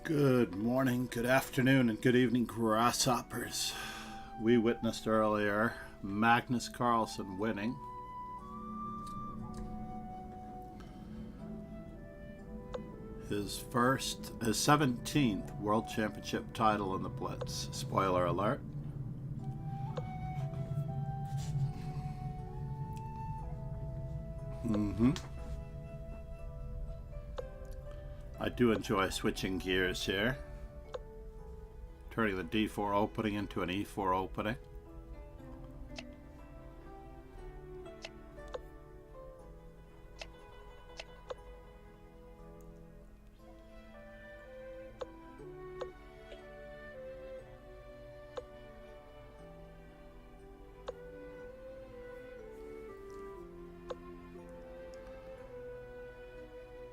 Good morning, good afternoon, and good evening, grasshoppers. We witnessed earlier Magnus Carlsen winning. His 17th World Championship title in the Blitz. Spoiler alert. I do enjoy switching gears here. Turning the D4 opening into an E4 opening.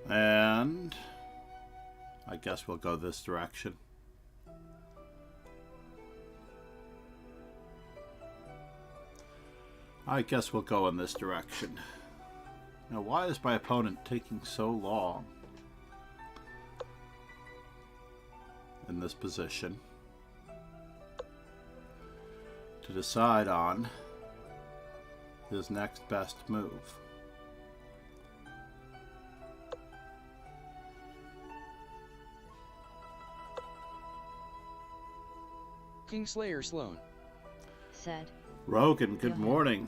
And I guess we'll go this direction. I guess we'll go in this direction. Now, why is my opponent taking so long in this position to decide on his next best move? Kingslayer Sloan said. Rogan, good morning.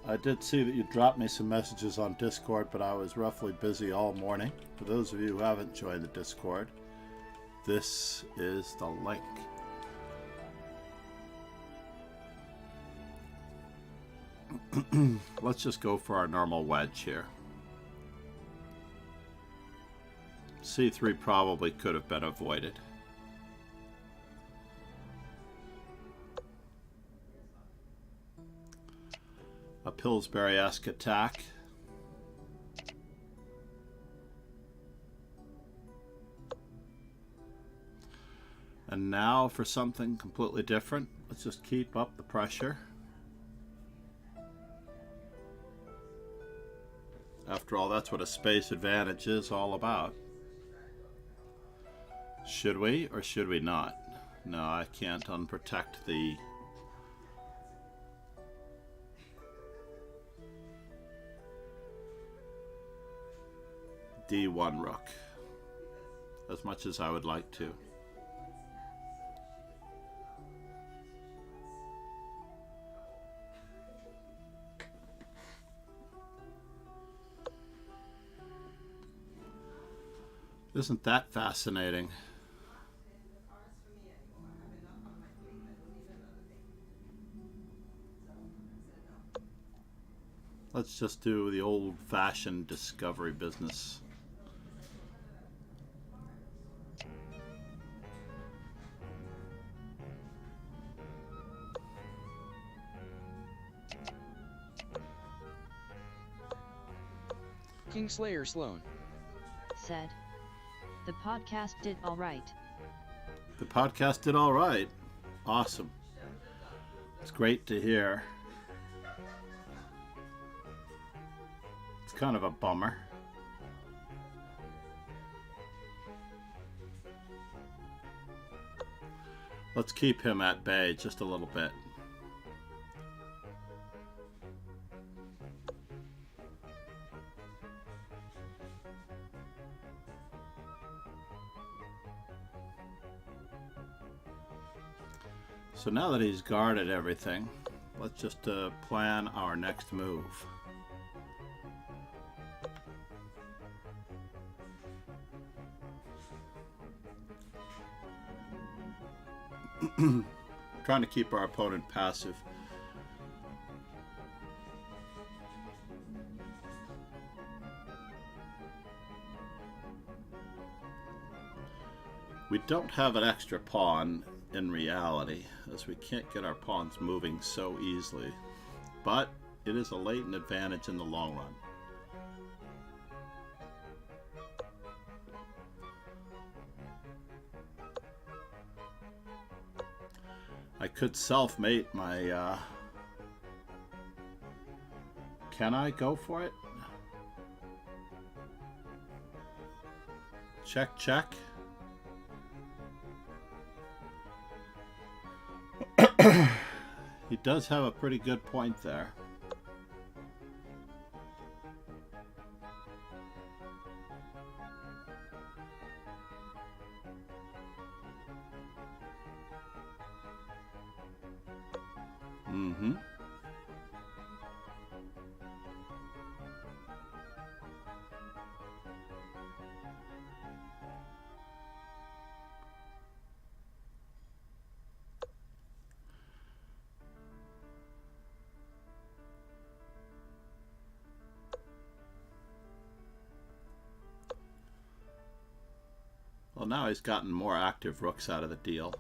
I did see that you dropped me some messages on Discord, but I was roughly busy all morning. For those of you who haven't joined the Discord, this is the link. Let's just go for our normal wedge here. C3 probably could have been avoided. A Pillsbury-esque attack. And now for something completely different. Let's just keep up the pressure. After all, that's what a space advantage is all about. Should we or should we not? No, I can't unprotect the D1 rook, as much as I would like to. Isn't that fascinating? Let's just do the old-fashioned discovery business. Kingslayer Sloan said. The podcast did all right. The podcast did all right. Awesome. It's great to hear. It's kind of a bummer. Let's keep him at bay just a little bit. So now that he's guarded everything, let's just plan our next move. Trying to keep our opponent passive. We don't have an extra pawn in reality, as we can't get our pawns moving so easily, but it is a latent advantage in the long run. I could self-mate my can I go for it? Check, check. He does have a pretty good point there. Mm-hmm. Well, now he's gotten more active rooks out of the deal.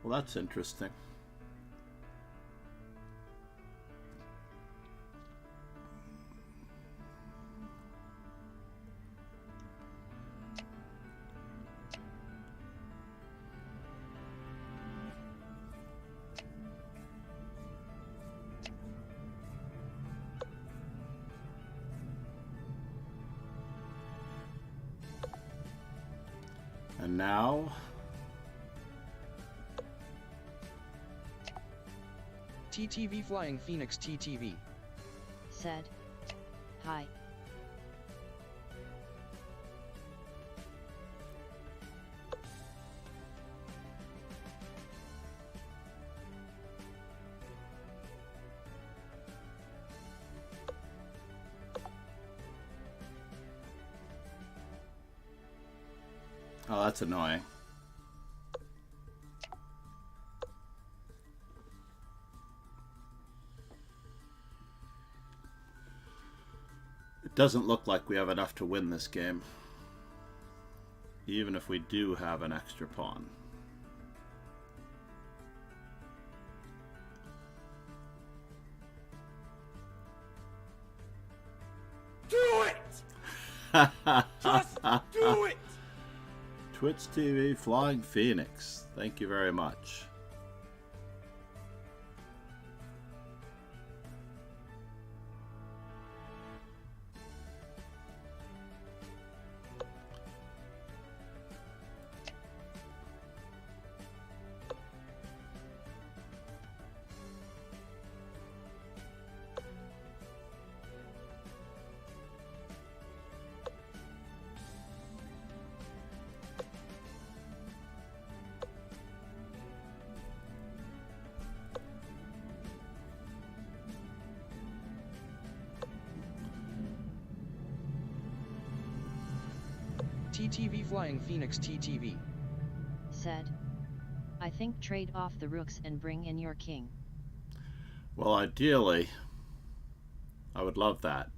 Well, that's interesting. And now... TTV Flying Phoenix TTV. Said. Hi. Oh, that's annoying. It doesn't look like we have enough to win this game, even if we do have an extra pawn. Do it! Just do it! Twitch TV Flying Phoenix, thank you very much. TTV Flying Phoenix TTV. Said. I think trade off the rooks and bring in your king. Well, ideally, I would love that.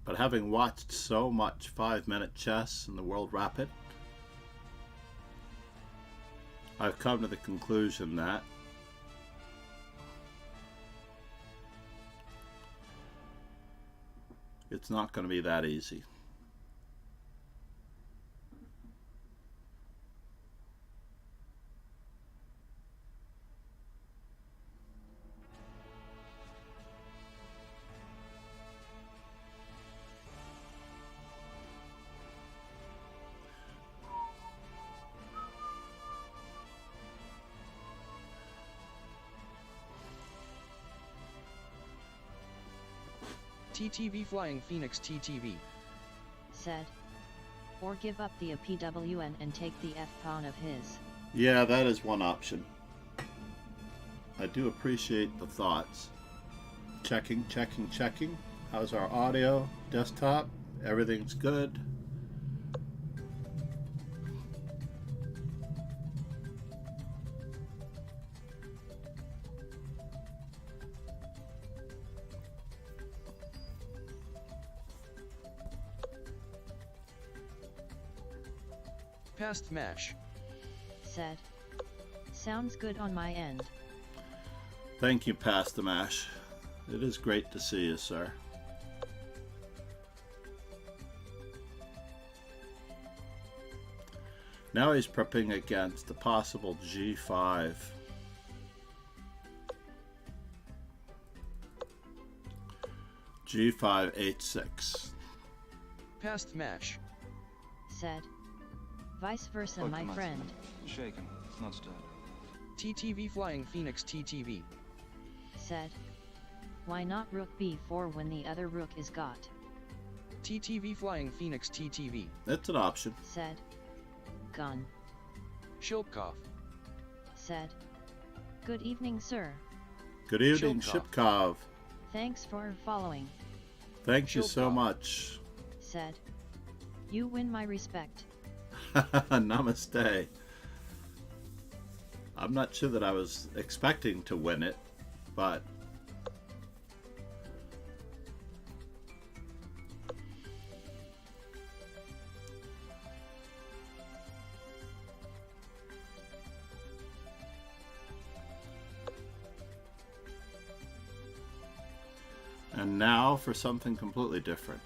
But having watched so much 5-minute chess in the World Rapid, I've come to the conclusion that it's not going to be that easy. TTV Flying Phoenix TTV. Said. Or give up the PWN and take the F-pawn of his. Yeah, that is one option. I do appreciate the thoughts. Checking, checking, checking. How's our audio? Desktop? Everything's good. Past mash. Said. Sounds good on my end. Thank you, Past the Mash. It is great to see you, sir. Now he's prepping against a possible G5. G5, H6. Passed mash. said. Vice versa, Look, my come on, friend, Shaken. It's not stud. TTV flying phoenix TTV. said. Why not rook b4 when the other rook is got? TTV flying phoenix TTV. It's an option. Said. Gun, Shilpkov. said. Good evening, sir. Good evening, Shilkov. Shipkov. Thanks for following, Thank you so Shilkov. much. said. You win my respect. Namaste. I'm not sure that I was expecting to win it, but and now for something completely different.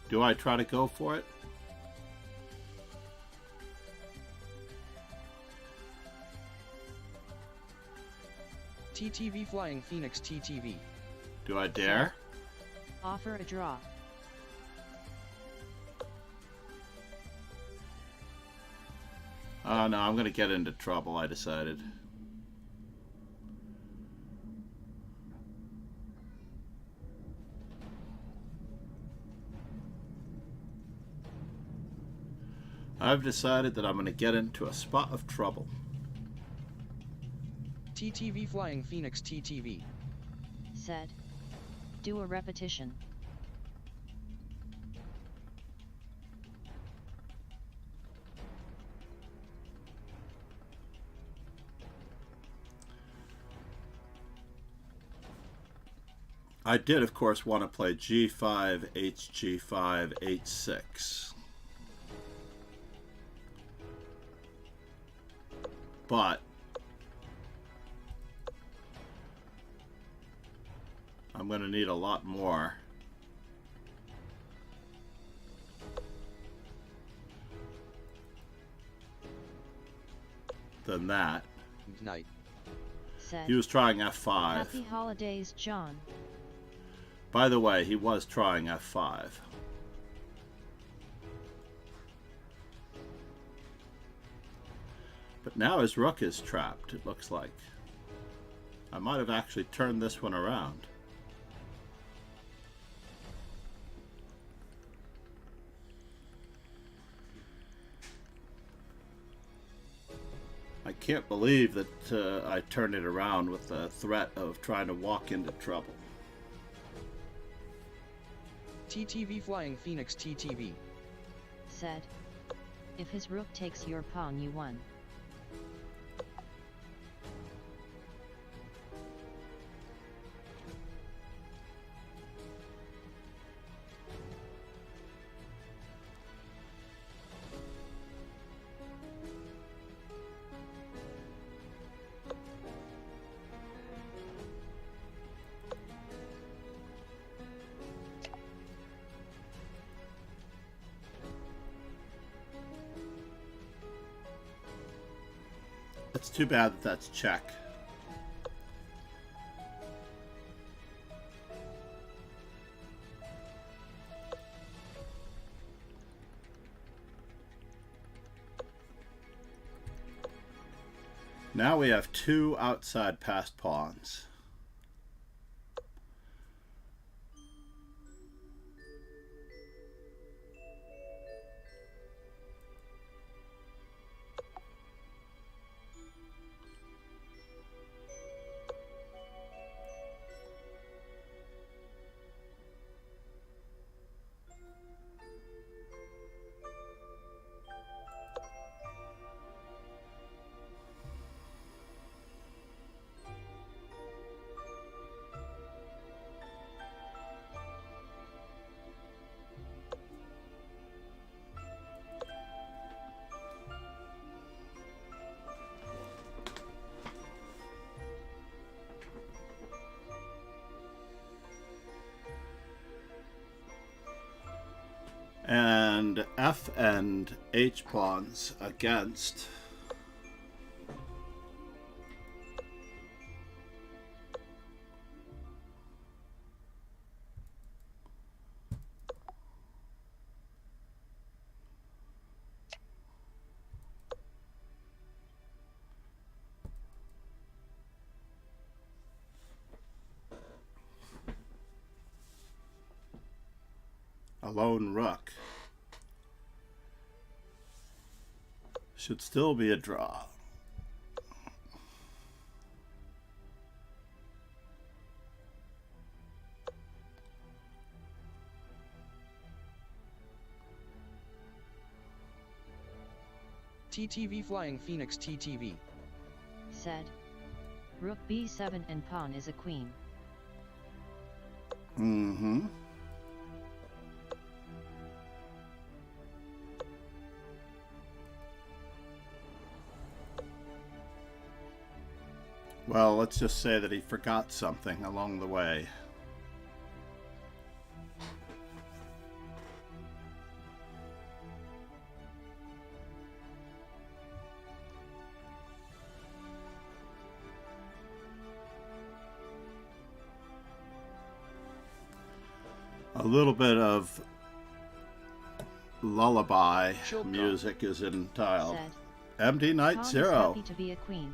Do I try to go for it? TTV flying phoenix TTV. Do I dare? Offer a draw. Oh no, I'm gonna get into trouble, I decided. I've decided that I'm gonna get into a spot of trouble. TTV flying phoenix TTV. Said. Do a repetition. I did, of course, want to play G5, HG5, H6. But I'm going to need a lot more than that. Knight. Said. He was trying F5. Happy holidays, John. By the way, he was trying F5. But now his rook is trapped, it looks like. I might have actually turned this one around. I can't believe that I turned it around with the threat of trying to walk into trouble. TTV flying phoenix TTV. Said. If his rook takes your pawn, you won. It's too bad that that's check. Now we have two outside passed pawns. And F and H pawns against lone rook. Should still be a draw. TTV Flying Phoenix TTV. Said. Rook b7 and pawn is a queen. Mm-hmm. Well, let's just say that he forgot something along the way. A little bit of lullaby music is entitled. Said. MD Knight Pawn is 0. happy to be a queen.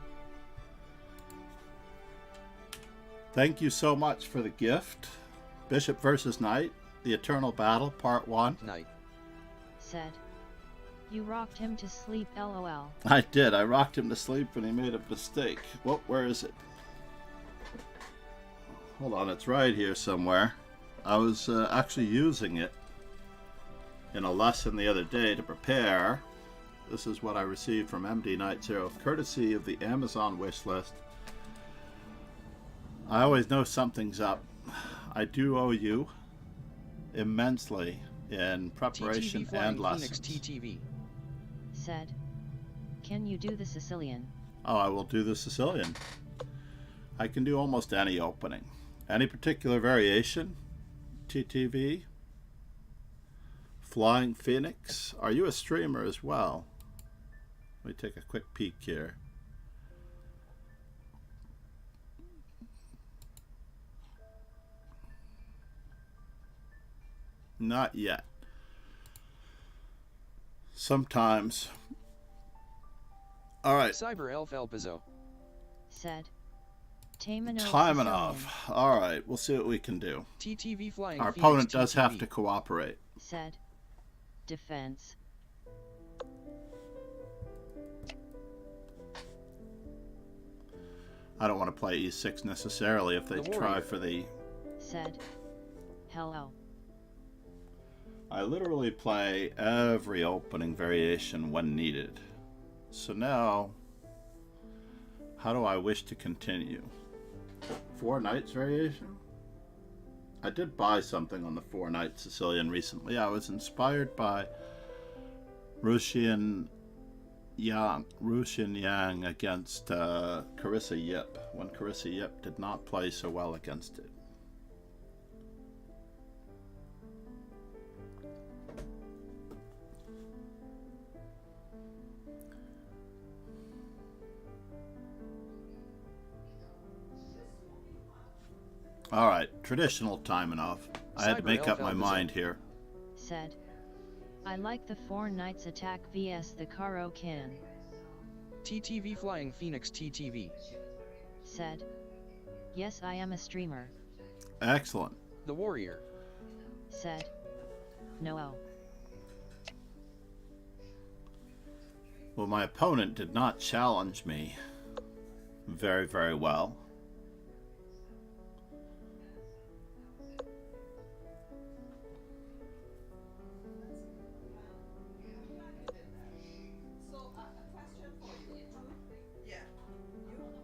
Thank you so much for the gift. Bishop versus Knight, The Eternal Battle, Part 1. Knight. Said. You rocked him to sleep, lol. I did. I rocked him to sleep and he made a mistake. Well, where is it? Hold on, it's right here somewhere. I was actually using it in a lesson the other day to prepare. This is what I received from MD Knight 0, courtesy of the Amazon wish list. I always know something's up. I do owe you immensely in preparation TTV Flying and Phoenix lessons. TTV. Said. Can you do the Sicilian? Oh, I will do the Sicilian. I can do almost any opening. Any particular variation? TTV? Flying Phoenix? Are you a streamer as well? Let me take a quick peek here. Not yet. Sometimes. All right. Cyber Elf Elpizo. Said. Taimanov. Taimanov. Sicilian. All right, we'll see what we can do. TTV Flying Our Phoenix opponent does TTV. have to cooperate. Said. Defense. I don't want to play e6 necessarily if they The try warrior. for the... Said. Hello. I literally play every opening variation when needed. So now, how do I wish to continue? 4 knights variation? I did buy something on the 4 knight Sicilian recently. I was inspired by Ruxian Yang against Carissa Yip, when Carissa Yip did not play so well against it. All right, traditional Taimanov. I had to Cyber make up Elf my Elpizo. mind here. Said. I like the 4 knights attack vs the Caro can. TTV Flying Phoenix TTV. Said. Yes, I am a streamer. Excellent. The Warrior. Said. No. Well, my opponent did not challenge me very, very well.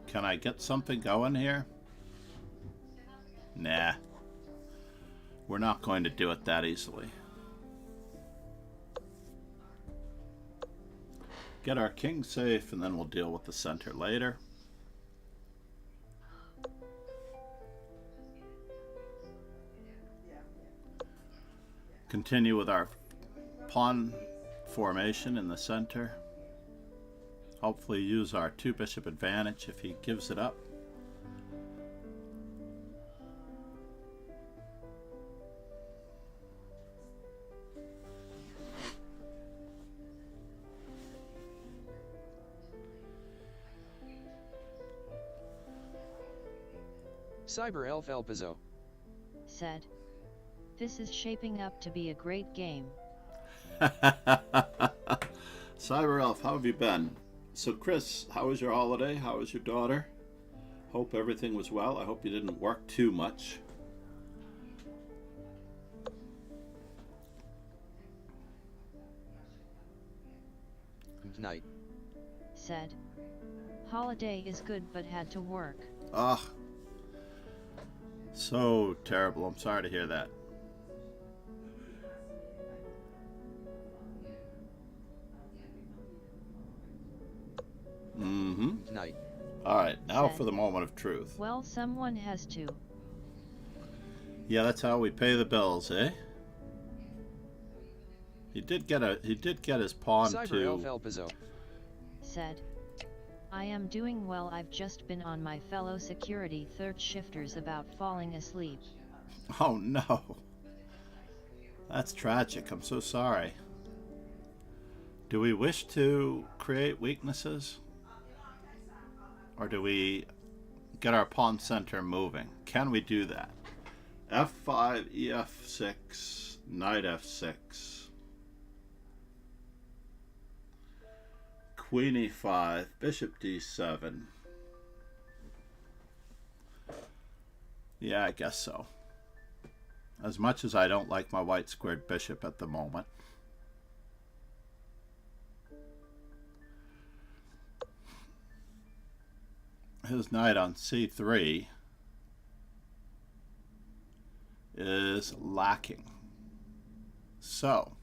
Can I get something going here? Nah. We're not going to do it that easily. Get our king safe, and then we'll deal with the center later. Continue with our pawn formation in the center. Hopefully use our 2 bishop advantage if he gives it up. Cyber Elf Elpizo. Said. This is shaping up to be a great game. Cyber Elf, how have you been? So Chris, how was your holiday? How was your daughter? Hope everything was well. I hope you didn't work too much. Night. Said. Holiday is good but had to work. Ugh. So terrible. I'm sorry to hear that. Mm-hmm. Night. Alright, now Said. for the moment of truth. Well, someone has to. Yeah, that's how we pay the bills, eh? He did get his pawn Cyber Elf to... El Pizzo. Said. I am doing well. I've just been on my fellow security third shifters about falling asleep. Oh no. That's tragic. I'm so sorry. Do we wish to create weaknesses? Or do we get our pawn center moving? Can we do that? F5, EF6, knight F6. Queen E5, bishop D7. Yeah, I guess so. As much as I don't like my white squared bishop at the moment. His knight on C3 is lacking. So,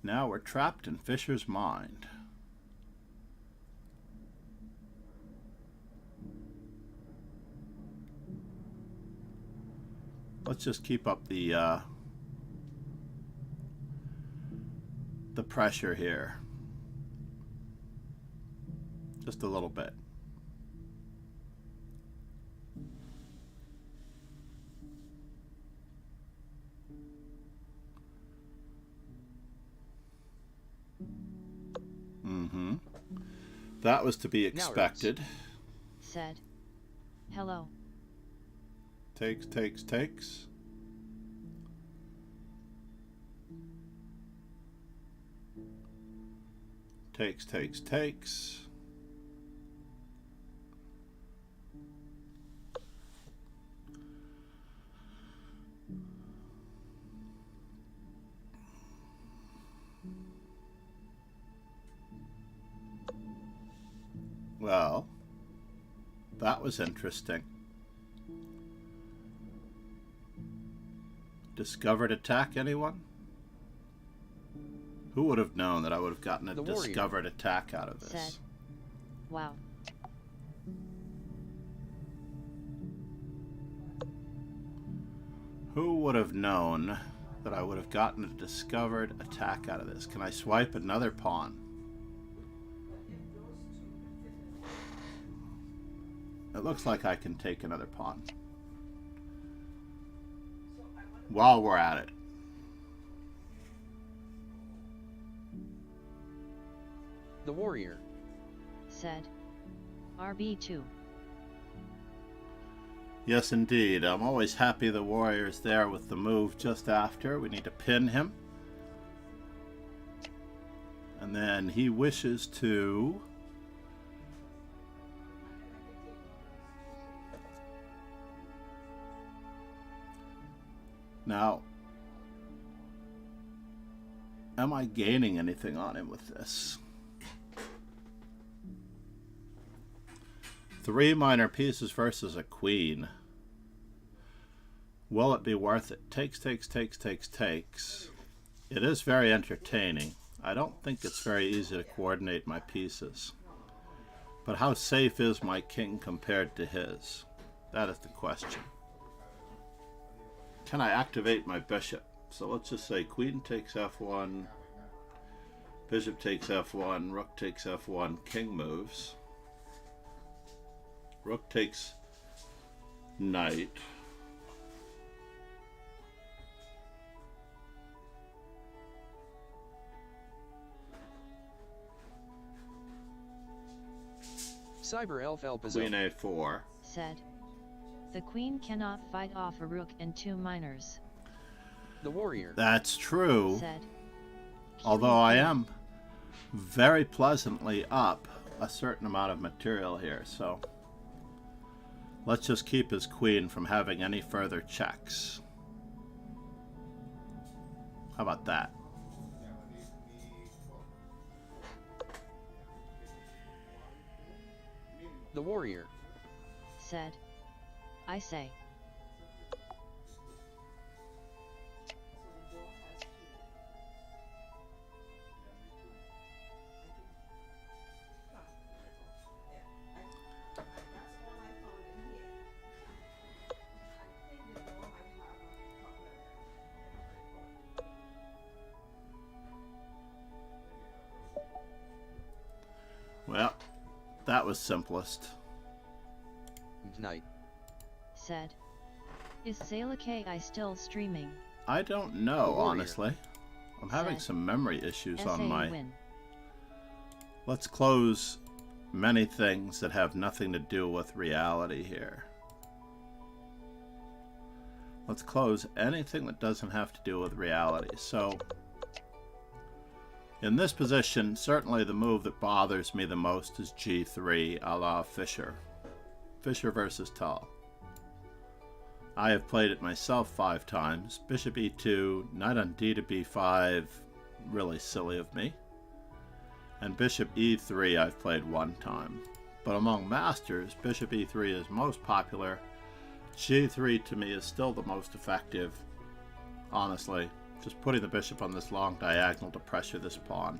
now we're trapped in Fisher's mind. Let's just keep up the pressure here. Just a little bit. Mm-hmm. That was to be expected. Said. Hello. Takes. Takes. Well, that was interesting. Discovered attack, anyone? Who would have known that I would have gotten a The warrior. discovered attack out of this? Said. Wow. Who would have known that I would have gotten a discovered attack out of this? Can I swipe another pawn? It looks like I can take another pawn. While we're at it. The warrior. Said. RB2. Yes, indeed. I'm always happy the warrior's there with the move just after. We need to pin him. And then he wishes to... Now, am I gaining anything on him with this? 3 minor pieces versus a queen. Will it be worth it? Takes. It is very entertaining. I don't think it's very easy to coordinate my pieces. But how safe is my king compared to his? That is the question. Can I activate my bishop? So let's just say queen takes f1, bishop takes f1, rook takes f1, king moves. Rook takes knight. Cyber Elf El Pizzo. Queen a4. Said. The queen cannot fight off a rook and 2 minors, The warrior. That's true. said. Although I am very pleasantly up a certain amount of material here, so let's just keep his queen from having any further checks. How about that? The warrior. Said. I say. Well, that was simplest. Knight. Said. Is Salakei still streaming? I don't The know, warrior. honestly. I'm having Said. some memory issues SA on my... win. Let's close many things that have nothing to do with reality here. Let's close anything that doesn't have to do with reality. So, in this position, certainly the move that bothers me the most is G3 a la Fischer. Fischer versus Tull. I have played it myself 5 times. Bishop E2, knight on D to B5, really silly of me. And Bishop E3 I've played 1 time. But among masters, Bishop E3 is most popular. G3 to me is still the most effective. Honestly, just putting the bishop on this long diagonal to pressure this pawn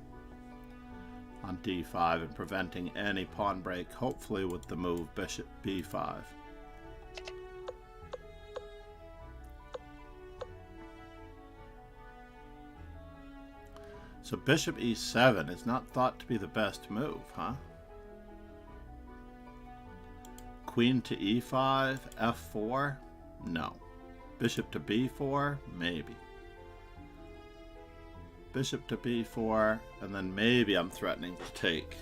on D5 and preventing any pawn break, hopefully with the move Bishop B5. So Bishop E7 is not thought to be the best move, huh? Queen to E5, F4? No. Bishop to B4? Maybe. Bishop to B4, and then maybe I'm threatening to take.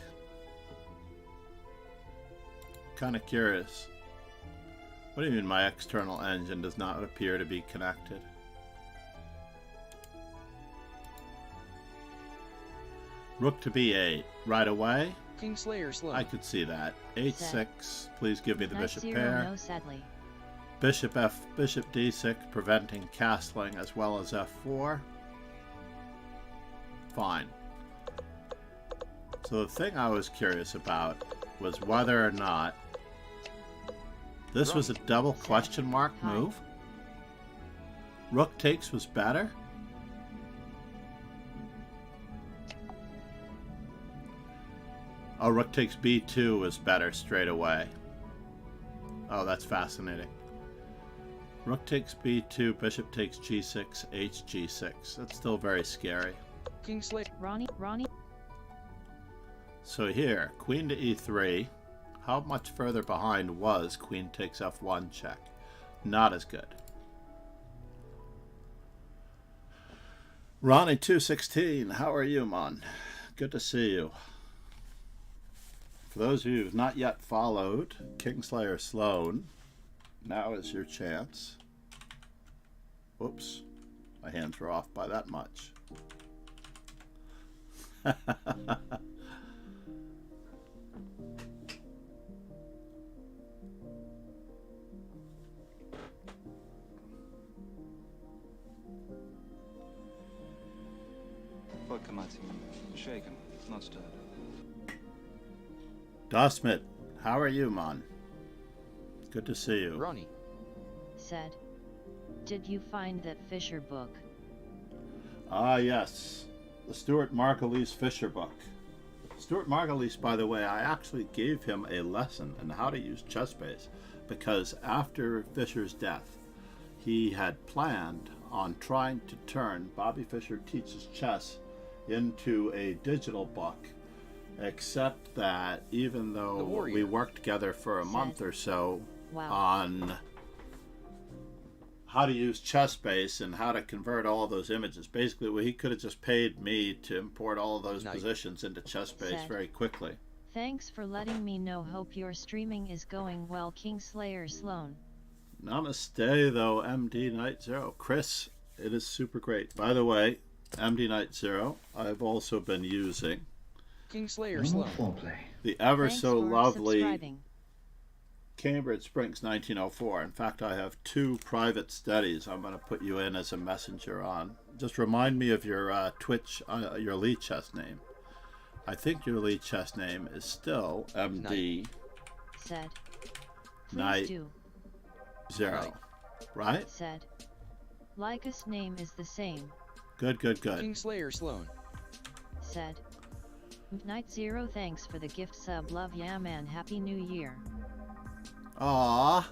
Kind of curious. What do you mean my external engine does not appear to be connected? Rook to B8. Right away? Kingslayer slow. I could see that. H6. Please give me the Knight bishop 0 pair. no sadly. Bishop D6, preventing castling as well as F4. Fine. So the thing I was curious about was whether or not this was a double question mark Hi. move. Rook takes was better. Oh, rook takes B2 was better straight away. Oh, that's fascinating. Rook takes B2, bishop takes G6, HG6. That's still very scary. Kingslayer. Ronnie. So here, queen to E3. How much further behind was queen takes F1 check? Not as good. Ronnie 216, how are you, Mon? Good to see you. For those of you who've not yet followed Kingslayer Sloan, now is your chance. Whoops, my hands were off by that much. Fuck Kamati. Shaken, not stirred. Dosmit, how are you, Mon? Good to see you. Ronnie. Said. Did you find that Fisher book? Ah, yes. The Stuart Margulies Fisher book. Stuart Margulies, by the way, I actually gave him a lesson in how to use ChessBase because after Fisher's death, he had planned on trying to turn Bobby Fischer Teaches Chess into a digital book, except that even though we worked together for a month or so on how to use ChessBase and how to convert all of those images. Basically, well, he could have just paid me to import all of those positions into ChessBase very quickly. Thanks for letting me know. Hope your streaming is going well, Kingslayer Sloan. Namaste, though, MD Night Zero. Chris, it is super great. By the way, MD Night Zero, I've also been using Kingslayer Sloan. the ever Thanks so for lovely subscribing. Cambridge Springs 1904. In fact, I have 2 private studies I'm going to put you in as a messenger on. Just remind me of your Twitch, your Lee Chess name. I think your Lee Chess name is still MD Said. Please Night do. Zero, Night. right? Said. Lycus name is the same. Good, good, good. Kingslayer Sloan. Said. Night Zero, thanks for the gift sub. Love ya, man. Happy New Year. Aww.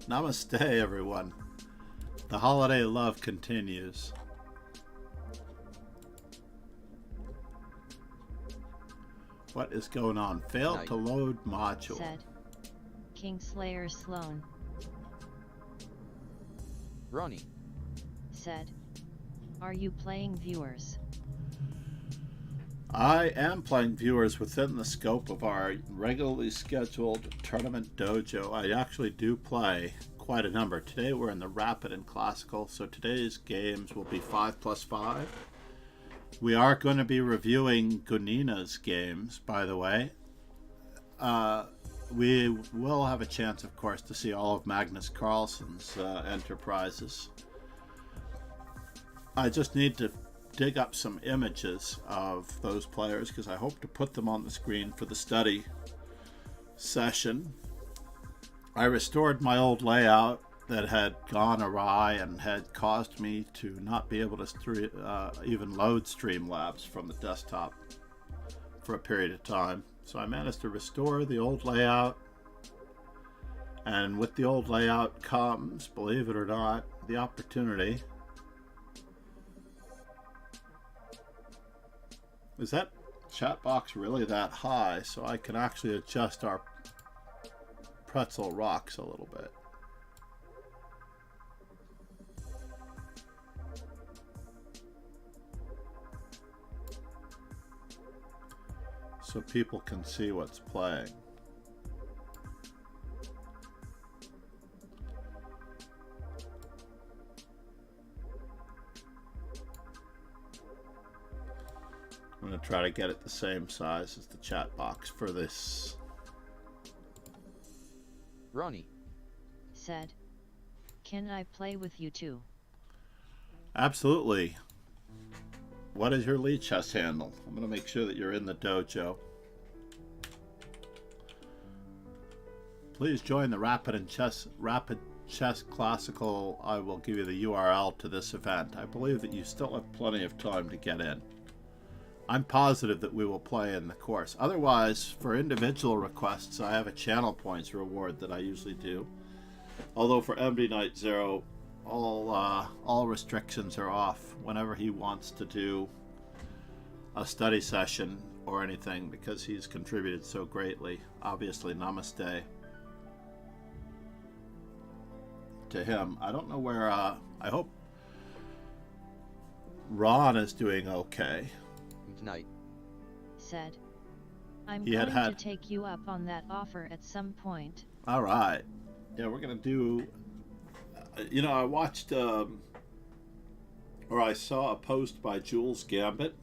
Namaste, everyone. The holiday love continues. What is going on? Failed Night. to load module. Said. Kingslayer Sloan. Ronnie. Said. Are you playing viewers? I am playing viewers within the scope of our regularly scheduled tournament dojo. I actually do play quite a number. Today we're in the Rapid and Classical, so today's games will be 5+5. We are going to be reviewing Gunina's games, by the way. We will have a chance, of course, to see all of Magnus Carlsen's enterprises. I just need to dig up some images of those players because I hope to put them on the screen for the study session. I restored my old layout that had gone awry and had caused me to not be able to even load Streamlabs from the desktop for a period of time. So I managed to restore the old layout, and with the old layout comes, believe it or not, the opportunity. Is that chat box really that high so I can actually adjust our pretzel rocks a little bit? So people can see what's playing. I'm going to try to get it the same size as the chat box for this. Ronnie. Said. Can I play with you too? Absolutely. What is your Lee Chess handle? I'm going to make sure that you're in the dojo. Please join the Rapid Chess Classical. I will give you the URL to this event. I believe that you still have plenty of time to get in. I'm positive that we will play in the course. Otherwise, for individual requests, I have a channel points reward that I usually do. Although for MD Night Zero, all restrictions are off whenever he wants to do a study session or anything, because he's contributed so greatly. Obviously, namaste to him. I don't know where, I hope Ron is doing okay. Night. Said. I'm He going had- to take you up on that offer at some point. All right. Yeah, we're going to do, you know, I watched, or I saw a post by Jules Gambit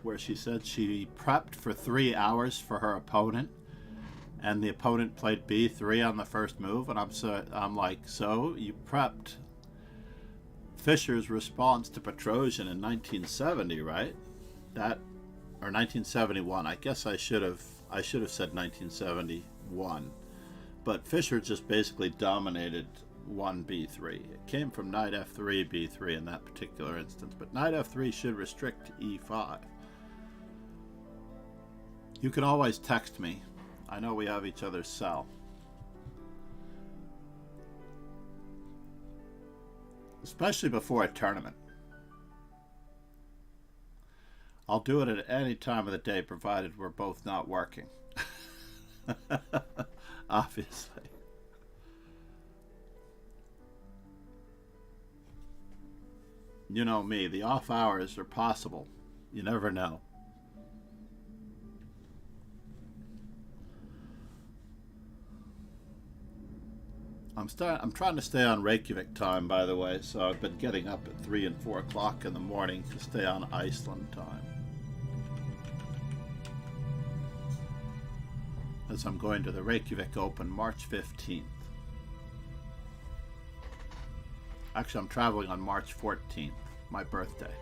where she said she prepped for 3 hours for her opponent, and the opponent played b3 on the first move, and I'm like, so you prepped Fischer's response to Petrosian in 1970, right? That, or 1971. I guess I should have said 1971. But Fischer just basically dominated 1b3. It came from knight f3, b3 in that particular instance, but knight f3 should restrict e5. You can always text me. I know we have each other's cell. Especially before a tournament. I'll do it at any time of the day, provided we're both not working. Obviously. You know me, the off hours are possible. You never know. I'm trying to stay on Reykjavik time, by the way, so I've been getting up at 3 and 4 o'clock in the morning to stay on Iceland time. As I'm going to the Reykjavik Open March 15th. Actually, I'm traveling on March 14th, my birthday.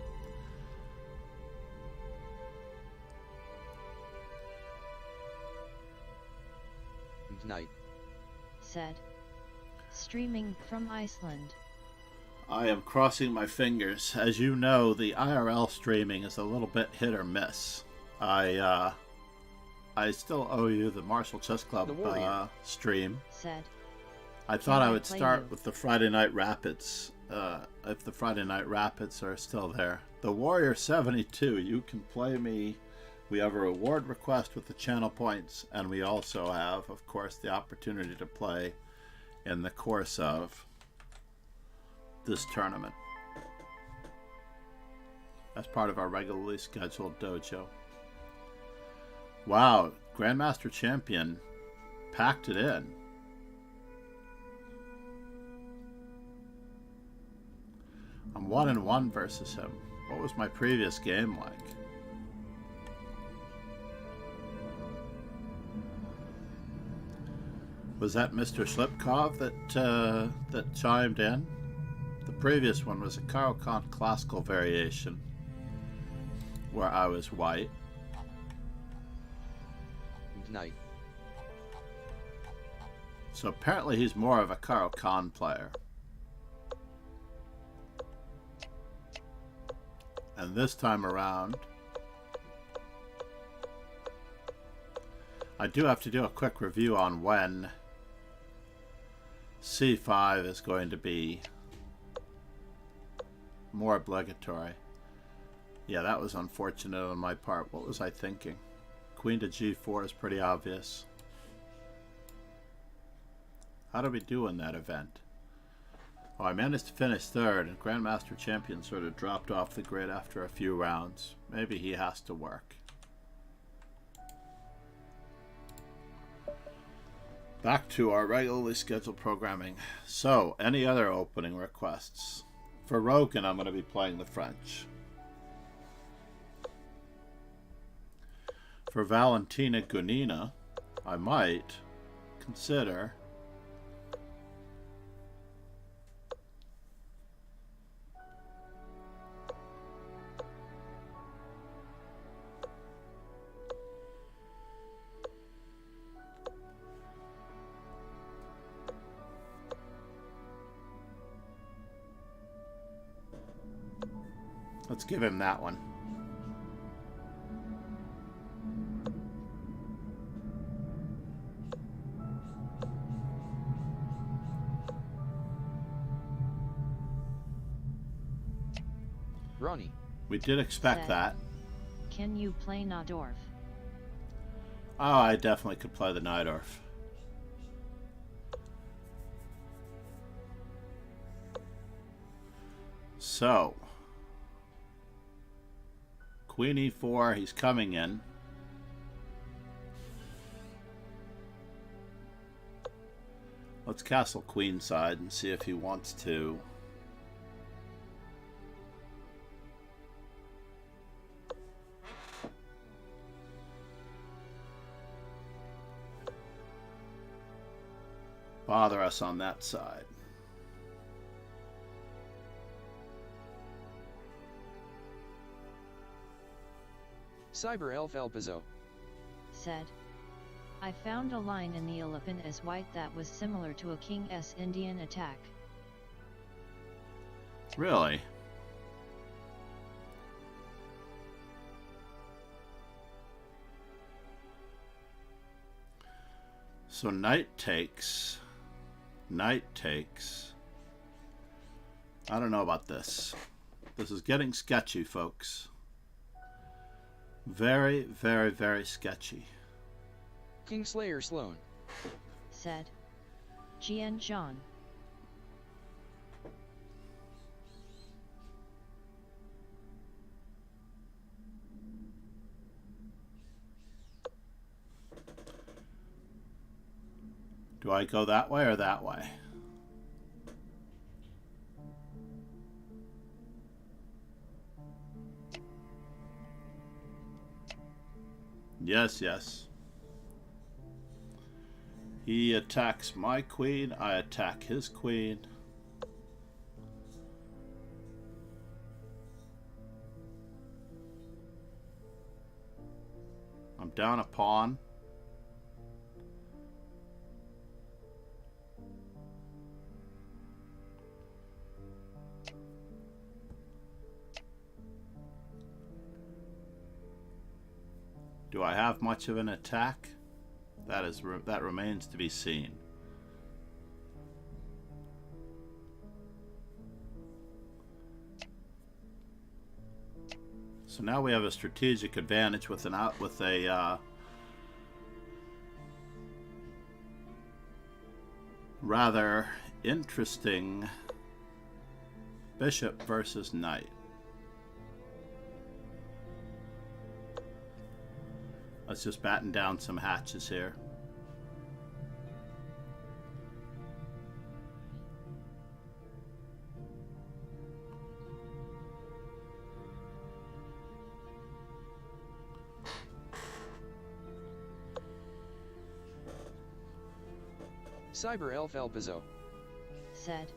Night. Said. Streaming from Iceland. I am crossing my fingers. As you know, the IRL streaming is a little bit hit or miss. I still owe you the Marshall Chess Club stream. Said. I thought I would play start you? with the Friday Night Rapids, if the Friday Night Rapids are still there. The Warrior 72, you can play me. We have a reward request with the channel points, and we also have, of course, the opportunity to play in the course of this tournament. As part of our regularly scheduled dojo. Wow, Grandmaster Champion packed it in. I'm 1-1 versus him. What was my previous game like? Was that Mr. Slipkov that chimed in? The previous one was a Karo Kant classical variation where I was white. Night. So apparently he's more of a Karo Khan player. And this time around, I do have to do a quick review on when C5 is going to be more obligatory. Yeah, that was unfortunate on my part. What was I thinking? Queen to G4 is pretty obvious. How did we do in that event? Oh, I managed to finish third, and Grandmaster Champion sort of dropped off the grid after a few rounds. Maybe he has to work. Back to our regularly scheduled programming. So, any other opening requests? For Rogan, I'm going to be playing the French. For Valentina Gunina, I might consider let's give him that one. Ronnie. We did expect Said. that. Can you play Najdorf? Oh, I definitely could play the Najdorf. So, Queen E4, he's coming in. Let's castle queenside and see if he wants to. Bother us on that side. Cyber Elf Elpizo. Said. I found a line in the Alepen as white that was similar to a King S Indian attack. Really? So knight takes. Knight takes. I don't know about this. This is getting sketchy, folks. Very, very, very sketchy. Kingslayer Sloan. Said. Jian Zhan. Do I go that way or that way? Yes, yes. He attacks my queen, I attack his queen. I'm down a pawn. Do I have much of an attack? That remains to be seen. So now we have a strategic advantage with a rather interesting bishop versus knight. Let's just batten down some hatches here. Cyber Elf Elpizo said,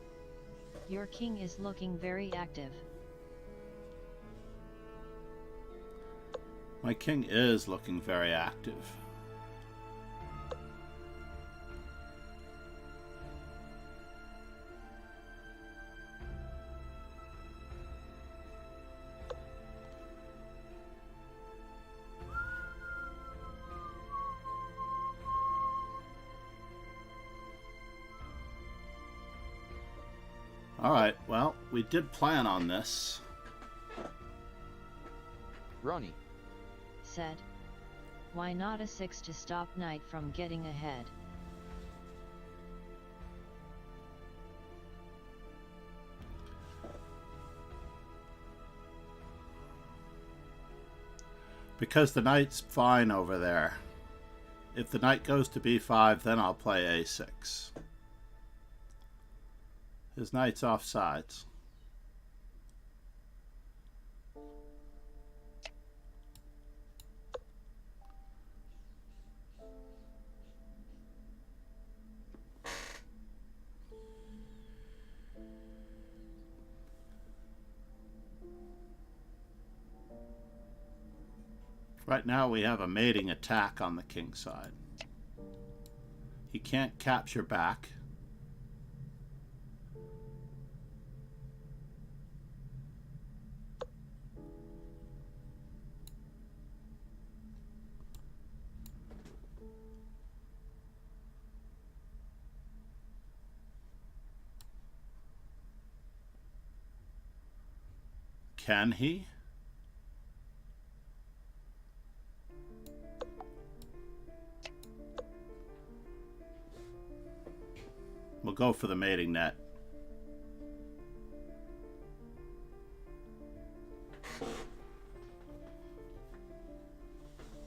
"Your king is looking very active." My king is looking very active. Alright, well, we did plan on this. Ronnie said, "Why not a 6 to stop knight from getting ahead?" Because the knight's fine over there. If the knight goes to b5, then I'll play a6. His knight's off sides. Right now we have a mating attack on the king side. He can't capture back. Can he? We'll go for the mating net.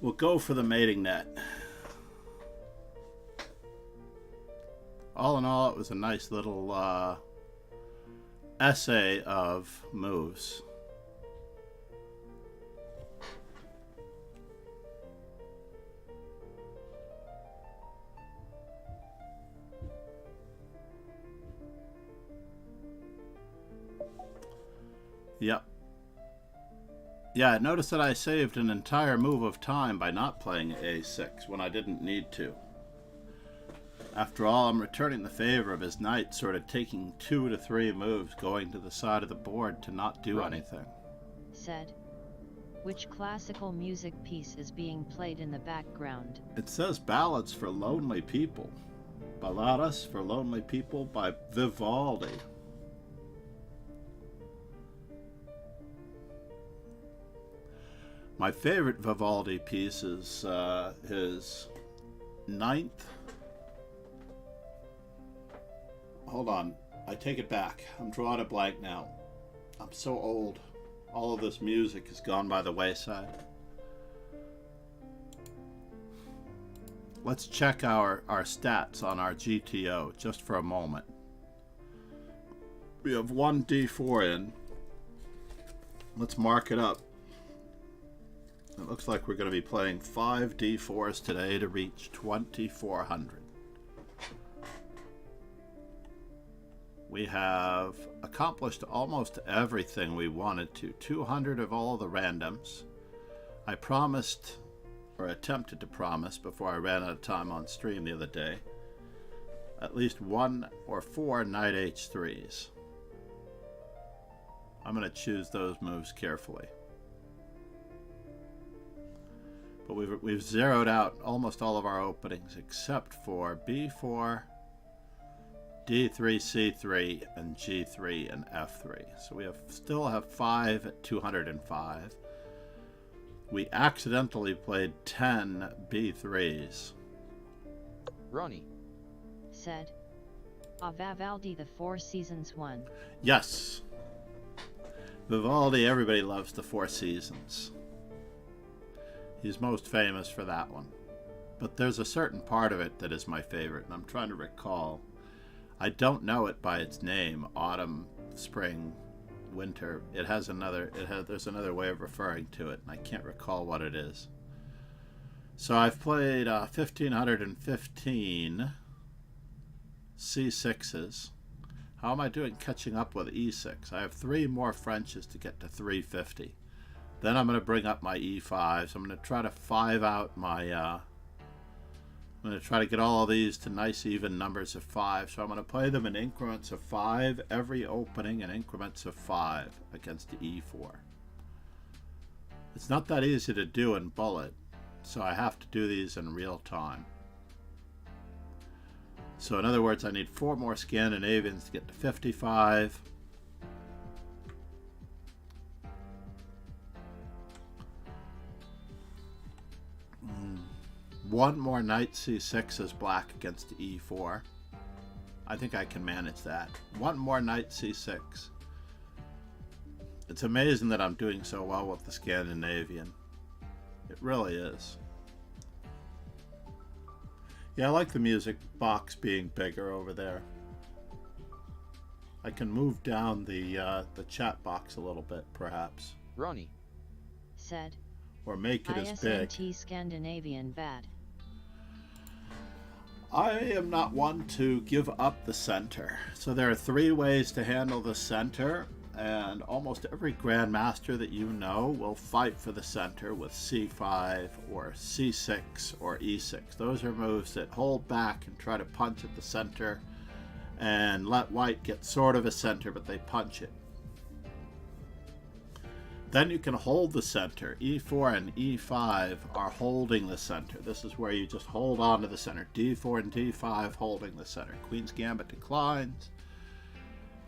We'll go for the mating net. All in all, it was a nice little essay of moves. Yep. Yeah, notice that I saved an entire move of time by not playing a6 when I didn't need to. After all, I'm returning the favor of his knight sort of taking 2 to 3 moves going to the side of the board to not do anything. Said, "Which classical music piece is being played in the background?" It says Ballads for Lonely People. Balladas for Lonely People by Vivaldi. My favorite Vivaldi piece is his 9th. Hold on, I take it back. I'm drawing a blank now. I'm so old. All of this music has gone by the wayside. Let's check our stats on our GTO just for a moment. We have 1 D4 in. Let's mark it up. It looks like we're going to be playing 5 d4s today to reach 2400. We have accomplished almost everything we wanted to. 200 of all the randoms. I promised, or attempted to promise before I ran out of time on stream the other day, at least 1 or 4 knight h3s. I'm going to choose those moves carefully. But we've zeroed out almost all of our openings except for b4, d3, c3, and g3 and f3. So we still have 5 at 205. We accidentally played 10 b3s. Ronnie. Said. Vivaldi the Four Seasons one. Yes. Vivaldi, everybody loves the Four Seasons. He's most famous for that one. But there's a certain part of it that is my favorite, and I'm trying to recall. I don't know it by its name, autumn, spring, winter. There's another way of referring to it, and I can't recall what it is. So I've played 1515 c6s. How am I doing catching up with e6? I have 3 more Frenches to get to 350. Then I'm going to bring up my e5s. I'm going to try to 5 out my... I'm going to try to get all of these to nice even numbers of 5. So I'm going to play them in increments of 5, every opening in increments of 5 against the e4. It's not that easy to do in bullet, so I have to do these in real time. So in other words, I need 4 more Scandinavians to get to 55. One more knight c6 as black against e4. I think I can manage that. 1 more knight c6. It's amazing that I'm doing so well with the Scandinavian. It really is. Yeah, I like the music box being bigger over there. I can move down the chat box a little bit, perhaps. Ronnie. Said. Or make it as big. ISNT Scandinavian bad. I am not one to give up the center. So there are 3 ways to handle the center, and almost every grandmaster that you know will fight for the center with c5 or c6 or e6. Those are moves that hold back and try to punch at the center and let white get sort of a center, but they punch it. Then you can hold the center. e4 and e5 are holding the center. This is where you just hold on to the center. d4 and d5 holding the center. Queen's Gambit declines.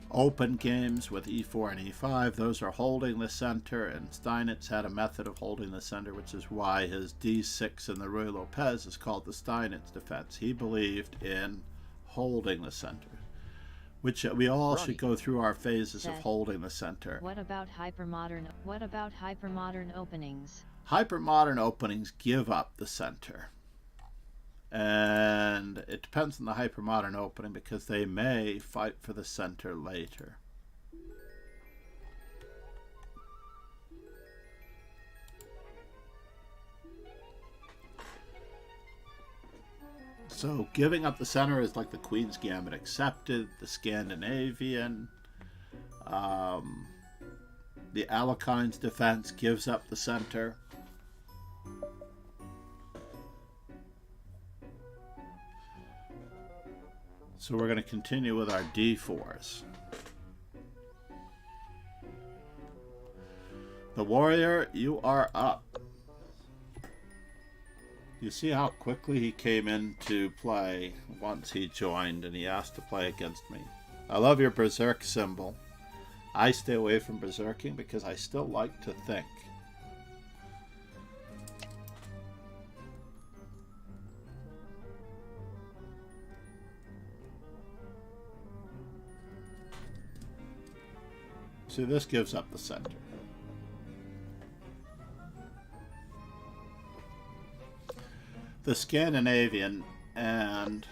Open games with e4 and e5, those are holding the center, and Steinitz had a method of holding the center, which is why his d6 in the Ruy Lopez is called the Steinitz defense. He believed in holding the center, which we all should go through our phases of holding the center. What about hypermodern openings? Hypermodern openings give up the center. And it depends on the hypermodern opening because they may fight for the center later. So giving up the center is like the Queen's Gambit accepted, the Scandinavian, the Alekine's defense gives up the center. So we're going to continue with our d4s. The warrior, you are up. You see how quickly he came into play once he joined and he asked to play against me. I love your berserk symbol. I stay away from berserking because I still like to think. See, this gives up the center. The Scandinavian and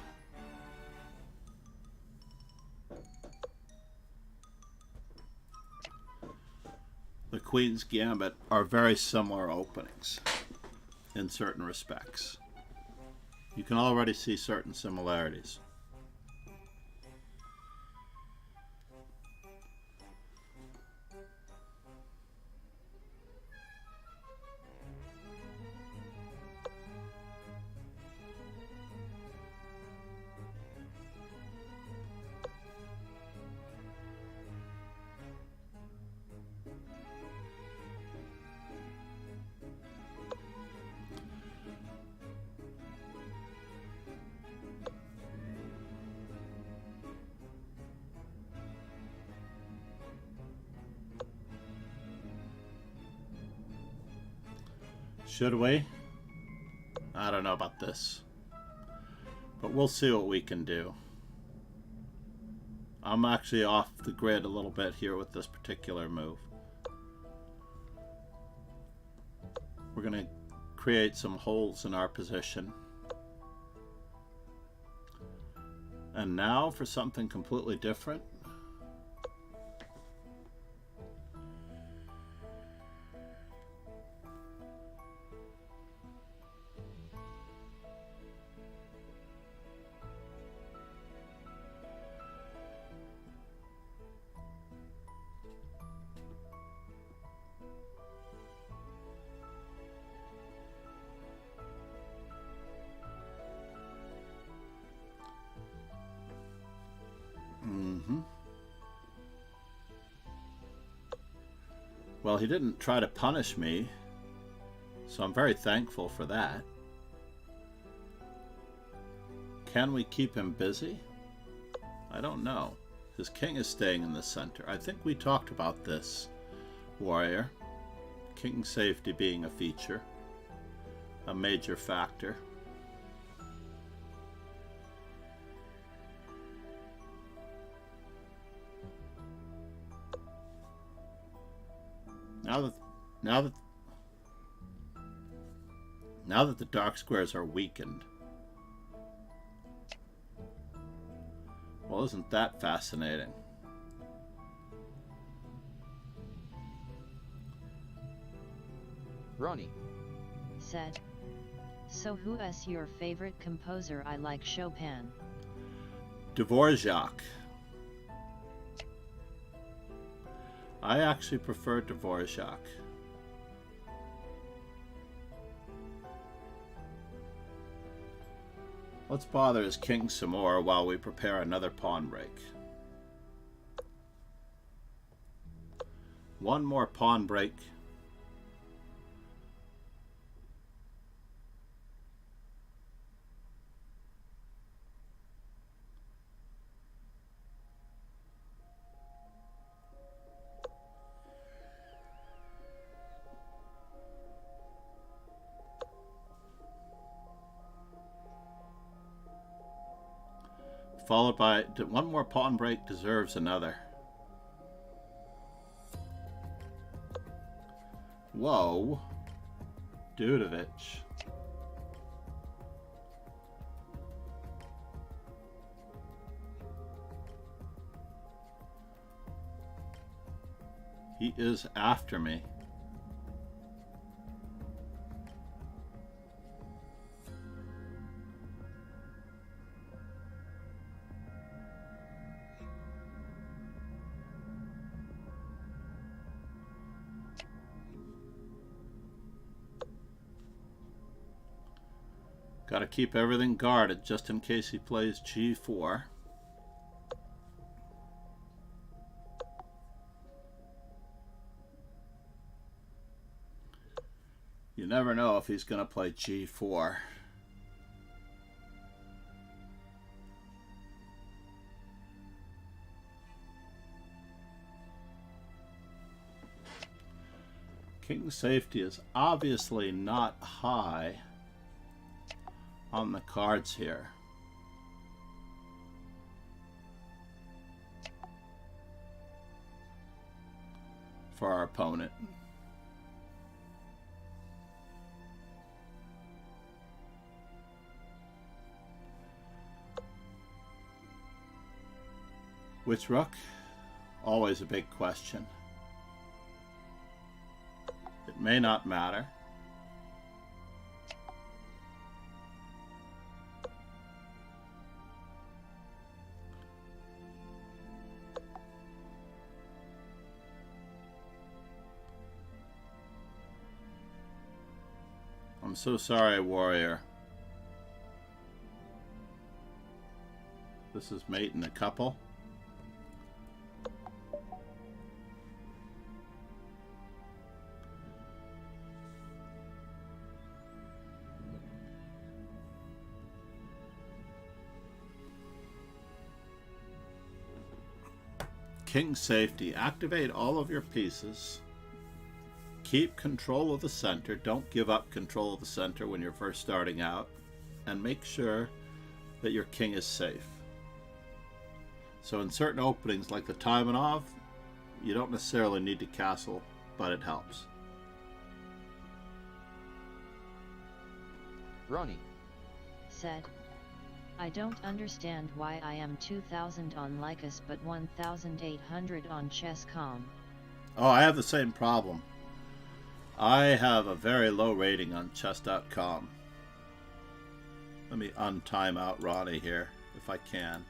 the Queen's Gambit are very similar openings in certain respects. You can already see certain similarities. Should we? I don't know about this. But we'll see what we can do. I'm actually off the grid a little bit here with this particular move. We're going to create some holes in our position. And now for something completely different. Well, he didn't try to punish me, so I'm very thankful for that. Can we keep him busy? I don't know. His king is staying in the center. I think we talked about this, warrior. King safety being a feature, a major factor. Now that the dark squares are weakened. Well, isn't that fascinating? Ronnie said. So who is your favorite composer? I like Chopin. Dvorak. I actually prefer Dvorak. Let's bother his king some more while we prepare another pawn break. One more pawn break. Followed by one more pawn break deserves another. Whoa. Dudovich. He is after me. Got to keep everything guarded just in case he plays g4. You never know if he's going to play g4. King safety is obviously not high on the cards here. For our opponent. Which rook? Always a big question. It may not matter. I'm so sorry, warrior. This is mate and a couple. King safety. Activate all of your pieces. Keep control of the center. Don't give up control of the center when you're first starting out. And make sure that your king is safe. So in certain openings, like the Taimanov, you don't necessarily need to castle, but it helps. Ronnie said, I don't understand why I am 2,000 on Lycus but 1,800 on Chess.com. Oh, I have the same problem. I have a very low rating on chess.com. Let me untime out Ronnie here, if I can.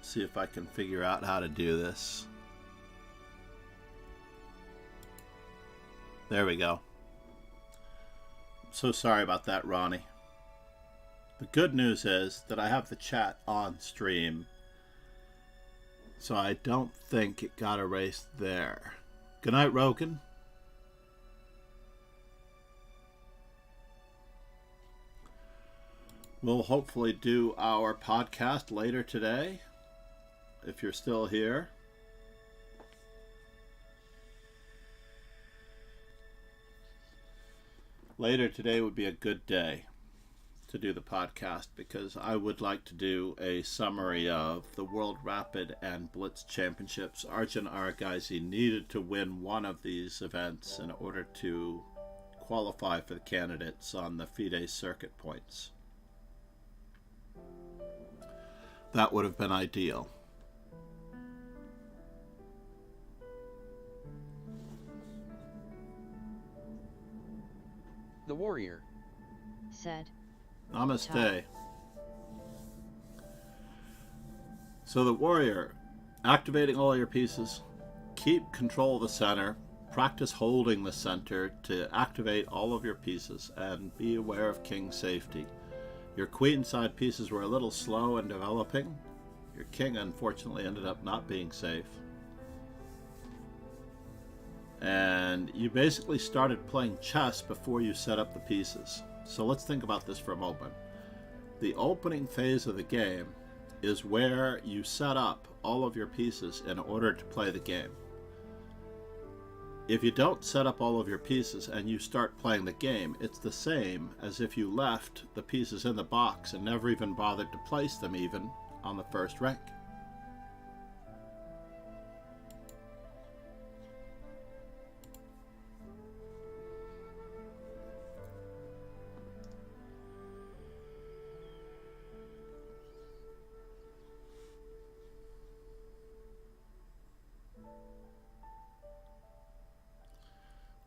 See if I can figure out how to do this. There we go. So sorry about that, Ronnie. The good news is that I have the chat on stream, so I don't think it got erased there. Good night, Rogan. We'll hopefully do our podcast later today, if you're still here. Later today would be a good day to do the podcast, because I would like to do a summary of the World Rapid and Blitz Championships. Arjun Argaizi needed to win one of these events in order to qualify for the candidates on the FIDE circuit points. That would have been ideal. the warrior said, Namaste. So the warrior, activating all your pieces, keep control of the center, practice holding the center to activate all of your pieces, and be aware of king safety. Your queen side pieces were a little slow in developing. Your king unfortunately ended up not being safe. And you basically started playing chess before you set up the pieces. So let's think about this for a moment. The opening phase of the game is where you set up all of your pieces in order to play the game. If you don't set up all of your pieces and you start playing the game, it's the same as if you left the pieces in the box and never even bothered to place them even on the first rank.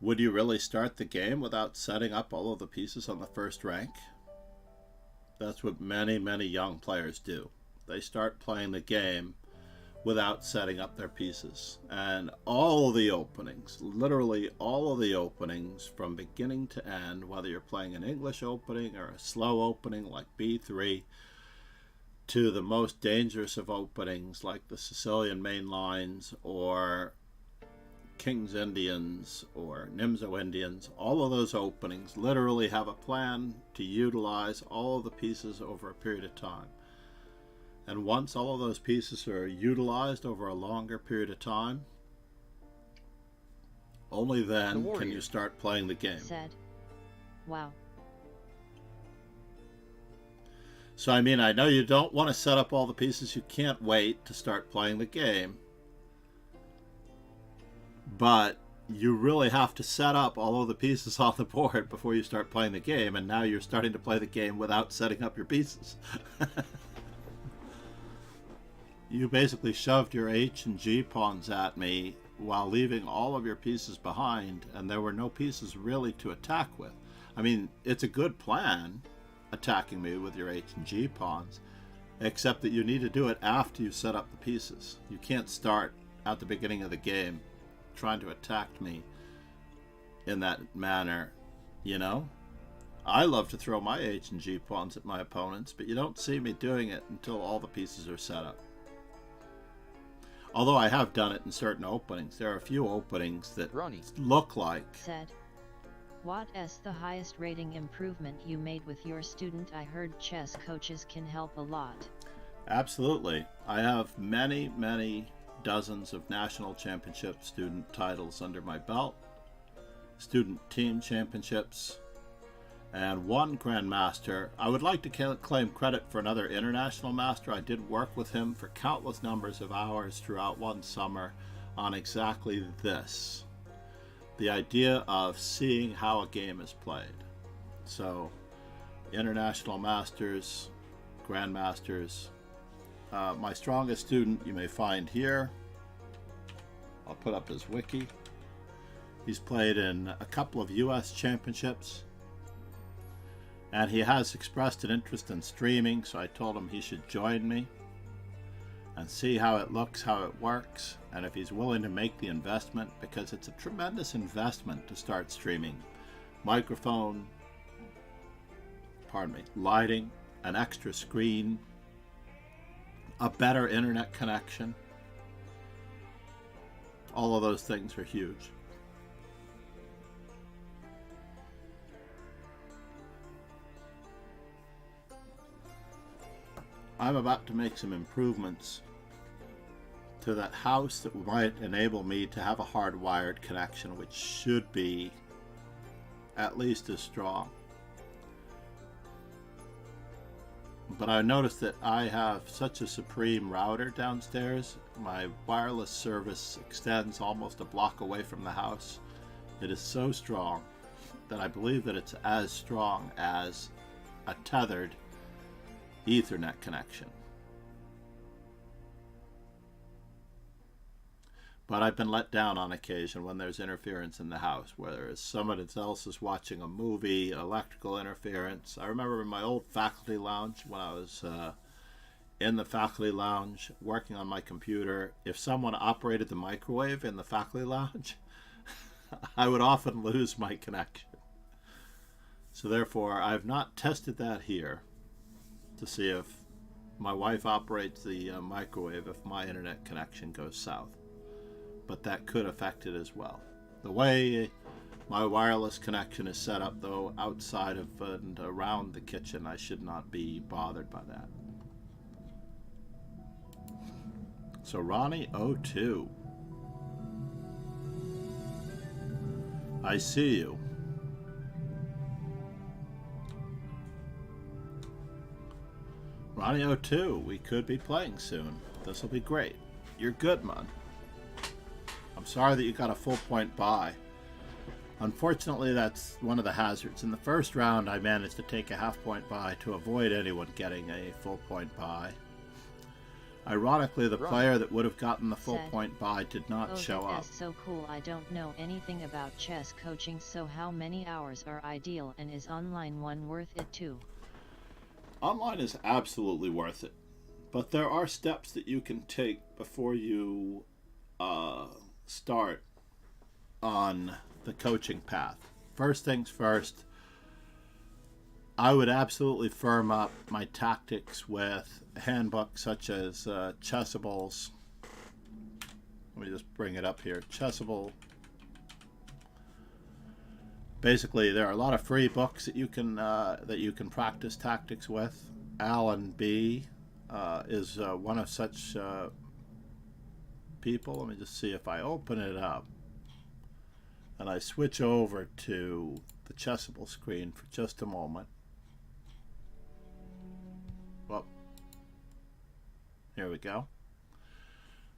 Would you really start the game without setting up all of the pieces on the first rank? That's what many, many young players do. They start playing the game without setting up their pieces. And all of the openings, literally all of the openings from beginning to end, whether you're playing an English opening or a slow opening like B3, to the most dangerous of openings like the Sicilian main lines or King's Indians or Nimzo Indians, all of those openings literally have a plan to utilize all of the pieces over a period of time. And once all of those pieces are utilized over a longer period of time, only then can you start playing the game. Said, wow. So I mean, I know you don't want to set up all the pieces. You can't wait to start playing the game. But you really have to set up all of the pieces on the board before you start playing the game, and now you're starting to play the game without setting up your pieces. You basically shoved your H and G pawns at me while leaving all of your pieces behind, and there were no pieces really to attack with. I mean, it's a good plan, attacking me with your H and G pawns, except that you need to do it after you set up the pieces. You can't start at the beginning of the game trying to attack me in that manner, you know? I love to throw my H and G pawns at my opponents, but you don't see me doing it until all the pieces are set up. Although I have done it in certain openings. There are a few openings that Ronnie look like... Said, what's the highest rating improvement you made with your student? I heard chess coaches can help a lot. Absolutely. I have many, many dozens of national championship student titles under my belt, student team championships, and one grandmaster. I would like to claim credit for another international master. I did work with him for countless numbers of hours throughout one summer on exactly this. The idea of seeing how a game is played. So, international masters, grandmasters. My strongest student you may find here. I'll put up his wiki. He's played in a couple of US championships. And he has expressed an interest in streaming, so I told him he should join me and see how it looks, how it works, and if he's willing to make the investment, because it's a tremendous investment to start streaming. Microphone, lighting, an extra screen, a better internet connection. All of those things are huge. I'm about to make some improvements to that house that might enable me to have a hardwired connection, which should be at least as strong. But I noticed that I have such a supreme router downstairs. My wireless service extends almost a block away from the house. It is so strong that I believe that it's as strong as a tethered Ethernet connection. But I've been let down on occasion when there's interference in the house, whether someone else is watching a movie, electrical interference. I remember in my old faculty lounge, when I was in the faculty lounge working on my computer, if someone operated the microwave in the faculty lounge, I would often lose my connection. So therefore, I've not tested that here to see if my wife operates the microwave if my internet connection goes south. But that could affect it as well. The way my wireless connection is set up, though, outside of and around the kitchen, I should not be bothered by that. So Ronnie 02. I see you. Ronnie 02, we could be playing soon. This will be great. You're good, man. I'm sorry that you got a full point buy. Unfortunately, that's one of the hazards. In the first round, I managed to take a half point buy to avoid anyone getting a full point buy. Ironically, the player that would have gotten the full point buy did not show up. That's so cool. I don't know anything about chess coaching, so how many hours are ideal, and is online one worth it too? Online is absolutely worth it, but there are steps that you can take before you start on the coaching path. First things first, I would absolutely firm up my tactics with handbooks such as Chessable's. Let me just bring it up here. Chessable. Basically, there are a lot of free books that you can practice tactics with. Alan B. Is one of such people. Let me just see if I open it up and I switch over to the Chessable screen for just a moment. Well, here we go.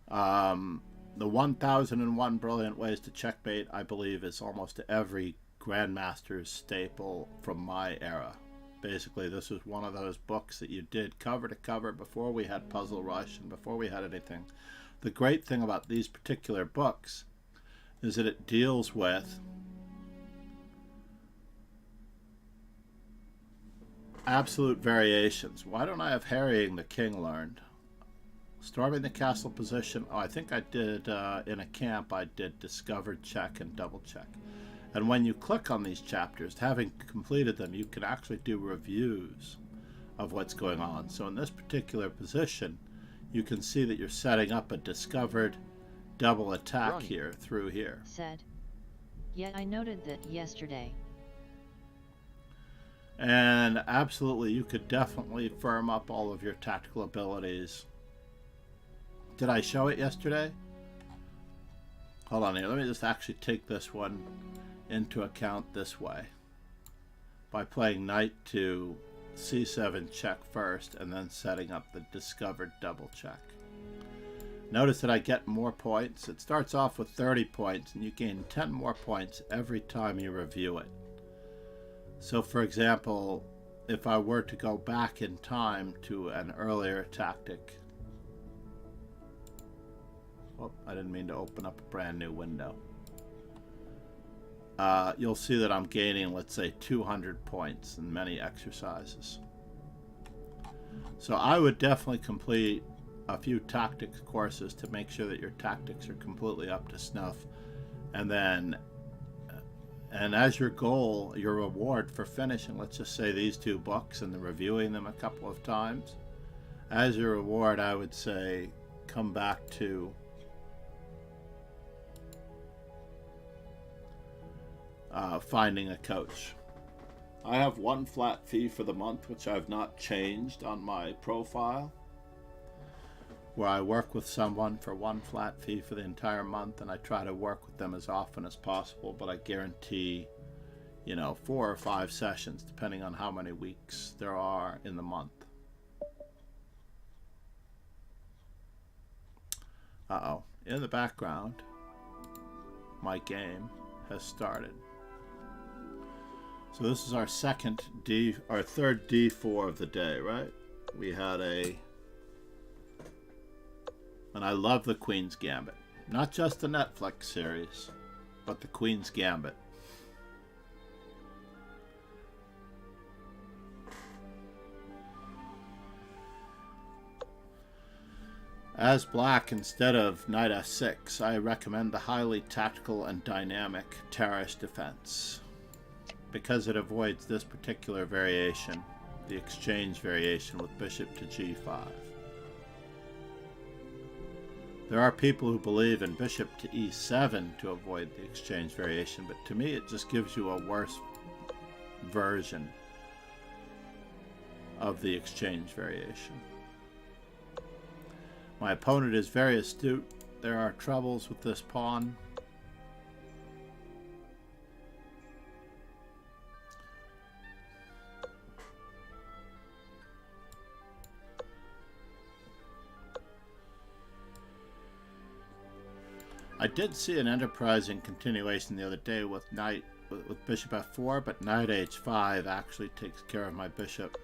The 1001 Brilliant Ways to Checkmate, I believe, is almost every Grandmaster's staple from my era. Basically, this was one of those books that you did cover to cover before we had Puzzle Rush and before we had anything. The great thing about these particular books is that it deals with absolute variations. Why don't I have harrying the king learned? Storming the castle position. Oh, I think I did, in a camp, I did discovered check and double check. And when you click on these chapters, having completed them, you can actually do reviews of what's going on. So in this particular position, you can see that you're setting up a discovered double attack Ronnie. here through here. Said. Yet I noted that yesterday. And absolutely, you could definitely firm up all of your tactical abilities. Did I show it yesterday? Hold on here. Let me just actually take this one into account this way. By playing knight to c7 check first and then setting up the discovered double check. Notice that I get more points. It starts off with 30 points and you gain 10 more points every time you review it. So for example, if I were to go back in time to an earlier tactic. Oh, I didn't mean to open up a brand new window. You'll see that I'm gaining, let's say, 200 points in many exercises. So I would definitely complete a few tactics courses to make sure that your tactics are completely up to snuff. And then, and as your goal, your reward for finishing, let's just say these 2 books and then reviewing them a couple of times, as your reward, I would say, come back to finding a coach. I have 1 flat fee for the month, which I've not changed on my profile, where I work with someone for 1 flat fee for the entire month, and I try to work with them as often as possible, but I guarantee, 4 or 5 sessions, depending on how many weeks there are in the month. Uh-oh. In the background, my game has started. So this is our third D4 of the day, right? We had and I love the Queen's Gambit. Not just the Netflix series, but the Queen's Gambit. As black, instead of knight f6, I recommend the highly tactical and dynamic terrace defense, because it avoids this particular variation, the exchange variation with bishop to g5. There are people who believe in bishop to e7 to avoid the exchange variation, but to me it just gives you a worse version of the exchange variation. My opponent is very astute. There are troubles with this pawn. I did see an enterprising continuation the other day with bishop f4, but knight h5 actually takes care of my bishop.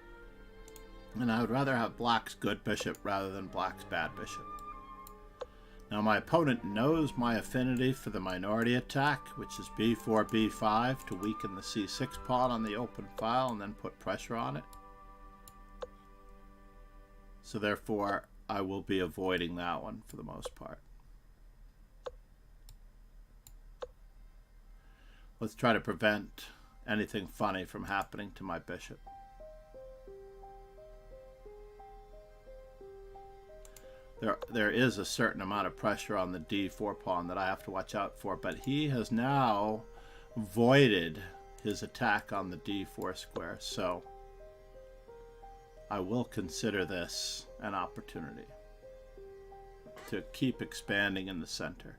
And I would rather have black's good bishop rather than black's bad bishop. Now my opponent knows my affinity for the minority attack, which is b4, b5, to weaken the c6 pawn on the open file and then put pressure on it. So therefore, I will be avoiding that one for the most part. Let's try to prevent anything funny from happening to my bishop. There is a certain amount of pressure on the d4 pawn that I have to watch out for, but he has now voided his attack on the d4 square, so I will consider this an opportunity to keep expanding in the center.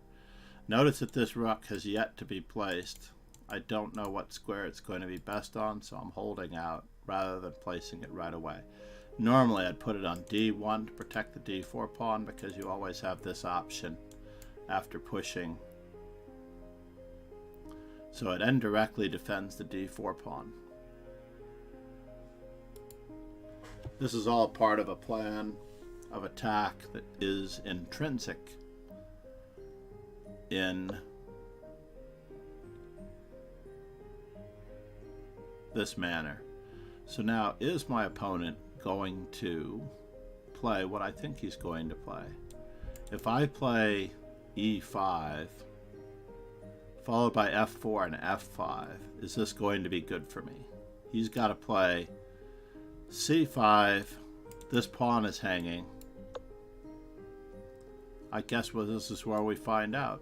Notice that this rook has yet to be placed. I don't know what square it's going to be best on, so I'm holding out rather than placing it right away. Normally I'd put it on d1 to protect the d4 pawn, because you always have this option after pushing. So it indirectly defends the d4 pawn. This is all part of a plan of attack that is intrinsic in this manner. So now, is my opponent going to play what I think he's going to play? If I play e5, followed by f4 and f5, is this going to be good for me? He's got to play c5. This pawn is hanging. I guess this is where we find out.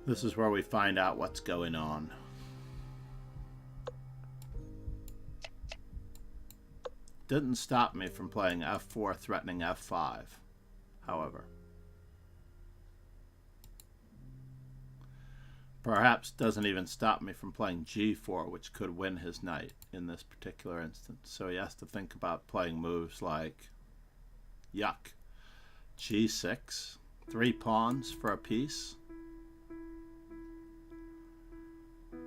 This is where we find out what's going on. Didn't stop me from playing f4 threatening f5, however. Perhaps doesn't even stop me from playing g4, which could win his knight in this particular instance. So he has to think about playing moves like, yuck, g6, 3 pawns for a piece.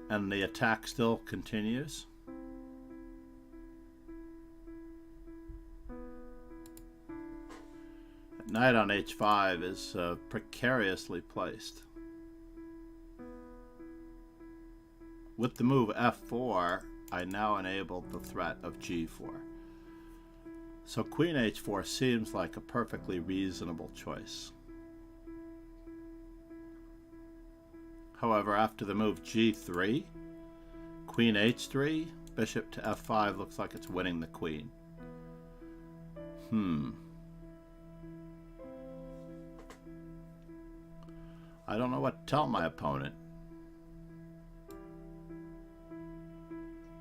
And the attack still continues. Knight on h5 is precariously placed. With the move f4, I now enable the threat of g4. So queen h4 seems like a perfectly reasonable choice. However, after the move g3, queen h3, bishop to f5 looks like it's winning the queen. I don't know what to tell my opponent.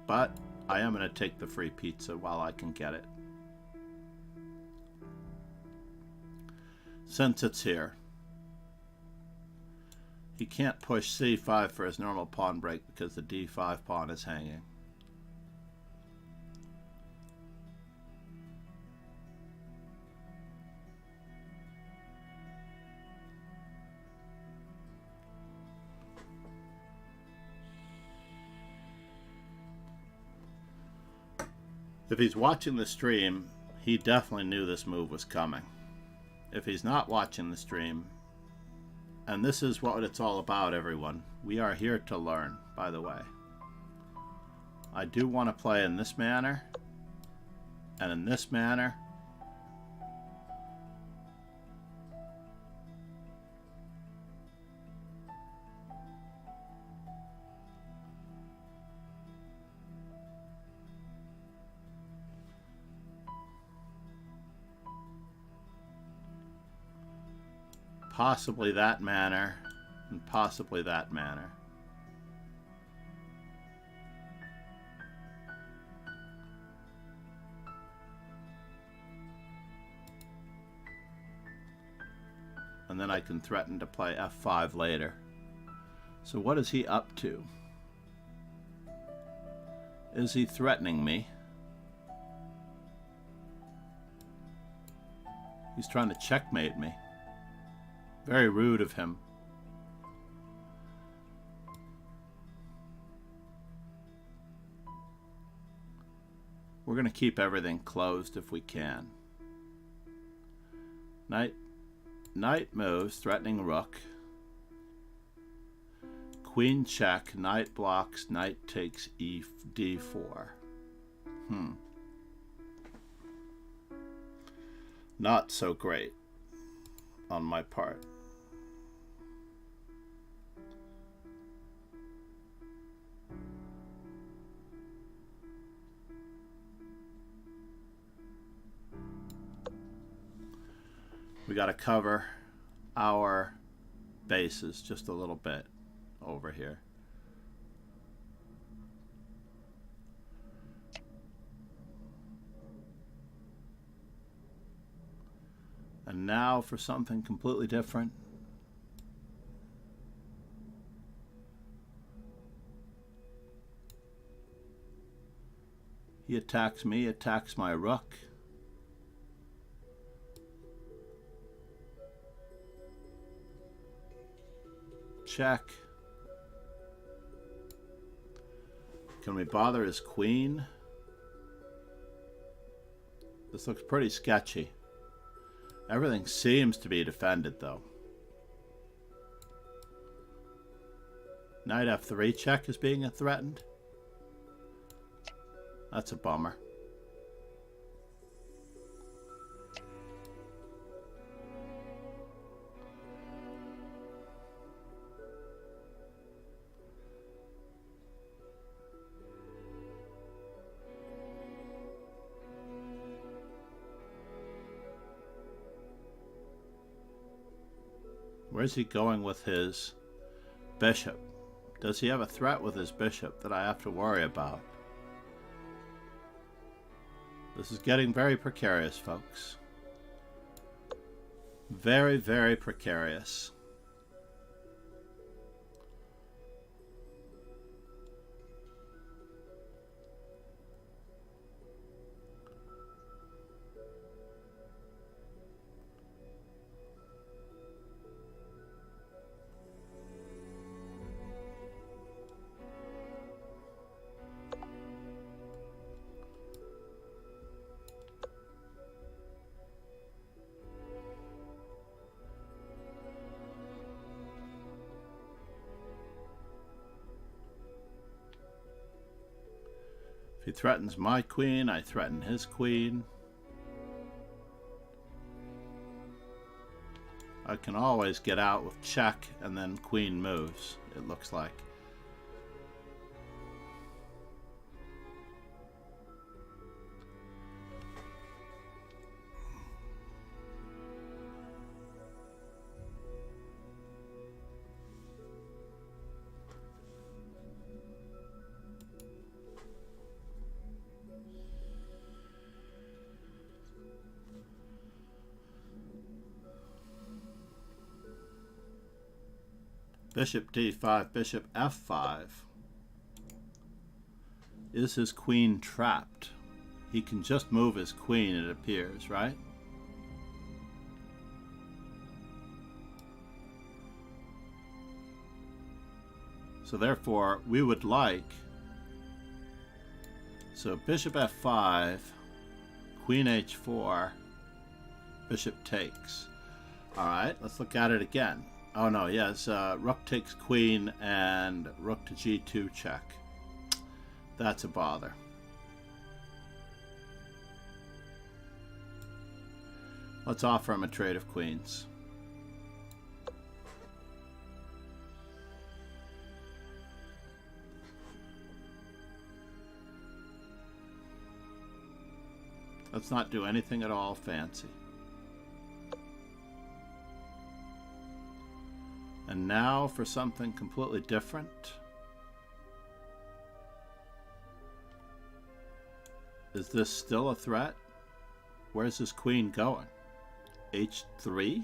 But I am going to take the free pizza while I can get it. Since it's here. He can't push c5 for his normal pawn break because the d5 pawn is hanging. If he's watching the stream, he definitely knew this move was coming. If he's not watching the stream, and this is what it's all about, everyone. We are here to learn, by the way. I do want to play in this manner, and in this manner. Possibly that manner, and possibly that manner. And then I can threaten to play f5 later. So what is he up to? Is he threatening me? He's trying to checkmate me. Very rude of him. We're going to keep everything closed if we can. Knight moves, threatening rook. Queen check, knight blocks, knight takes d4. Not so great on my part. We got to cover our bases just a little bit over here. And now for something completely different. He attacks me, attacks my rook. Check. Can we bother his queen? This looks pretty sketchy. Everything seems to be defended, though. Knight f3 check is being threatened. That's a bummer. Where's he going with his bishop? Does he have a threat with his bishop that I have to worry about? This is getting very precarious, folks. Very, very precarious. If he threatens my queen, I threaten his queen. I can always get out with check and then queen moves, it looks like. Bishop d5, bishop f5. Is his queen trapped? He can just move his queen, it appears, right? So therefore, we would like... So bishop f5, queen h4, bishop takes. Alright, let's look at it again. Oh no, yes, rook takes queen and rook to g2 check. That's a bother. Let's offer him a trade of queens. Let's not do anything at all fancy. And now for something completely different. Is this still a threat? Where's his queen going? H3?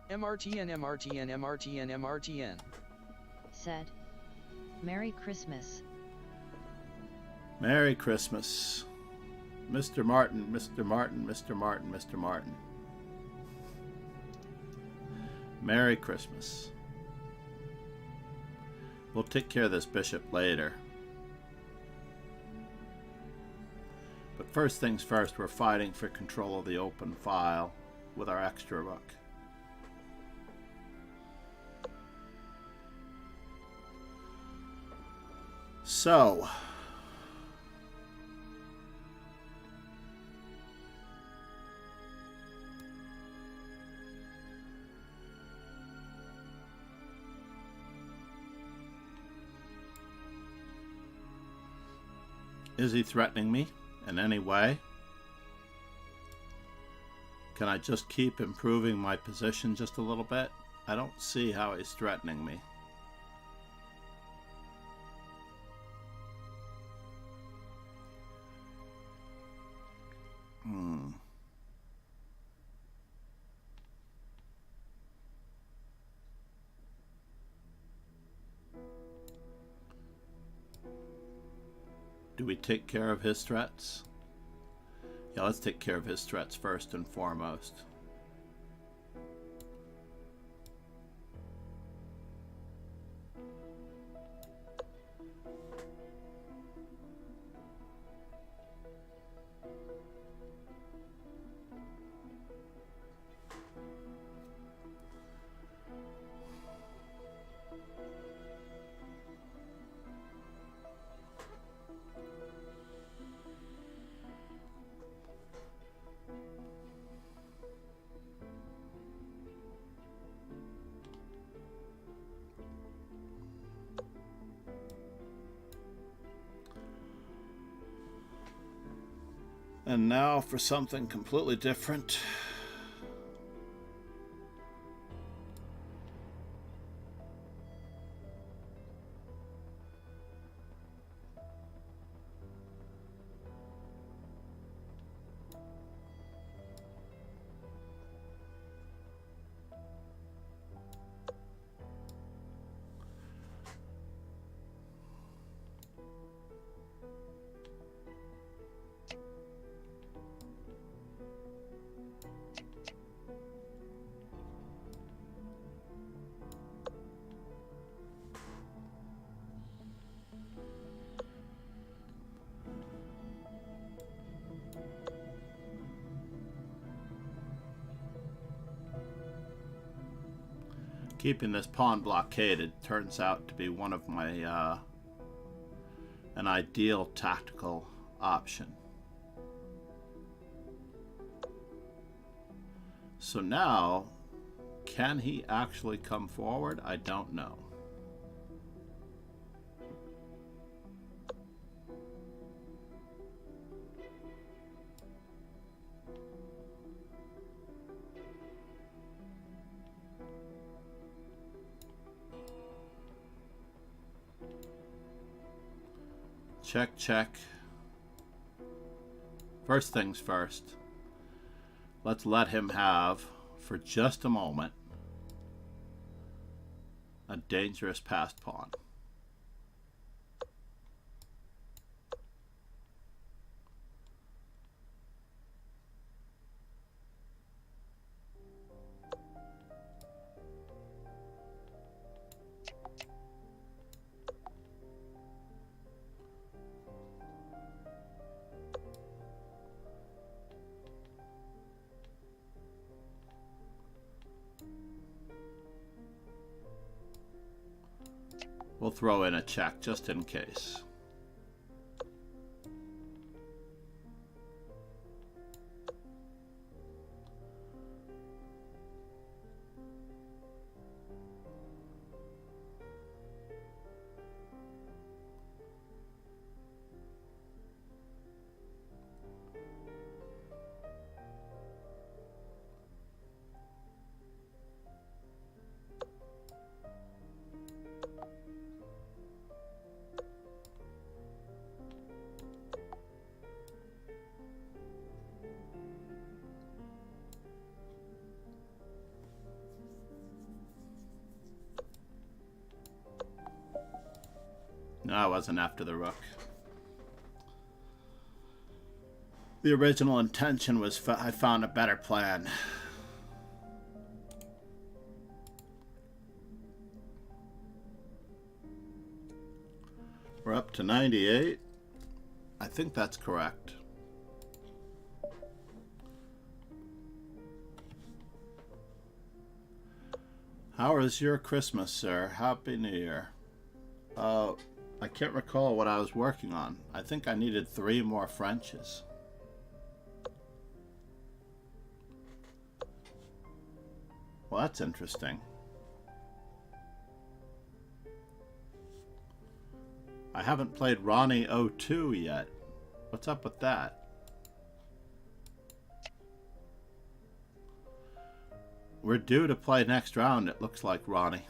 MRTN, MRTN, MRTN, MRTN. Said. Merry Christmas. Merry Christmas. Mr. Martin, Mr. Martin, Mr. Martin, Mr. Martin. Merry Christmas. We'll take care of this bishop later. But first things first, we're fighting for control of the open file with our extra rook. So, is he threatening me in any way? Can I just keep improving my position just a little bit? I don't see how he's threatening me. Do we take care of his threats? Yeah, let's take care of his threats first and foremost. And now for something completely different. Keeping this pawn blockaded turns out to be one of my an ideal tactical option. So now, can he actually come forward? I don't know. Check, check. First things first. Let's let him have, for just a moment, a dangerous passed pawn. We'll throw in a check just in case. No, I wasn't after the rook. The original intention was I found a better plan. We're up to 98. I think that's correct. How is your Christmas, sir? Happy New Year. I can't recall what I was working on. I think I needed 3 more Frenches. Well, that's interesting. I haven't played Ronnie 02 yet. What's up with that? We're due to play next round, it looks like, Ronnie.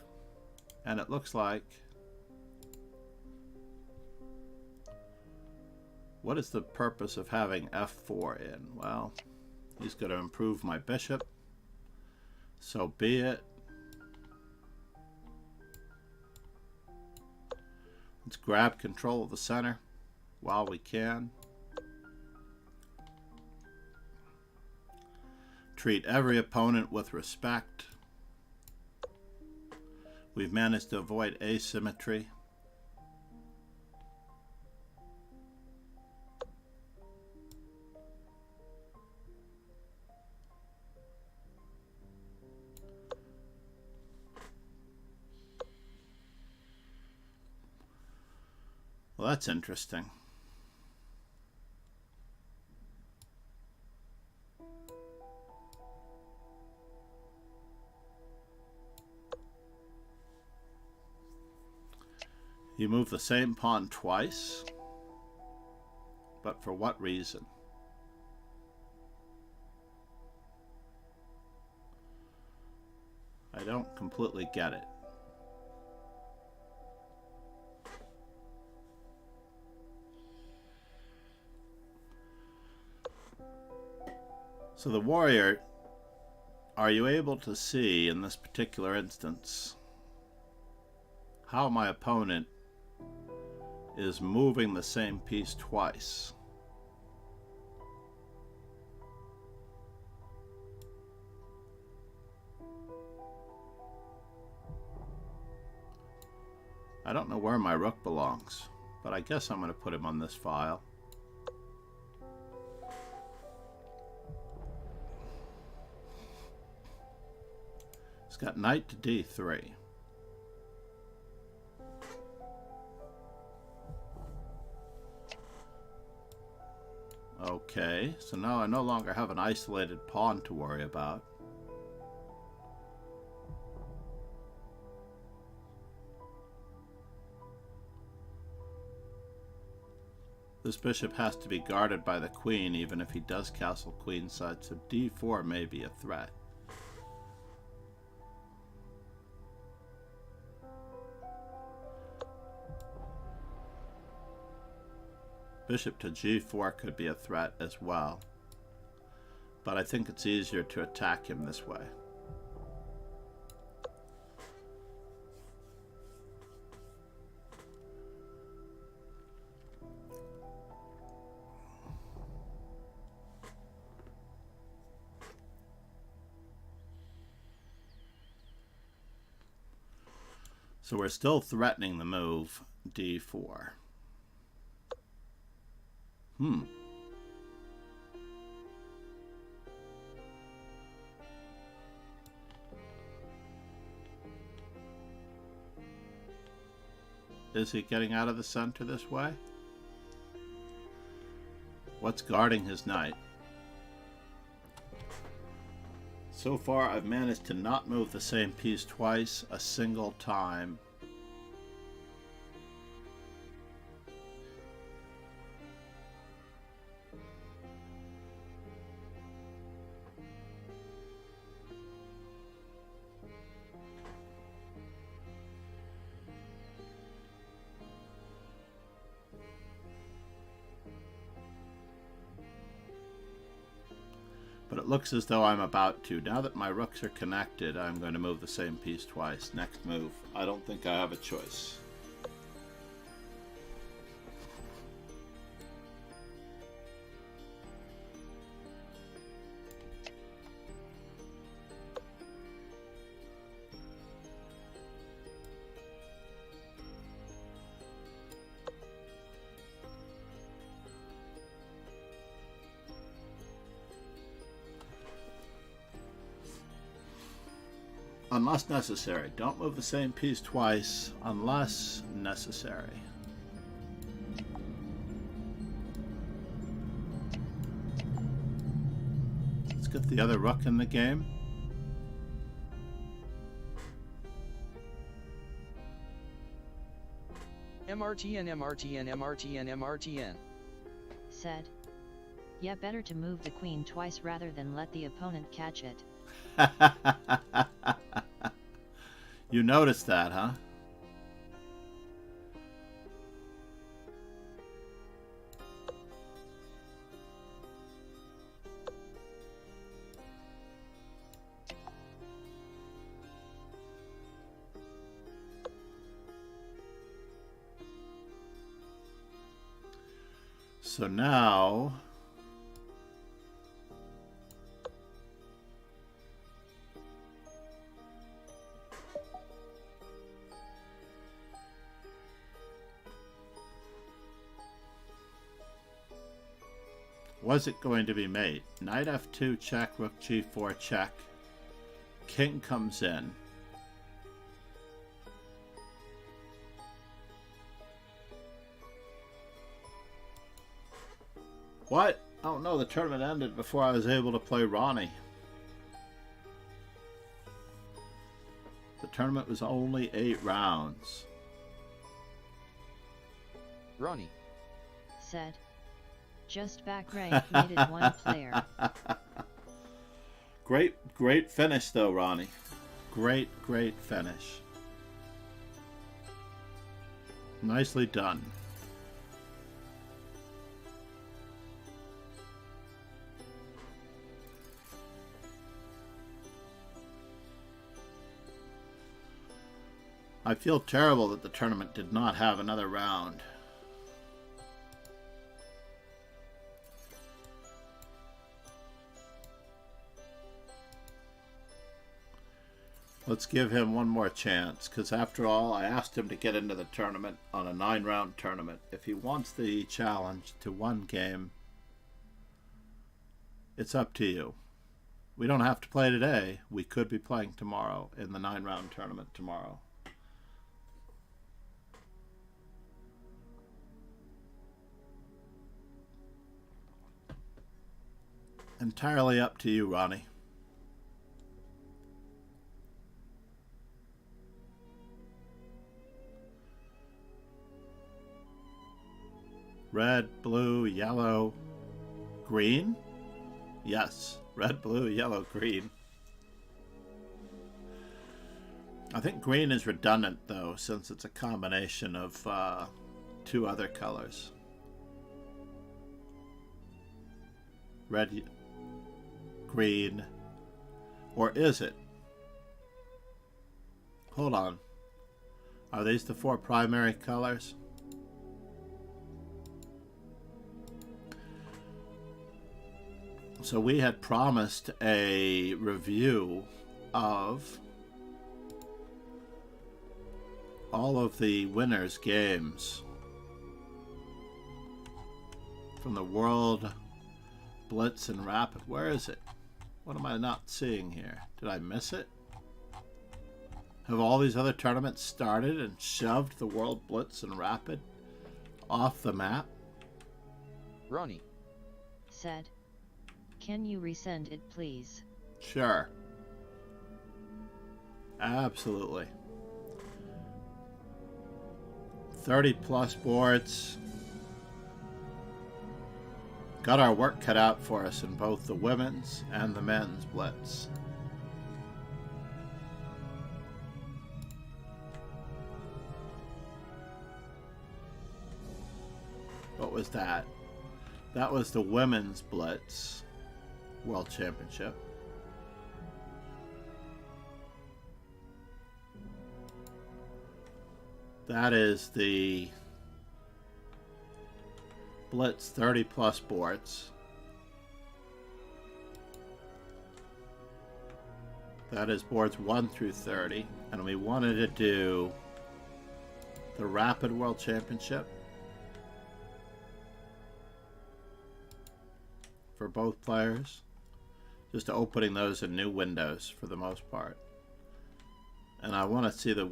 And it looks like... What is the purpose of having f4 in? Well, he's going to improve my bishop. So be it. Let's grab control of the center while we can. treat every opponent with respect. We've managed to avoid asymmetry. Well, that's interesting. You move the same pawn twice, but for what reason? I don't completely get it. So the warrior, are you able to see in this particular instance how my opponent is moving the same piece twice? I don't know where my rook belongs, but I guess I'm going to put him on this file. He's got knight to d3. Okay, so now I no longer have an isolated pawn to worry about. This bishop has to be guarded by the queen even if he does castle queenside, so d4 may be a threat. Bishop to g4 could be a threat as well, but I think it's easier to attack him this way. So we're still threatening the move d4. Is he getting out of the center this way? What's guarding his knight? So far, I've managed to not move the same piece twice a single time. But it looks as though I'm about to. Now that my rooks are connected, I'm going to move the same piece twice. Next move. I don't think I have a choice. Unless necessary. Don't move the same piece twice unless necessary. Let's get the other rook in the game. MRTN, MRTN, MRTN, MRTN. Said. Yeah, better to move the queen twice rather than let the opponent catch it. You noticed that, huh? So now Was it going to be mate? Knight f2 check, rook g4 check. King comes in. What? Oh no, the tournament ended before I was able to play Ronnie. The tournament was only 8 rounds. Ronnie. Said. Just back rank needed one player. Great finish though, Ronnie. Great finish. Nicely done. I feel terrible that the tournament did not have another round. Let's give him one more chance, because after all, I asked him to get into the tournament on a 9-round tournament. If he wants the challenge to one game, it's up to you. We don't have to play today. We could be playing tomorrow in the 9-round tournament tomorrow. Entirely up to you, Ronnie. Red, blue, yellow, green? Yes, red, blue, yellow, green. I think green is redundant though, since it's a combination of 2 other colors. Red, green, or is it? Hold on. Are these the 4 primary colors? So we had promised a review of all of the winners' games from the World Blitz and Rapid. Where is it? What am I not seeing here? Did I miss it? Have all these other tournaments started and shoved the World Blitz and Rapid off the map? Ronnie. Said. Can you resend it, please? Sure. Absolutely. 30+ boards. Got our work cut out for us in both the women's and the men's blitz. What was that? That was the women's blitz World Championship. That is the Blitz 30+ boards. That is boards 1 through 30. And we wanted to do the Rapid World Championship for both players. Just opening those in new windows for the most part. And I want to see the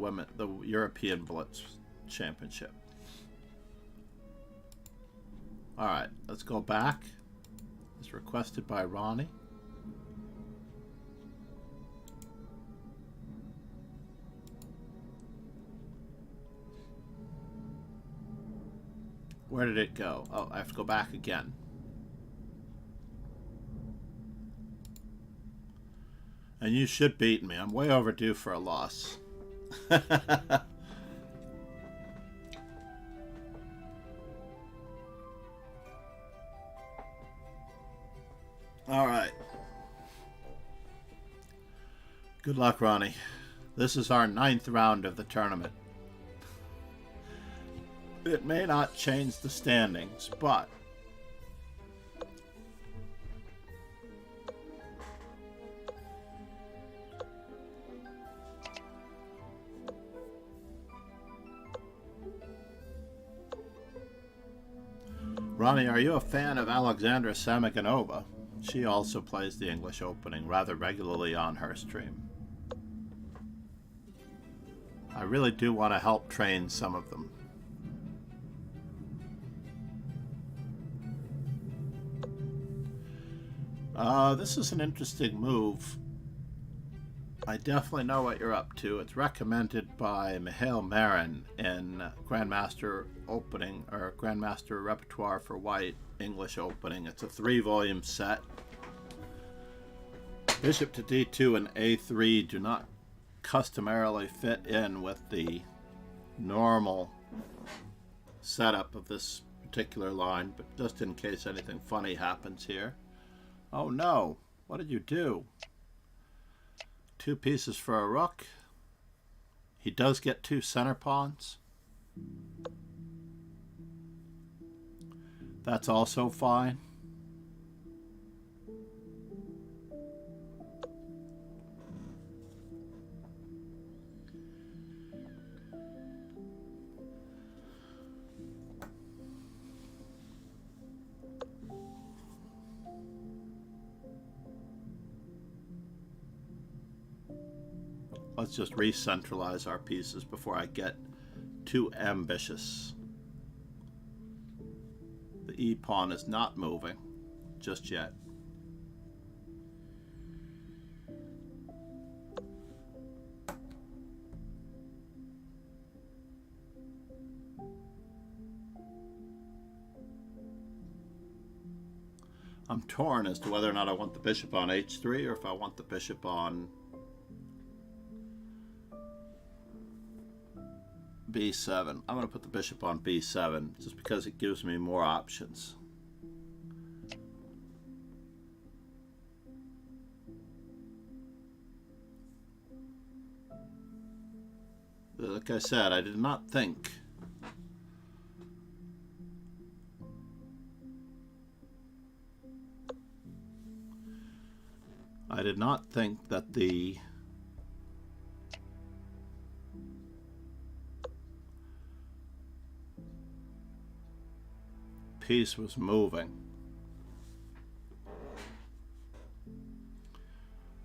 European Blitz Championship. Alright, let's go back. It's requested by Ronnie. Where did it go? Oh, I have to go back again. And you should beat me. I'm way overdue for a loss. All right. Good luck, Ronnie. This is our 9th round of the tournament. It may not change the standings, but Ronnie, are you a fan of Alexandra Samaganova? She also plays the English opening rather regularly on her stream. I really do want to help train some of them. This is an interesting move. I definitely know what you're up to. It's recommended by Mihail Marin in Grandmaster Opening, or Grandmaster Repertoire for White English Opening. It's a 3-volume set. Bishop to d2 and a3 do not customarily fit in with the normal setup of this particular line, but just in case anything funny happens here. Oh no, what did you do? 2 pieces for a rook. He does get 2 center pawns. That's also fine. Let's just re-centralize our pieces before I get too ambitious. The e-pawn is not moving just yet. I'm torn as to whether or not I want the bishop on h3 or if I want the bishop on b7. I'm going to put the bishop on b7 just because it gives me more options. Like I said, I did not think that the piece was moving.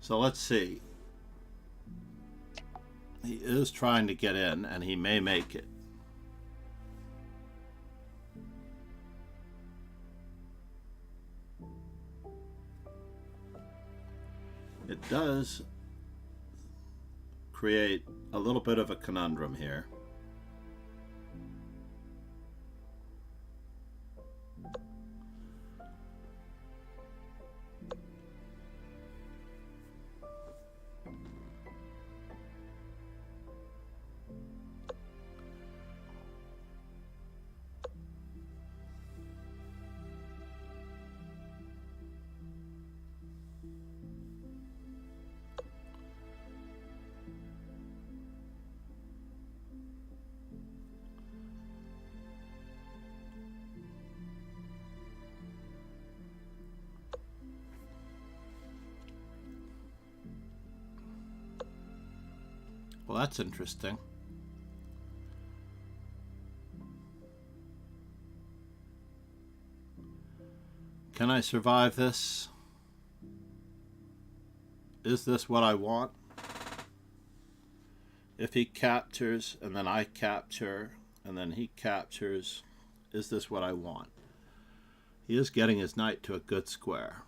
So let's see. He is trying to get in, and he may make it. It does create a little bit of a conundrum here. Well, that's interesting. Can I survive this? Is this what I want? If he captures, and then I capture, and then he captures, is this what I want? He is getting his knight to a good square.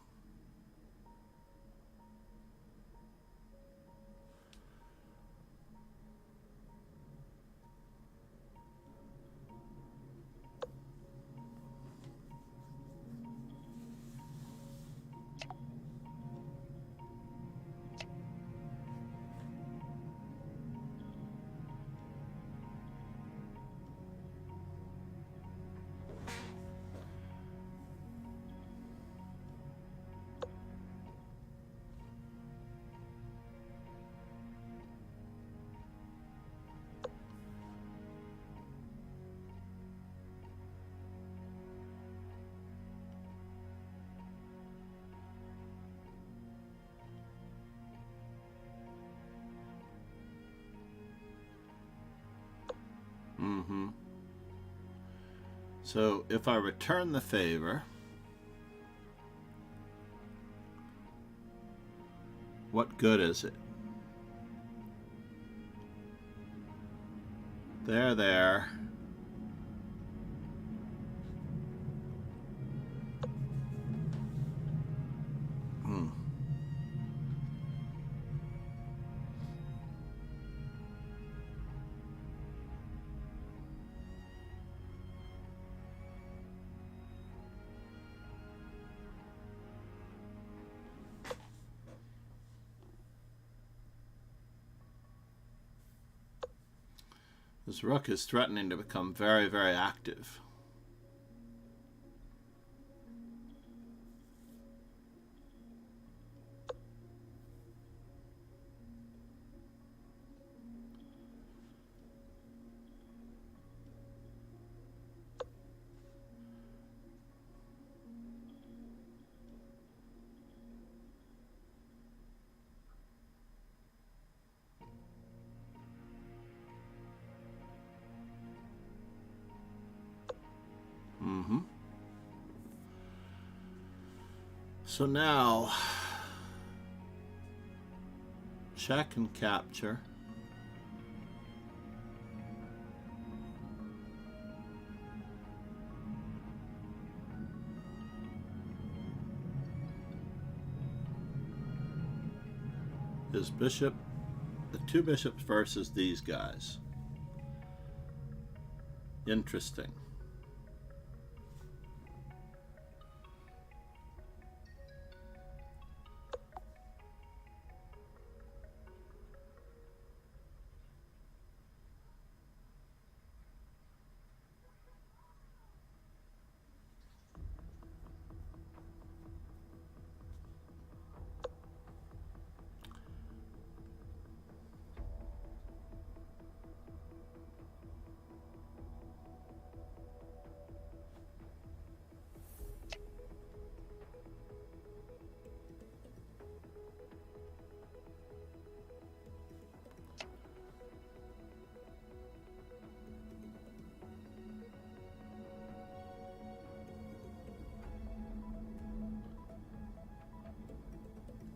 So if I return the favor, what good is it? There. This rook is threatening to become very, very active. So now, check and capture. His bishop, the two bishops versus these guys. Interesting.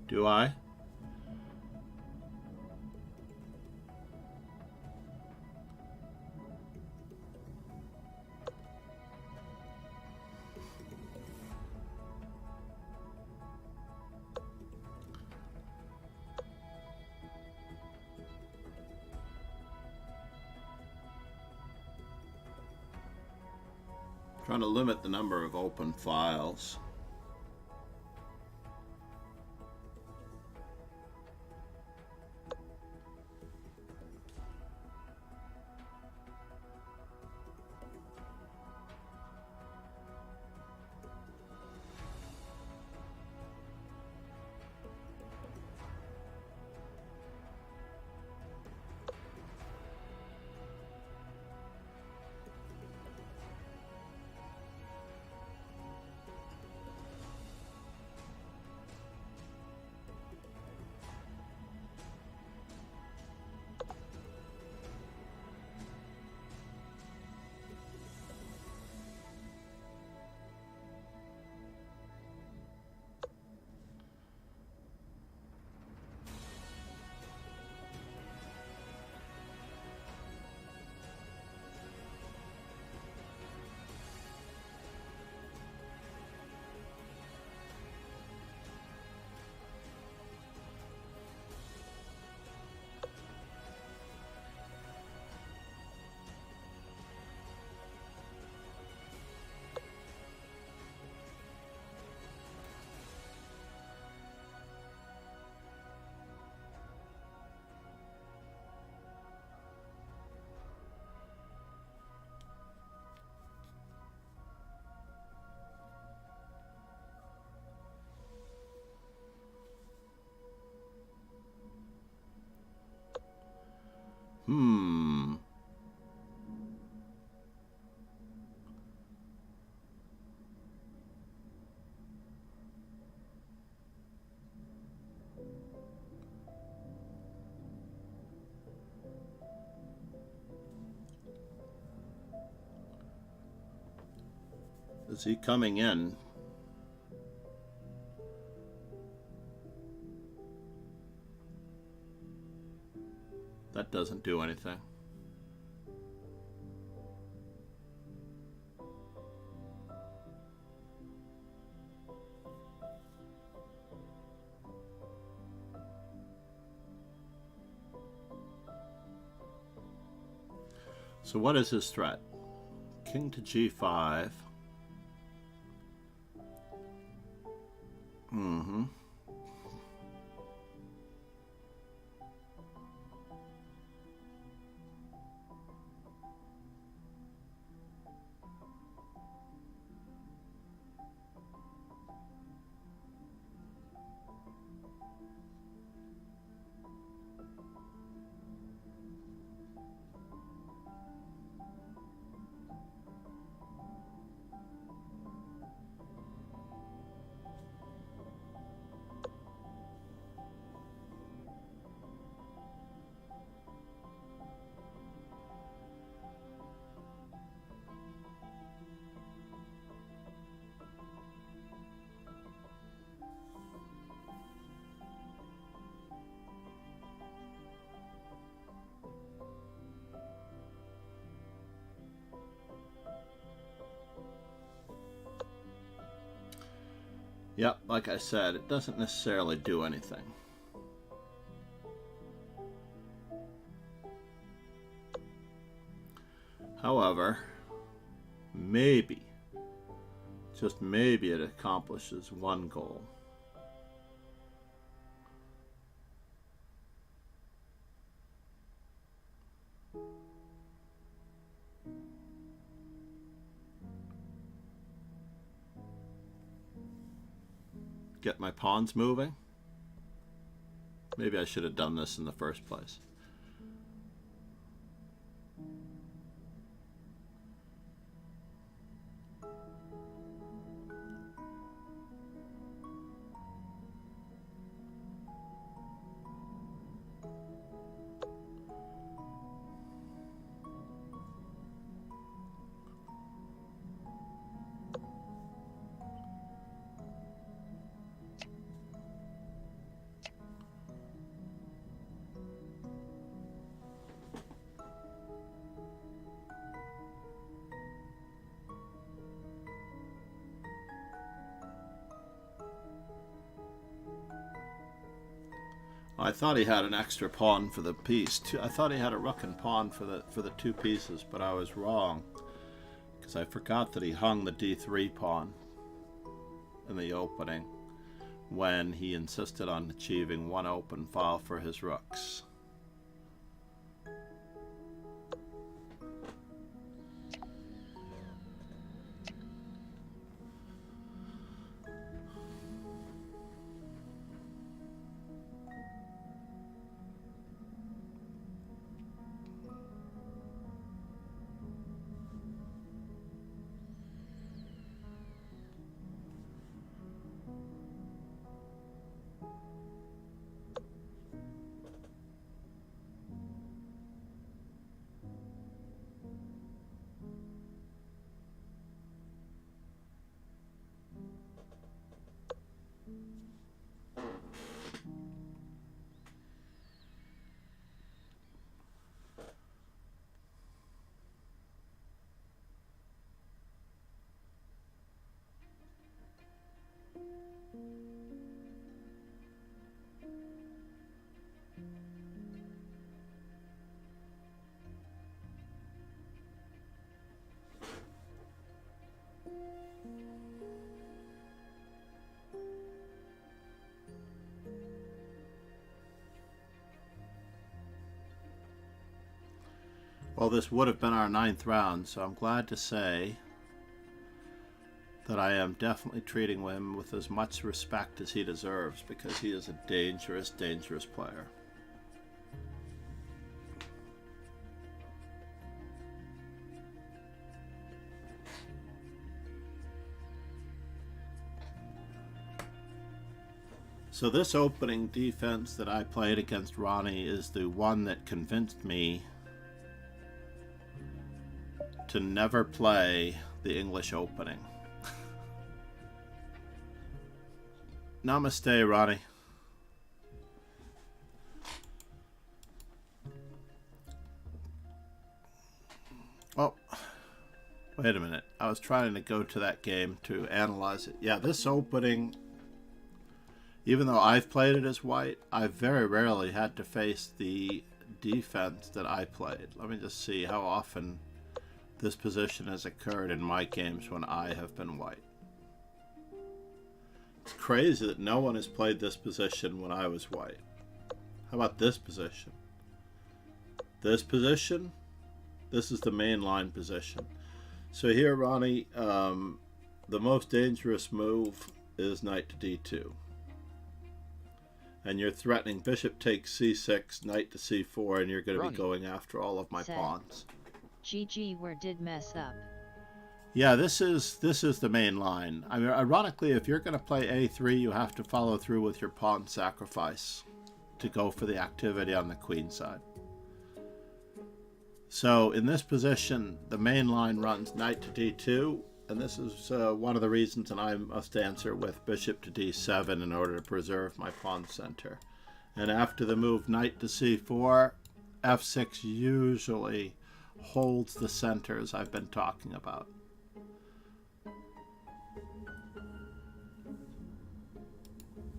Do I? Trying to limit the number of open files. Is he coming in? That doesn't do anything. So what is his threat? King to g5. Mm-hmm. Yep, like I said, it doesn't necessarily do anything. However, maybe, just maybe, it accomplishes one goal. Get my pawns moving. Maybe I should have done this in the first place. I thought he had an extra pawn for the piece. I thought he had a rook and pawn for the two pieces, but I was wrong because I forgot that he hung the d3 pawn in the opening when he insisted on achieving one open file for his rooks. Well, this would have been our 9th round, so I'm glad to say that I am definitely treating him with as much respect as he deserves, because he is a dangerous, dangerous player. So this opening defense that I played against Ronnie is the one that convinced me to never play the English opening. Namaste, Ronnie. Oh, wait a minute. I was trying to go to that game to analyze it. Yeah, this opening, even though I've played it as white, I've very rarely had to face the defense that I played. Let me just see how often this position has occurred in my games when I have been white. It's crazy that no one has played this position when I was white. How about this position? This position? This is the main line position. So here, Ronnie, the most dangerous move is knight to d2. And you're threatening bishop takes c6, knight to c4, and you're going to be going after all of my pawns. GG, where did mess up? Yeah, this is the main line. I mean, ironically, if you're going to play a3, you have to follow through with your pawn sacrifice to go for the activity on the queen side. So in this position, the main line runs knight to d2, and this is one of the reasons that I must answer with bishop to d7 in order to preserve my pawn center. And after the move knight to c4, f6 usually holds the centers I've been talking about.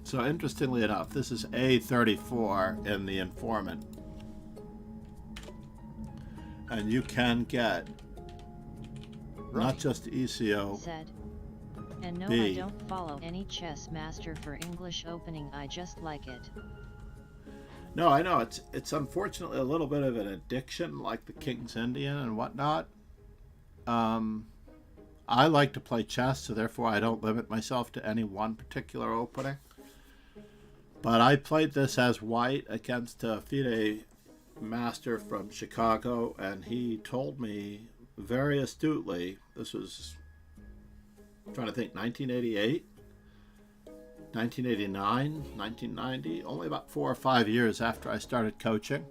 So interestingly enough, this is a34 in the informant. And you can get not just ECO, said. And no, B. I don't follow any chess master for English opening, I just like it. No, I know, it's unfortunately a little bit of an addiction, like the King's Indian and whatnot. I like to play chess, so therefore I don't limit myself to any one particular opening. But I played this as white against a FIDE master from Chicago, and he told me very astutely, this was, I'm trying to think, 1988, 1989, 1990, only about 4 or 5 years after I started coaching,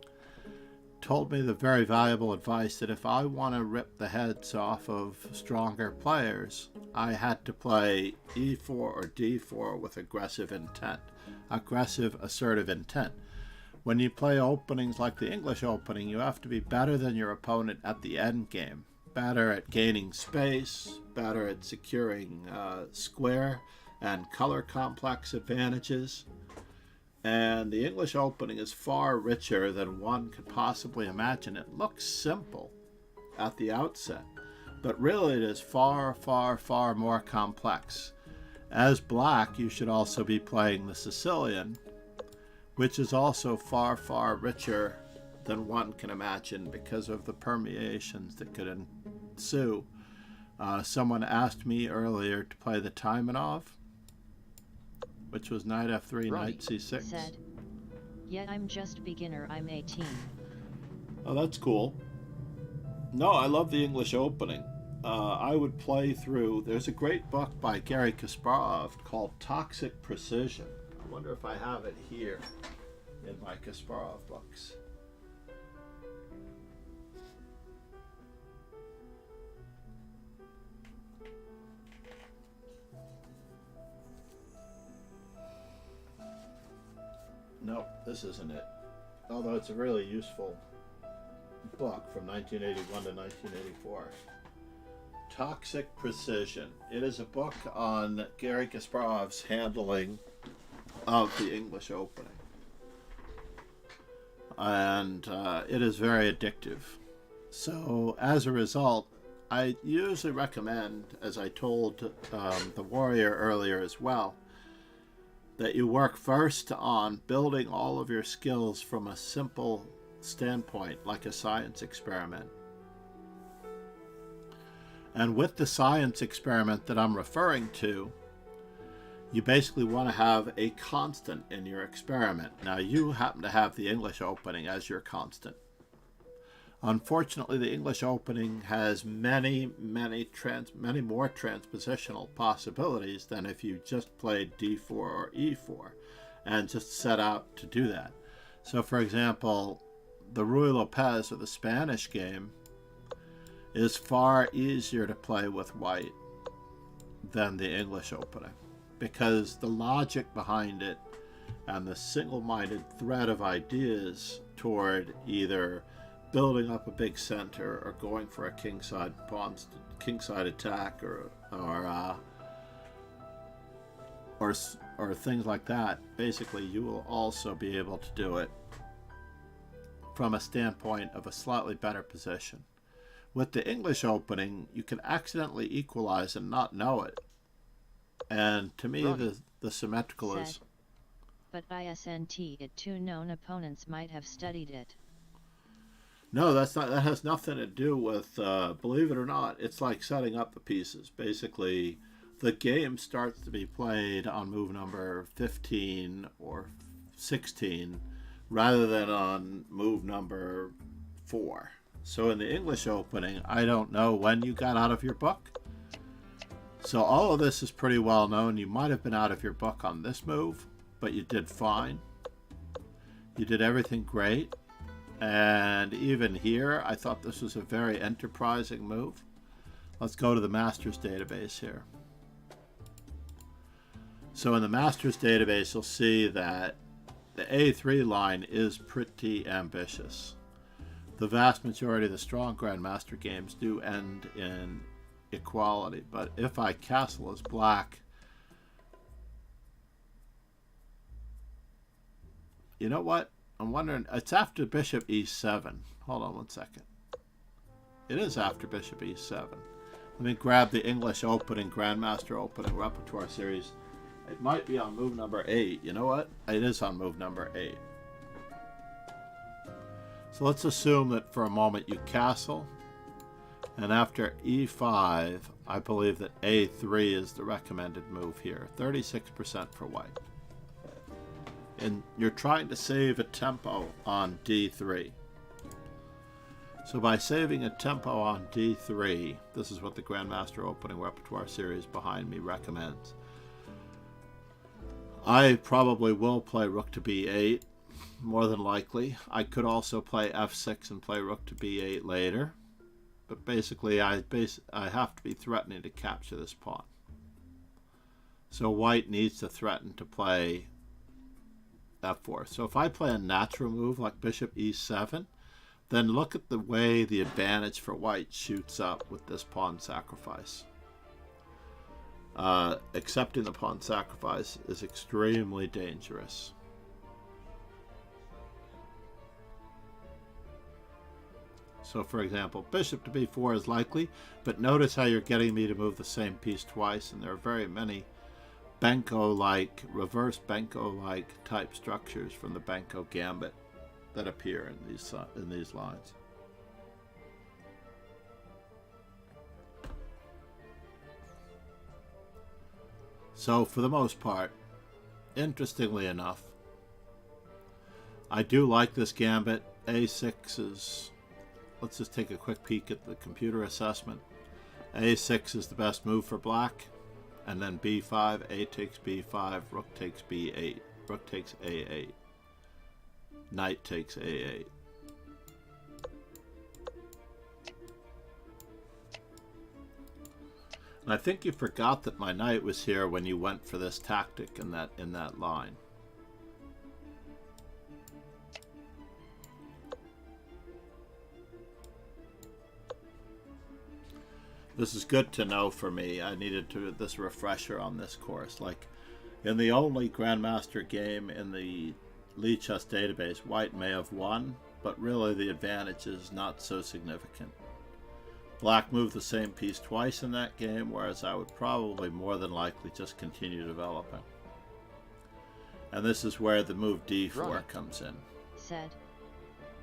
told me the very valuable advice that if I want to rip the heads off of stronger players, I had to play E4 or D4 with aggressive intent, aggressive, assertive intent. When you play openings like the English opening, you have to be better than your opponent at the end game. Better at gaining space, better at securing square and color complex advantages. And the English opening is far richer than one could possibly imagine. It looks simple at the outset, but really it is far, far, far more complex. As black, you should also be playing the Sicilian, which is also far, far richer than one can imagine because of the permeations that could ensue. Someone asked me earlier to play the Taimanov, which was knight f3, knight c6. Said, yet I'm just beginner, I'm 18. Oh, that's cool. No, I love the English opening. I would play through, there's a great book by Garry Kasparov called Toxic Precision. I wonder if I have it here in my Kasparov books. Nope, this isn't it. Although it's a really useful book from 1981 to 1984. Toxic Precision. It is a book on Garry Kasparov's handling of the English opening. And it is very addictive. So as a result, I usually recommend, as I told the Warrior earlier as well, that you work first on building all of your skills from a simple standpoint, like a science experiment. And with the science experiment that I'm referring to, you basically want to have a constant in your experiment. Now, you happen to have the English opening as your constant. Unfortunately, the English opening has many more transpositional possibilities than if you just played D4 or E4 and just set out to do that. So, for example, the Ruy Lopez, or the Spanish game, is far easier to play with white than the English opening. because the logic behind it and the single-minded thread of ideas toward either building up a big center or going for a kingside attack or things like that, basically you will also be able to do it from a standpoint of a slightly better position. With the English opening, you can accidentally equalize and not know it. And to me, the symmetrical said, is... But isn't it two known opponents might have studied it? No, that has nothing to do with, believe it or not, it's like setting up the pieces. Basically, the game starts to be played on move number 15 or 16 rather than on move number 4. So in the English opening, I don't know when you got out of your book. So all of this is pretty well known. You might have been out of your book on this move, but you did fine. You did everything great. And even here, I thought this was a very enterprising move. Let's go to the Masters database here. So in the Masters database, you'll see that the A3 line is pretty ambitious. The vast majority of the strong Grandmaster games do end in equality, but if I castle as black, you know what? I'm wondering, it's after Bishop E7. Hold on one second. It is after Bishop E7. Let me grab the English opening, Grandmaster opening repertoire series. It might be on move number 8. You know what? It is on move number 8. So let's assume that for a moment you castle. And after E5, I believe that A3 is the recommended move here. 36% for white. And you're trying to save a tempo on D3. So by saving a tempo on D3, this is what the Grandmaster Opening Repertoire series behind me recommends. I probably will play Rook to B8, more than likely. I could also play F6 and play Rook to B8 later. But basically, I have to be threatening to capture this pawn. So white needs to threaten to play F4. So if I play a natural move like Bishop E7, then look at the way the advantage for white shoots up with this pawn sacrifice. Accepting the pawn sacrifice is extremely dangerous. So for example, Bishop to B4 is likely, but notice how you're getting me to move the same piece twice, and there are very many Benko-like, reverse Benko-like type structures from the Benko gambit that appear in these lines. So for the most part, interestingly enough, I do like this gambit. A6 is, let's just take a quick peek at the computer assessment. A6 is the best move for black. And then B5, A takes B5, Rook takes B8, Rook takes A8, Knight takes A8. And I think you forgot that my knight was here when you went for this tactic in that line. This is good to know for me. I needed this refresher on this course. Like in the only Grandmaster game in the Lee Chess database, white may have won, but really the advantage is not so significant. Black moved the same piece twice in that game, whereas I would probably more than likely just continue developing. And this is where the move D4 comes in. Said,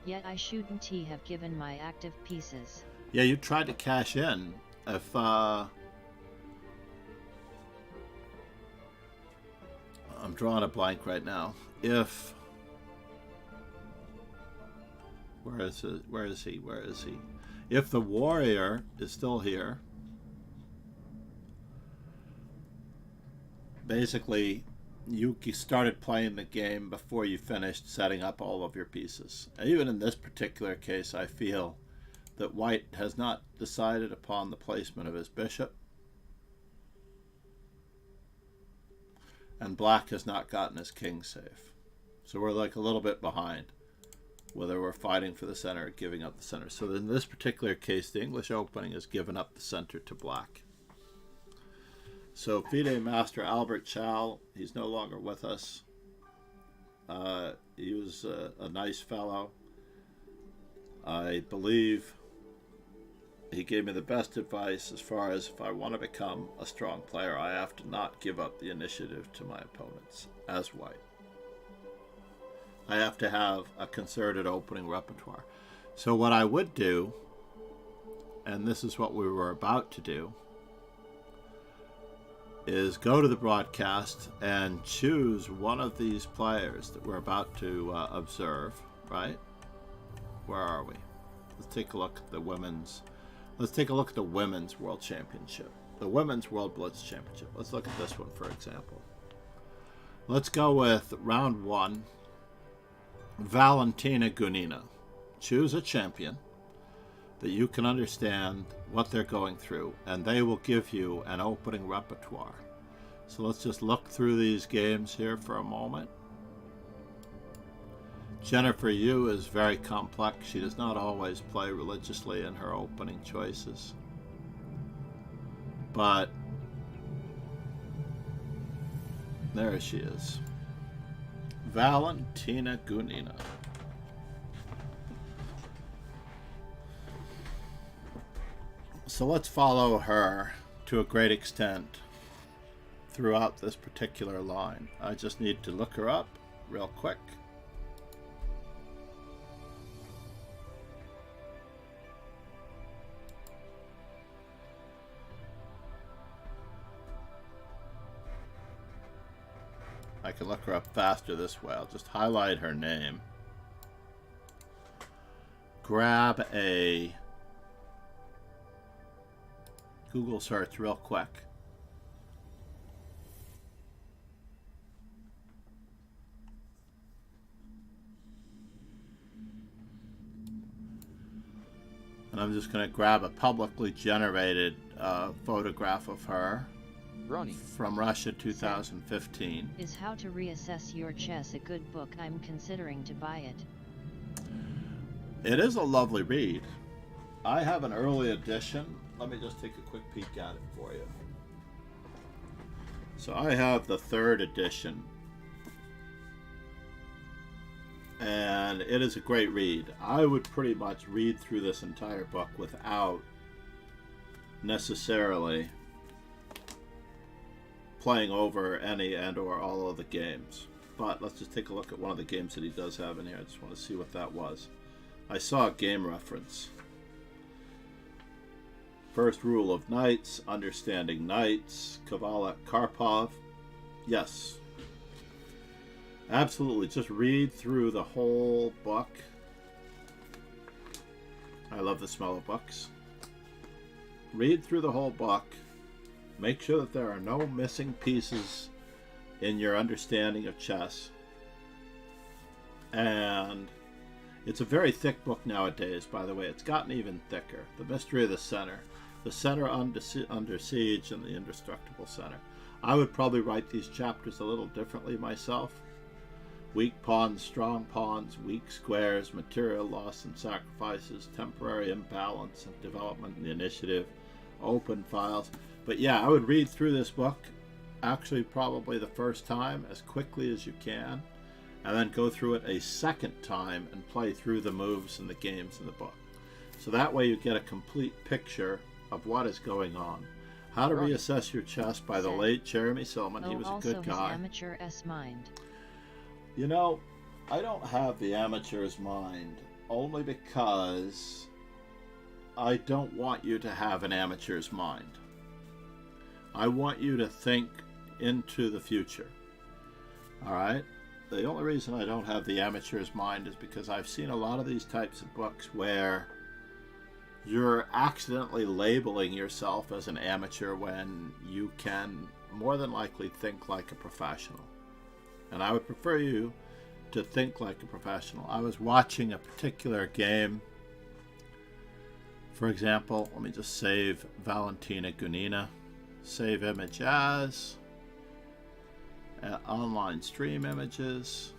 yet I shouldn't have given my active pieces. Yeah, you tried to cash in. If I'm drawing a blank right now. If where is he? If the warrior is still here, basically you started playing the game before you finished setting up all of your pieces. Even in this particular case, I feel that white has not decided upon the placement of his bishop. and black has not gotten his king safe. So we're like a little bit behind, whether we're fighting for the center or giving up the center. So in this particular case, the English opening has given up the center to black. So FIDE Master Albert Chal, he's no longer with us. He was a nice fellow. I believe he gave me the best advice as far as if I want to become a strong player, I have to not give up the initiative to my opponents as white. I have to have a concerted opening repertoire. So what I would do, and this is what we were about to do, is go to the broadcast and choose one of these players that we're about to observe, right? Where are we? Let's take a look at the women's. Let's take a look at the Women's World Championship. The Women's World Blitz Championship. Let's look at this one, for example. Let's go with round 1. Valentina Gunina. Choose a champion that you can understand what they're going through, and they will give you an opening repertoire. So let's just look through these games here for a moment. Jennifer Yu is very complex. She does not always play religiously in her opening choices. But there she is. Valentina Gunina. So let's follow her to a great extent throughout this particular line. I just need to look her up real quick. I can look her up faster this way. I'll just highlight her name. Grab a Google search real quick. And I'm just going to grab a publicly generated photograph of her. Ronnie. From Russia 2015. Is How to Reassess Your Chess a good book? I'm considering to buy it. It is a lovely read. I have an early edition. Let me just take a quick peek at it for you. So I have the 3rd edition. And it is a great read. I would pretty much read through this entire book without necessarily playing over any and or all of the games. But let's just take a look at one of the games that he does have in here. I just want to see what that was. I saw a game reference. First Rule of Knights, Understanding Knights, Kavala Karpov. Yes. Absolutely. Just read through the whole book. I love the smell of books. Read through the whole book. Make sure that there are no missing pieces in your understanding of chess. And it's a very thick book nowadays, by the way. It's gotten even thicker. The Mystery of the Center. The Center under Siege and the Indestructible Center. I would probably write these chapters a little differently myself. Weak pawns, strong pawns, weak squares, material loss and sacrifices, temporary imbalance and development in the initiative, open files. But yeah, I would read through this book, actually probably the first time, as quickly as you can, and then go through it a second time and play through the moves and the games in the book. So that way you get a complete picture of what is going on. How to Reassess Your Chess by the late Jeremy Silman. He was a good guy. Amateur S mind. You know, I don't have the amateur's mind only because I don't want you to have an amateur's mind. I want you to think into the future. All right? The only reason I don't have the amateur's mind is because I've seen a lot of these types of books where you're accidentally labeling yourself as an amateur when you can more than likely think like a professional. And I would prefer you to think like a professional. I was watching a particular game. For example, let me just save Valentina Gunina. Save image as. online stream images.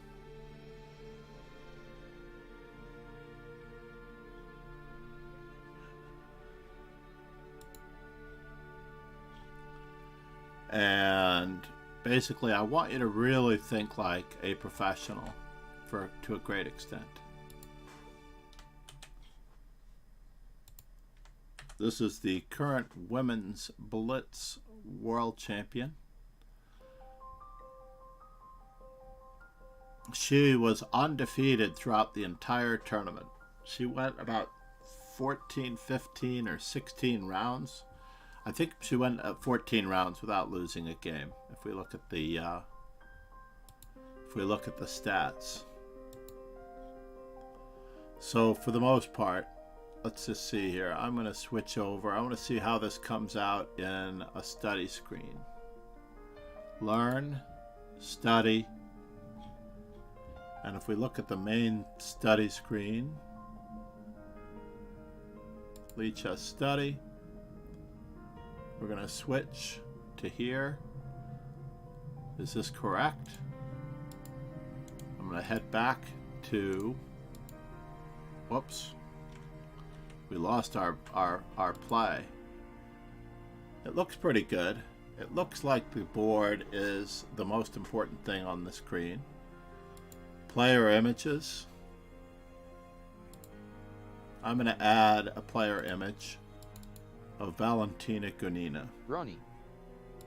And basically, I want you to really think like a professional to a great extent. This is the current women's Blitz world champion. She was undefeated throughout the entire tournament. She went about 14, 15, or 16 rounds. I think she went 14 rounds without losing a game. If we look at the stats. So for the most part, let's just see here. I'm going to switch over. I want to see how this comes out in a study screen. Learn, study, and if we look at the main study screen, Lichess study. We're going to switch to here. Is this correct? I'm going to head back to... Whoops. We lost our play. It looks pretty good. It looks like the board is the most important thing on the screen. Player images. I'm going to add a player image of Valentina Gunina. Ronnie.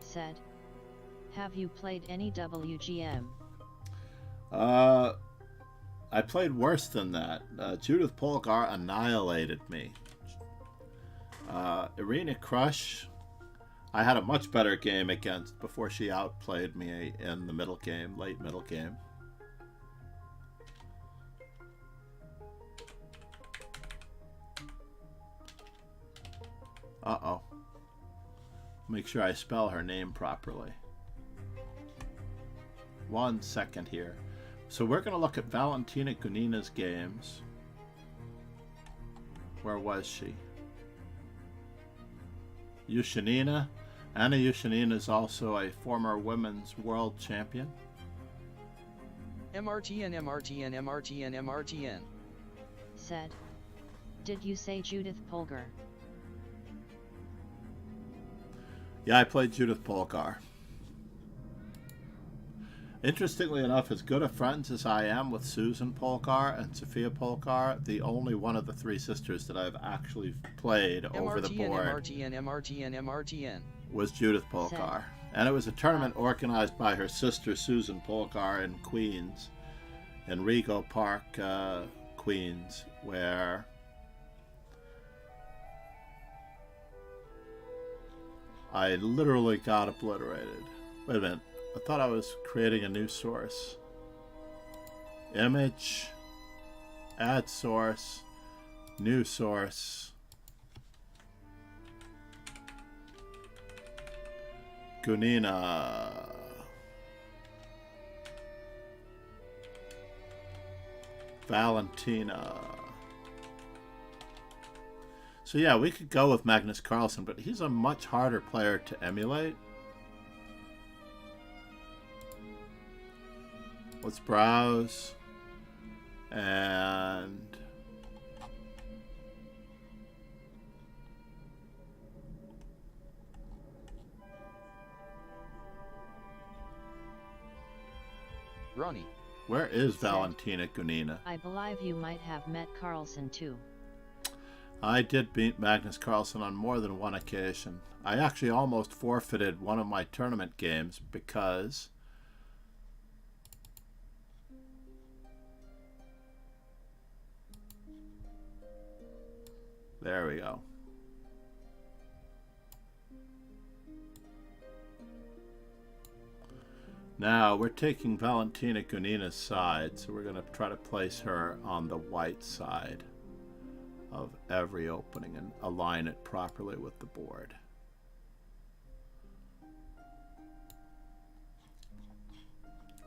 Said, have you played any WGM? I played worse than that. Judith Polgar annihilated me. Irina Crush, I had a much better game against before she outplayed me in the middle game, late middle game. Uh-oh. Make sure I spell her name properly. 1 second here. So we're going to look at Valentina Gunina's games. Where was she? Yushinina. Anna Yushinina is also a former women's world champion. MRTN, MRTN, MRTN, MRTN. Said, did you say Judith Polgar? Yeah, I played Judith Polgar. Interestingly enough, as good of friends as I am with Susan Polgar and Sophia Polgar, the only one of the three sisters that I've actually played over the board MRTN. was Judith Polgar. And it was a tournament organized by her sister Susan Polgar in Queens, in Rego Park, Queens, where I literally got obliterated. Wait a minute. I thought I was creating a new source. Image. Add source. New source. Gunina. Valentina. So yeah, we could go with Magnus Carlsen, but he's a much harder player to emulate. Let's browse. And Ronnie. where is Valentina Gunina? I believe you might have met Carlsen too. I did beat Magnus Carlsen on more than one occasion. I actually almost forfeited one of my tournament games because there we go. Now we're taking Valentina Gunina's side, so we're going to try to place her on the white side of every opening and align it properly with the board.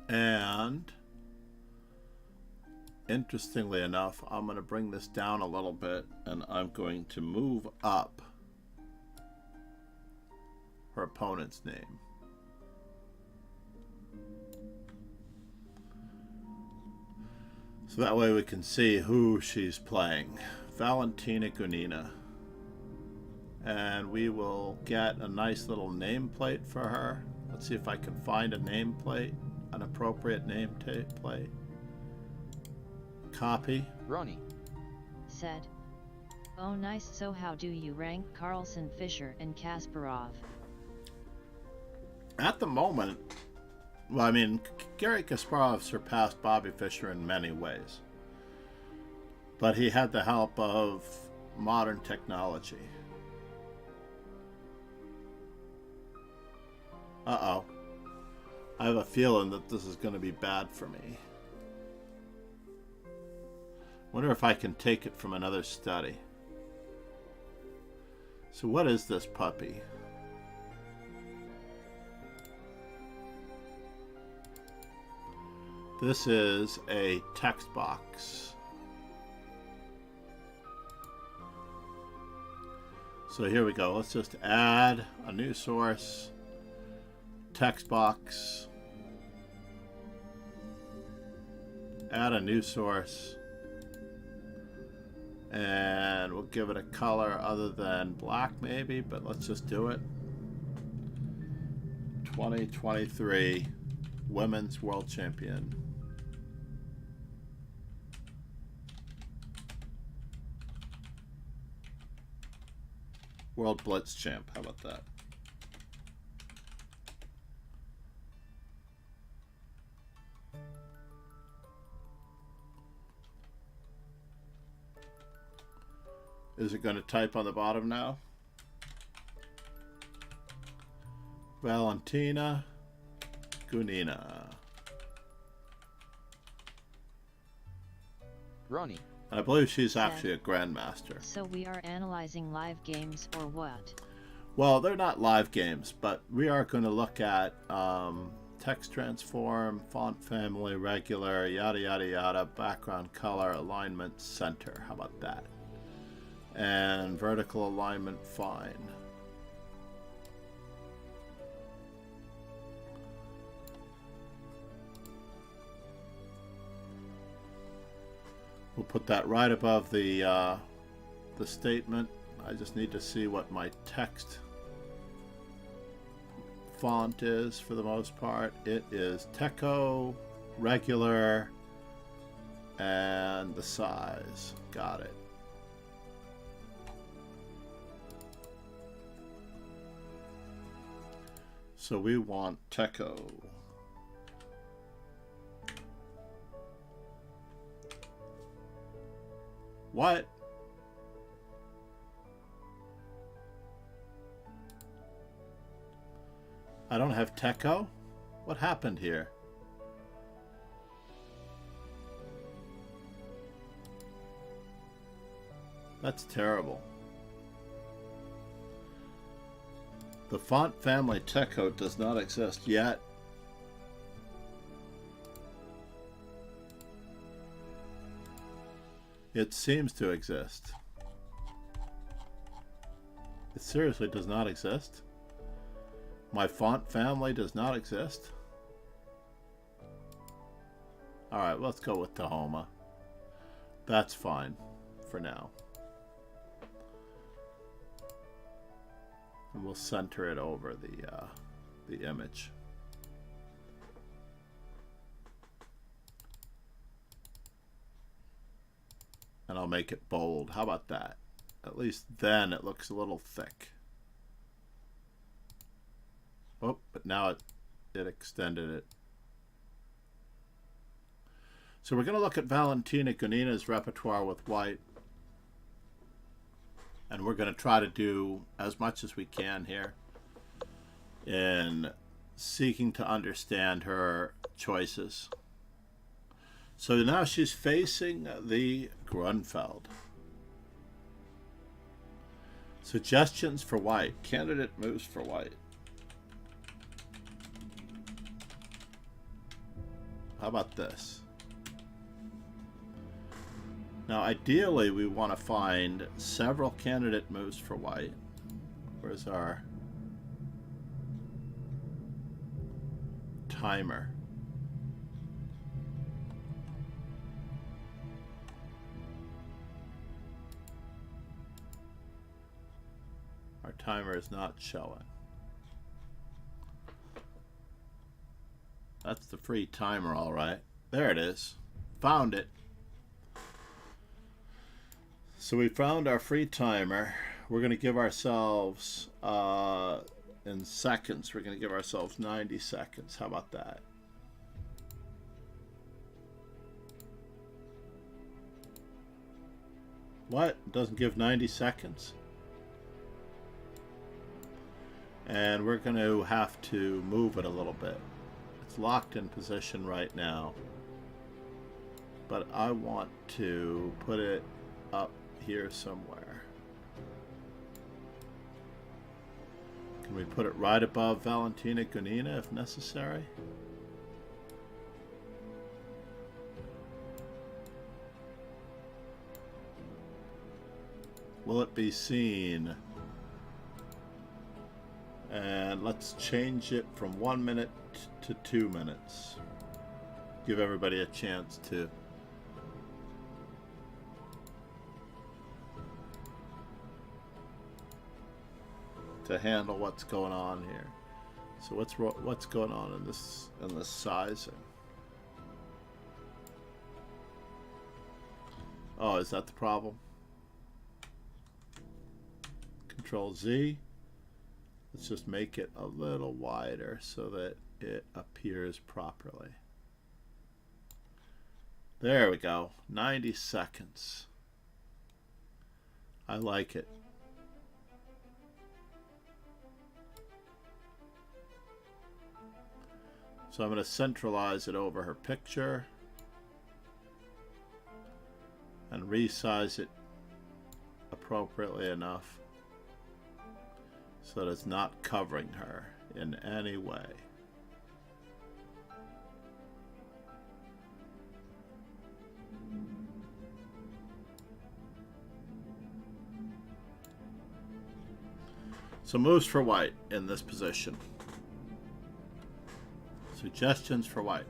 And interestingly enough, I'm going to bring this down a little bit and I'm going to move up her opponent's name. So that way we can see who she's playing. Valentina Gunina. And we will get a nice little nameplate for her. Let's see if I can find a nameplate, an appropriate nameplate. Copy. Ronnie. Said. Oh nice, so how do you rank Carlson, Fisher and Kasparov? At the moment, well, I mean, Garry Kasparov surpassed Bobby Fischer in many ways. But he had the help of modern technology. Uh-oh. I have a feeling that this is going to be bad for me. Wonder if I can take it from another study. So what is this puppy? This is a text box. So here we go. Let's just add a new source. Text box. Add a new source. And we'll give it a color other than black maybe, but let's just do it. 2023 Women's World Champion. World Blitz Champ, how about that? Is it going to type on the bottom now? Valentina Gunina. Ronnie. And I believe she's actually a grandmaster. So we are analyzing live games or what? Well, they're not live games, but we are going to look at text transform, font family, regular, yada yada yada, background color, alignment, center. How about that? And vertical alignment, fine. We'll put that right above the statement. I just need to see what my text font is for the most part. It is Techo, regular, and the size. Got it. So we want Techo. What? I don't have Techo? What happened here? That's terrible. The font family Techo does not exist yet. It seems to exist. It seriously does not exist. My font family does not exist. Alright, let's go with Tahoma. That's fine for now. And we'll center it over the image. And I'll make it bold. How about that? At least then it looks a little thick. Oh, but now it extended it. So we're going to look at Valentina Gunina's repertoire with white. And we're going to try to do as much as we can here in seeking to understand her choices. So now she's facing the Grunfeld. Suggestions for white. Candidate moves for white. How about this? Now ideally we want to find several candidate moves for white. Where's our timer? timer is not showing. That's the free timer, all right. There it is. Found it. So we found our free timer. We're going to give ourselves, in seconds, we're going to give ourselves 90 seconds. How about that? What? It doesn't give 90 seconds? And we're going to have to move it a little bit. It's locked in position right now. But I want to put it up here somewhere. Can we put it right above Valentina Gunina if necessary? Will it be seen? And let's change it from 1 minute to 2 minutes. Give everybody a chance to handle what's going on here. So what's going on in this sizing? Oh, is that the problem? Control Z. Let's just make it a little wider so that it appears properly. There we go. 90 seconds. I like it. So I'm going to centralize it over her picture and resize it appropriately enough so that it's not covering her in any way. So moves for white in this position. Suggestions for white.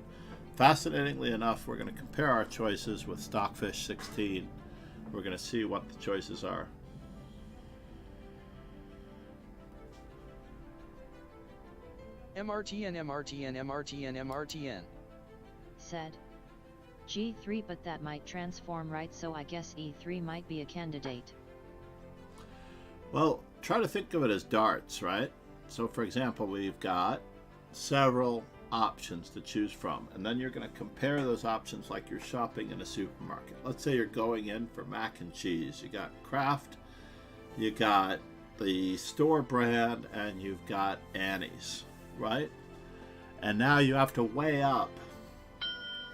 Fascinatingly enough, we're going to compare our choices with Stockfish 16. We're going to see what the choices are. MRTN, MRTN, MRTN, MRTN. Said. G3, but that might transform, right? So I guess E3 might be a candidate. Well, try to think of it as darts, right? So for example, we've got several options to choose from, and then you're going to compare those options like you're shopping in a supermarket. Let's say you're going in for mac and cheese. You got Kraft, you got the store brand, and you've got Annie's, right? And now you have to weigh up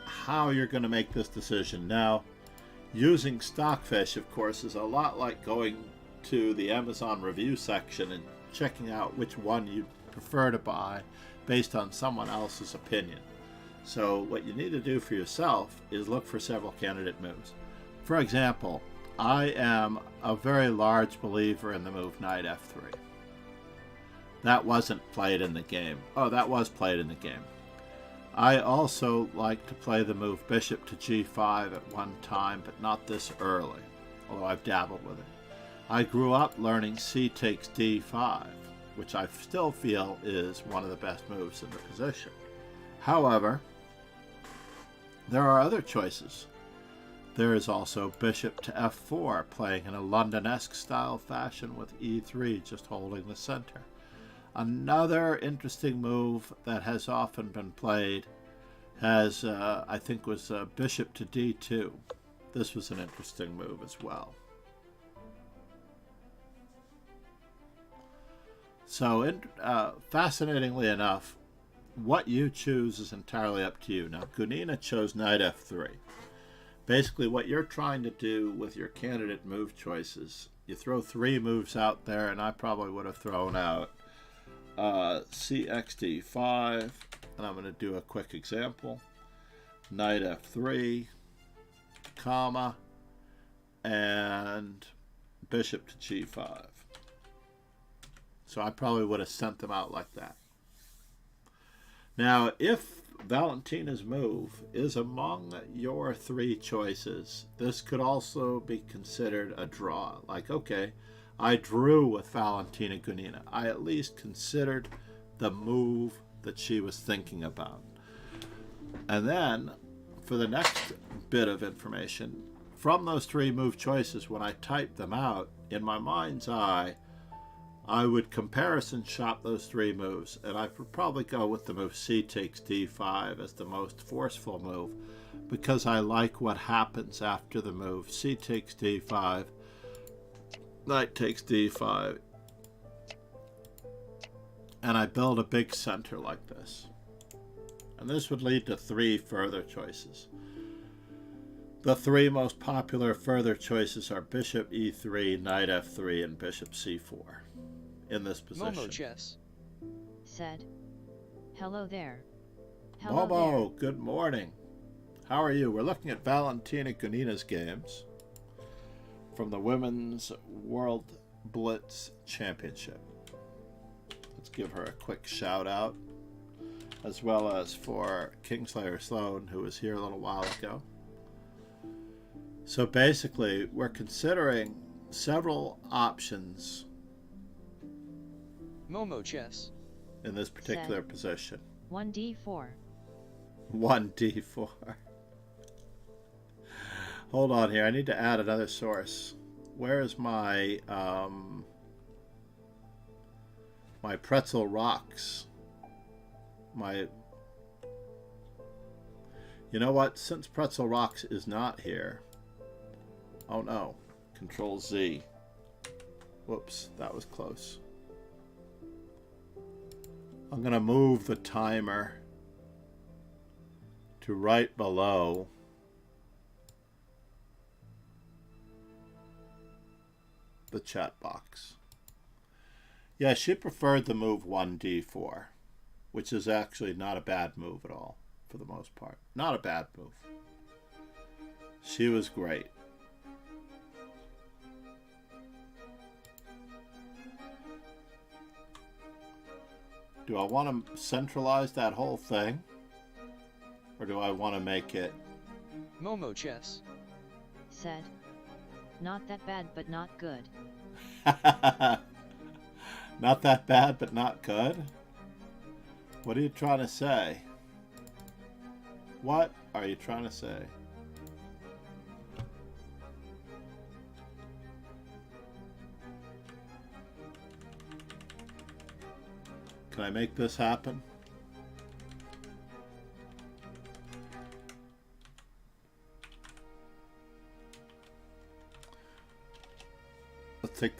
how you're going to make this decision. Now, using Stockfish, of course, is a lot like going to the Amazon review section and checking out which one you prefer to buy based on someone else's opinion. So what you need to do for yourself is look for several candidate moves. For example, I am a very large believer in the move Knight F3. That wasn't played in the game. Oh, that was played in the game. I also like to play the move Bishop to G5 at one time, but not this early, although I've dabbled with it. I grew up learning C takes D5, which I still feel is one of the best moves in the position. However, there are other choices. There is also Bishop to F4, playing in a London-esque style fashion with E3 just holding the center. Another interesting move that has often been played has, I think, was Bishop to D2. This was an interesting move as well. So, fascinatingly enough, what you choose is entirely up to you. Now, Gunina chose Knight F3. Basically, what you're trying to do with your candidate move choices, you throw 3 moves out there, and I probably would have thrown out CXD5, and I'm going to do a quick example. Knight F3, comma, and Bishop to G5. So I probably would have sent them out like that. Now, if Valentina's move is among your 3 choices, this could also be considered a draw. Like, okay, I drew with Valentina Gunina. I at least considered the move that she was thinking about. And then, for the next bit of information, from those three move choices, when I typed them out, in my mind's eye, I would comparison shop those three moves, and I would probably go with the move c takes d5 as the most forceful move, because I like what happens after the move c takes d5, knight takes d5, and I build a big center like this. And this would lead to three further choices. The three most popular further choices are bishop e3, knight f3, and bishop c4 in this position. Momo Chess said, "Hello there. Hello Momo, good morning. How are you? We're looking at Valentina Gunina's games from the Women's World Blitz Championship. Let's give her a quick shout out, as well as for Kingslayer Sloan, who was here a little while ago. So basically, we're considering several options Momo Chess in this particular position. 1d4. 1d4. Hold on here. I need to add another source. Where is my my pretzel rocks? You know what? Since pretzel rocks is not here. Oh no. Control Z. Whoops, that was close. I'm going to move the timer to right below the chat box. Yeah, she preferred the move 1d4, which is actually not a bad move at all, for the most part. Not a bad move. She was great. Do I want to centralize that whole thing? Or do I want to make it... Momo Chess said, "Not that bad, but not good." Not that bad, but not good? What are you trying to say? What are you trying to say? Can I make this happen? Let's take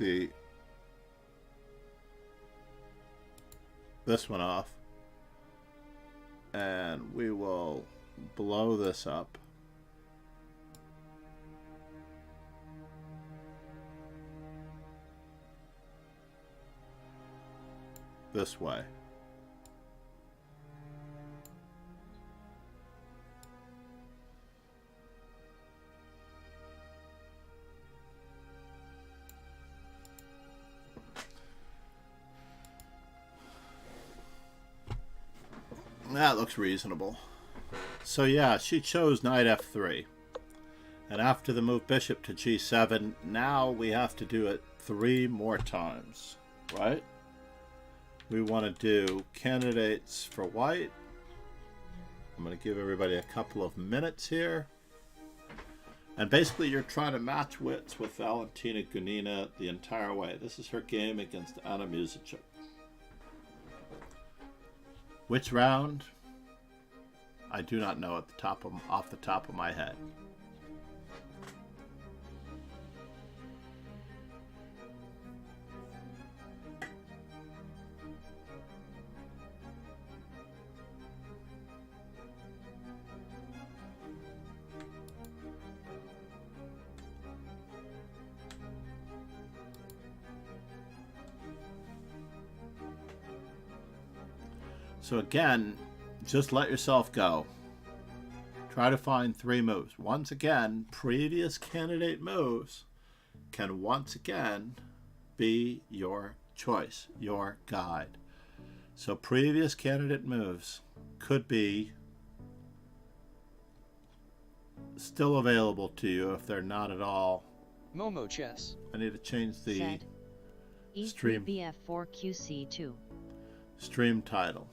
this one off, and we will blow this up. This way. That looks reasonable. So yeah, she chose knight f3. And after the move bishop to g7, now we have to do it 3 more times, right? We want to do candidates for white. I'm going to give everybody a couple of minutes here. And basically you're trying to match wits with Valentina Gunina the entire way. This is her game against Anna Musicek. Which round? I do not know off the top of my head. So again, just let yourself go. Try to find 3 moves. Once again, previous candidate moves can once again be your choice, your guide. So previous candidate moves could be still available to you if they're not at all. Momo Chess I need to change the said, Stream. E3 bf4 qc2. Stream title.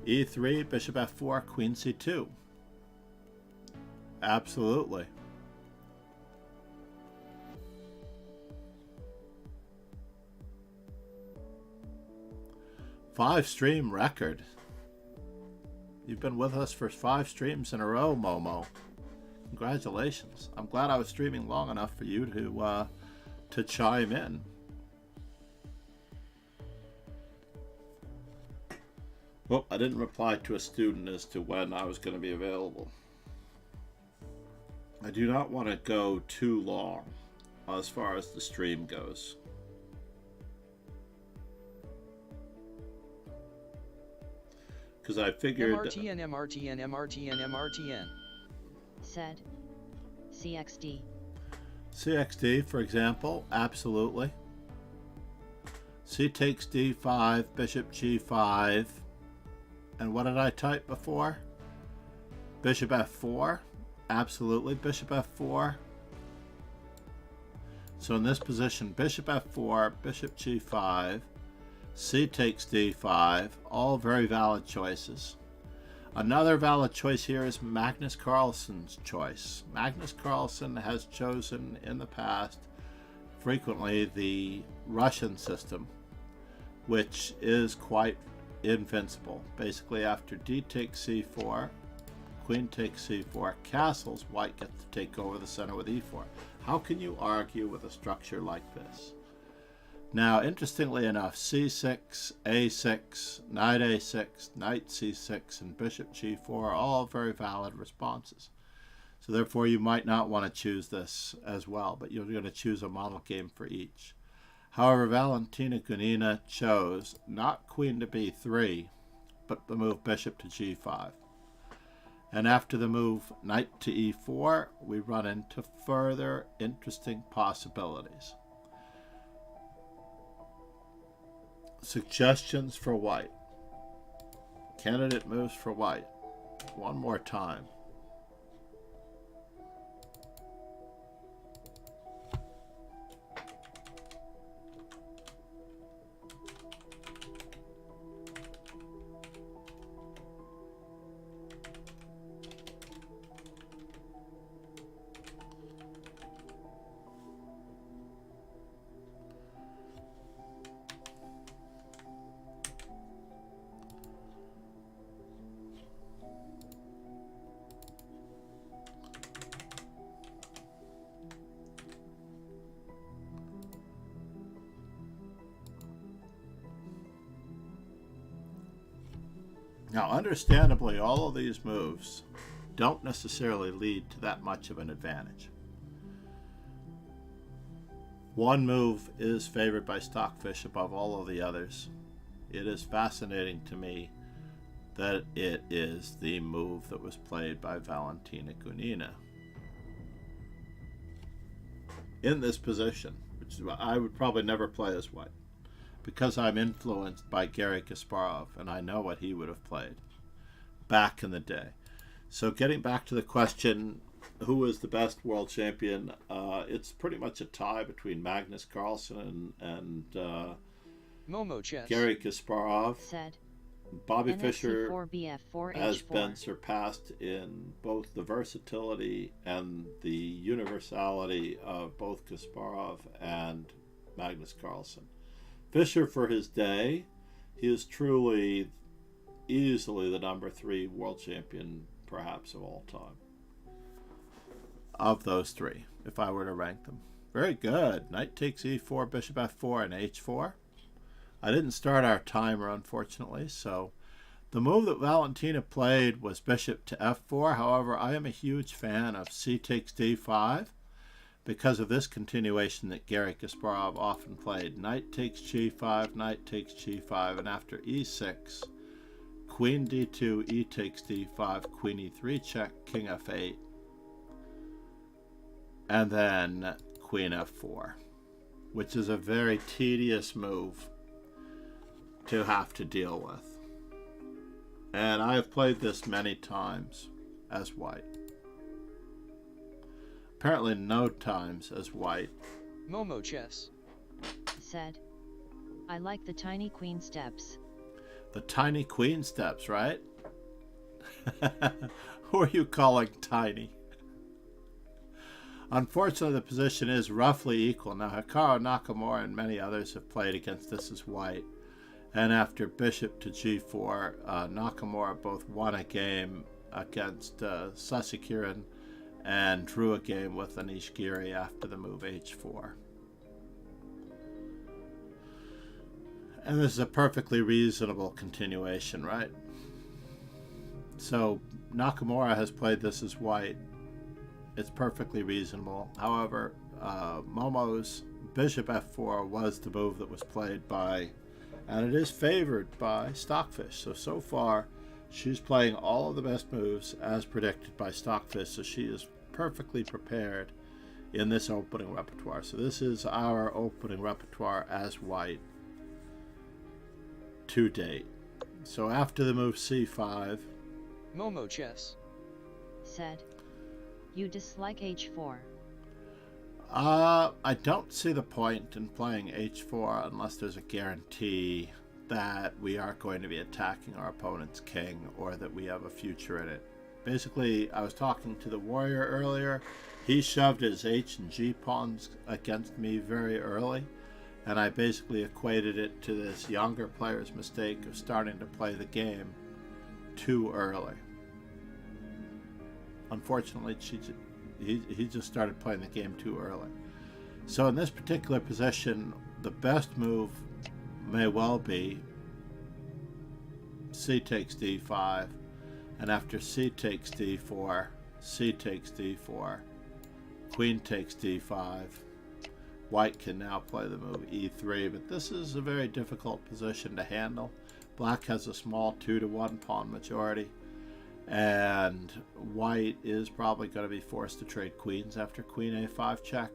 E3, bishop f4, queen c2. Absolutely. Five stream record. You've been with us for 5 streams in a row, Momo. Congratulations. I'm glad I was streaming long enough for you to chime in. Well, I didn't reply to a student as to when I was going to be available. I do not want to go too long as far as the stream goes. Because I figured... MRTN. Said. CXD. CXD, for example, absolutely. C takes D5, bishop G5. And what did I type before? Bishop F4? Absolutely, bishop F4. So in this position, bishop F4, bishop G5, C takes D5, all very valid choices. Another valid choice here is Magnus Carlsen's choice. Magnus Carlsen has chosen in the past frequently the Russian system, which is quite invincible. Basically, after D takes C4, queen takes C4, castles, white gets to take over the center with E4. How can you argue with a structure like this? Now, interestingly enough, C6, A6, knight A6, knight C6, and bishop G4 are all very valid responses. So therefore, you might not want to choose this as well, but you're going to choose a model game for each. However, Valentina Gunina chose not queen to B3, but the move bishop to G5. And after the move knight to E4, we run into further interesting possibilities. Suggestions for white. Candidate moves for white. One more time. Now, understandably, all of these moves don't necessarily lead to that much of an advantage. One move is favored by Stockfish above all of the others. It is fascinating to me that it is the move that was played by Valentina Gunina. In this position, which is what I would probably never play as white, because I'm influenced by Garry Kasparov, and I know what he would have played back in the day. So getting back to the question, who is the best world champion? It's pretty much a tie between Magnus Carlsen and Momo Chess. Garry Kasparov. Said. Bobby NSC Fischer 4BF4H4. has been surpassed in both the versatility and the universality of both Kasparov and Magnus Carlsen. Fischer, for his day, he is truly, easily the number 3 world champion, perhaps, of all time. Of those 3, if I were to rank them. Very good. Knight takes E4, bishop F4, and H4. I didn't start our timer, unfortunately, so the move that Valentina played was bishop to F4. However, I am a huge fan of C takes D5. Because of this continuation that Garry Kasparov often played. Knight takes G5, knight takes G5, and after E6, queen D2, E takes D5, queen E3 check, king F8, and then queen F4, which is a very tedious move to have to deal with. And I have played this many times as white. Apparently no times as white. Momo Chess. said. I like the tiny queen steps. The tiny queen steps, right? Who are you calling tiny? Unfortunately, the position is roughly equal. Now, Hikaru Nakamura and many others have played against this as white. And after bishop to g4, Nakamura both won a game against Sasikiran and drew a game with Anish Giri after the move h4. And this is a perfectly reasonable continuation, right? So Nakamura has played this as white. It's perfectly reasonable. However, Momo's bishop f4 was the move that was played by, and it is favored by Stockfish. So far, she's playing all of the best moves as predicted by Stockfish, so she is perfectly prepared in this opening repertoire. So this is our opening repertoire as white to date. So after the move c5, Momo chess. Said. You dislike h4. I don't see the point in playing h4 unless there's a guarantee that we are going to be attacking our opponent's king or that we have a future in it. Basically, I was talking to the warrior earlier. He shoved his h and g pawns against me very early, and I basically equated it to this younger player's mistake of starting to play the game too early. Unfortunately, he just started playing the game too early. So in this particular position, the best move may well be c takes d5, and after c takes d4, c takes d4, queen takes d5. White can now play the move e3, but this is a very difficult position to handle. Black has a small 2-to-1 pawn majority, and white is probably going to be forced to trade queens after queen a5 check.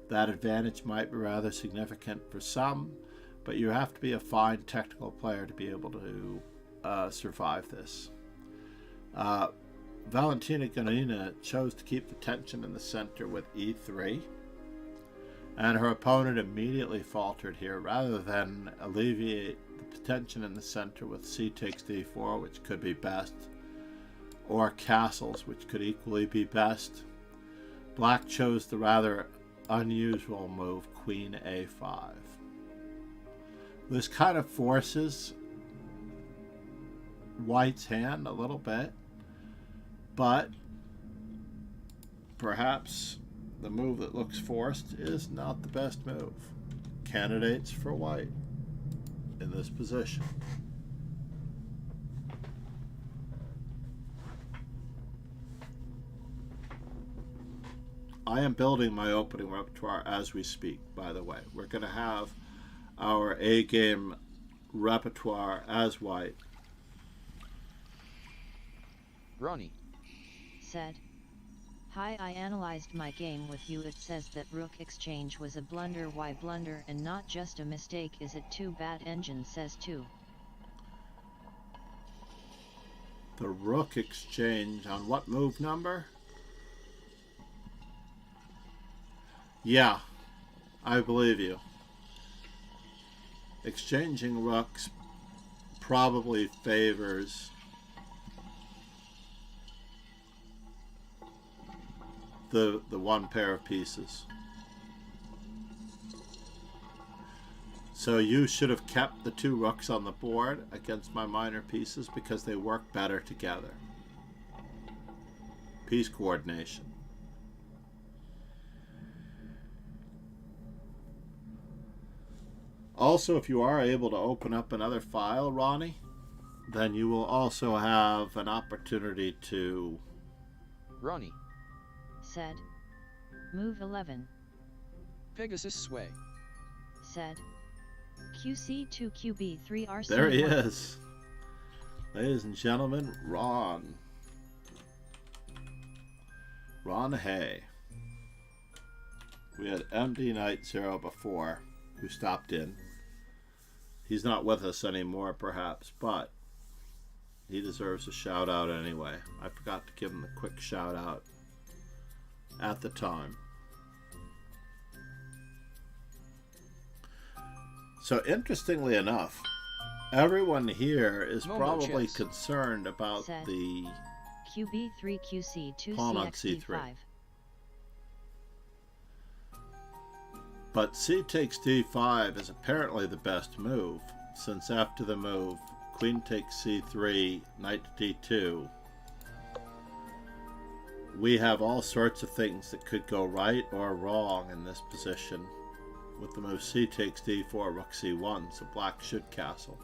That advantage might be rather significant for some, but you have to be a fine technical player to be able to survive this. Valentina Ganina chose to keep the tension in the center with e3, and her opponent immediately faltered here. Rather than alleviate the tension in the center with c takes d4, which could be best, or castles, which could equally be best, Black chose the rather unusual move queen a5. This kind of forces White's hand a little bit, but perhaps the move that looks forced is not the best move. Candidates for White in this position. I am building my opening repertoire as we speak, by the way. We're going to have our A-game repertoire as white. Ronnie. Said. Hi, I analyzed my game with you. It says that rook exchange was a blunder. Why blunder and not just a mistake? Is it too bad? Engine says too. The rook exchange on what move number? Yeah, I believe you. Exchanging rooks probably favors the one pair of pieces. So you should have kept the two rooks on the board against my minor pieces because they work better together. Piece coordination. Also, if you are able to open up another file, Ronnie, then you will also have an opportunity to... Ronnie. Said. Move 11. Pegasus sway. Said. QC2 QB3 RC1. There he is. Ladies and gentlemen, Ron. Ron Hay. We had MD Knight 0 before, who stopped in. He's not with us anymore, perhaps, but he deserves a shout out anyway. I forgot to give him a quick shout out at the time. So interestingly enough, everyone here is Momo probably chess. concerned about Set. the QB3 QC2 Pawn on CXD5. C3. But c takes d5 is apparently the best move, since after the move, queen takes c3, knight to d2, we have all sorts of things that could go right or wrong in this position. With the move c takes d4, rook c1, so black should castle.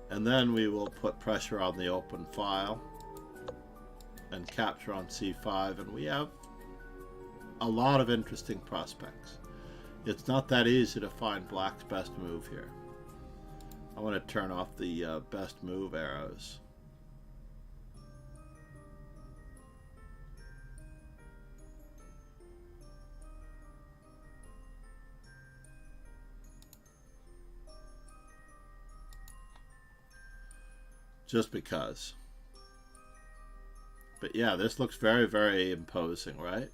And then we will put pressure on the open file and capture on c5, and we have a lot of interesting prospects. It's not that easy to find black's best move here. I want to turn off the best move arrows. Just because. But yeah, this looks very, very imposing, right?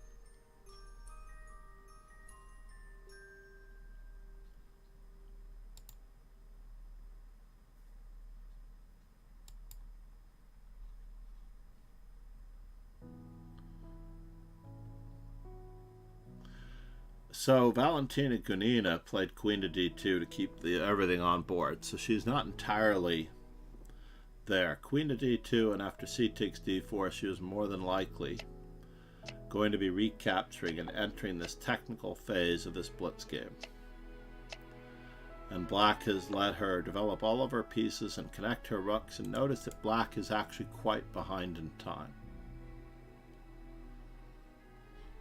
So Valentina Gunina played queen to d2 to keep everything on board. So she's not entirely there. Queen to d2, and after c takes d4, she was more than likely going to be recapturing and entering this technical phase of this blitz game. And black has let her develop all of her pieces and connect her rooks, and notice that black is actually quite behind in time.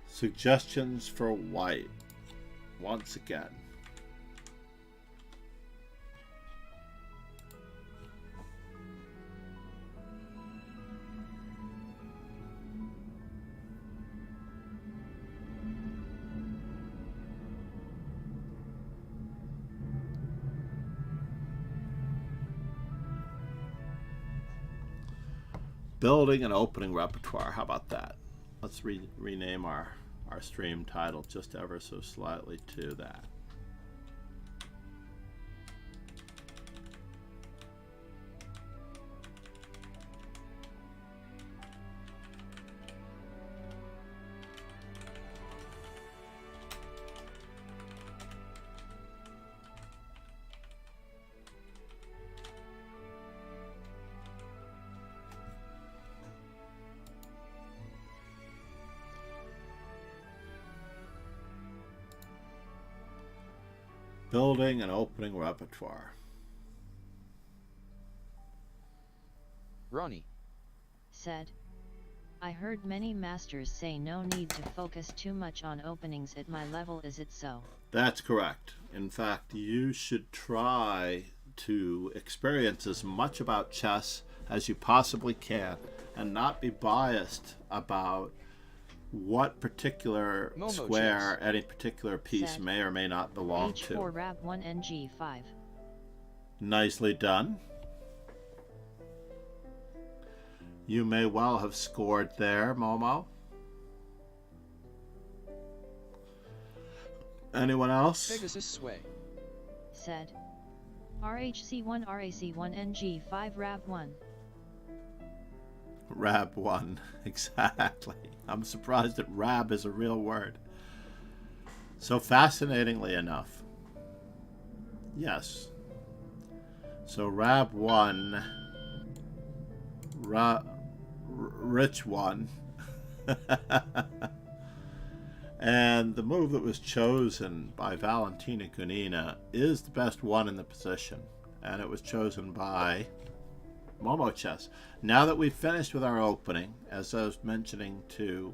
Suggestions for white once again. Building an opening repertoire. How about that? Let's rename our stream title just ever so slightly to that. Building an opening repertoire. Ronnie. Said. I heard many masters say no need to focus too much on openings at my level. Is it so? That's correct. In fact, you should try to experience as much about chess as you possibly can and not be biased about what particular Momo square chess. any particular piece Set. may or may not belong H4 to. Rab 1 NG5. Nicely done. You may well have scored there, Momo. Anyone else? Pegasus sway. Said. RHC1 RAC1 NG5 Rab 1. Rab 1, exactly. I'm surprised that rab is a real word. So fascinatingly enough, yes. So Rab 1, Rich 1, and the move that was chosen by Valentina Gunina is the best one in the position, and it was chosen by Momo Chess. Now that we've finished with our opening, as I was mentioning to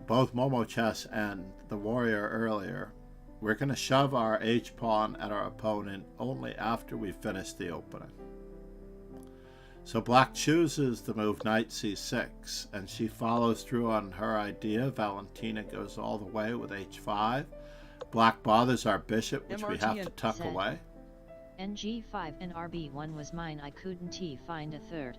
both Momo Chess and the Warrior earlier, we're going to shove our H-pawn at our opponent only after we finish the opening. So black chooses the move knight c6, and she follows through on her idea. Valentina goes all the way with h5. Black bothers our bishop, which we have to tuck Set. away. NG5 and RB1 was mine. I couldn't find a third.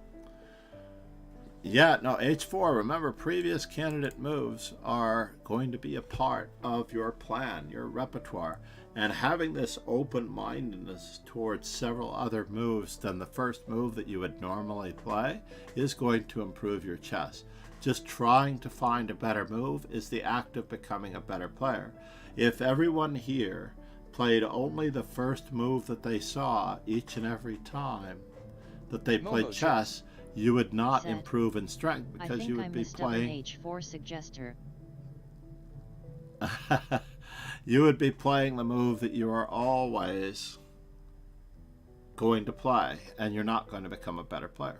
Yeah, no, h4. Remember, previous candidate moves are going to be a part of your plan, your repertoire. And having this open-mindedness towards several other moves than the first move that you would normally play is going to improve your chess. Just trying to find a better move is the act of becoming a better player. If everyone here played only the first move that they saw each and every time that they played chess, you would not improve in strength because you would be playing H4 suggester. you would be playing the move that you are always going to play, and you're not going to become a better player.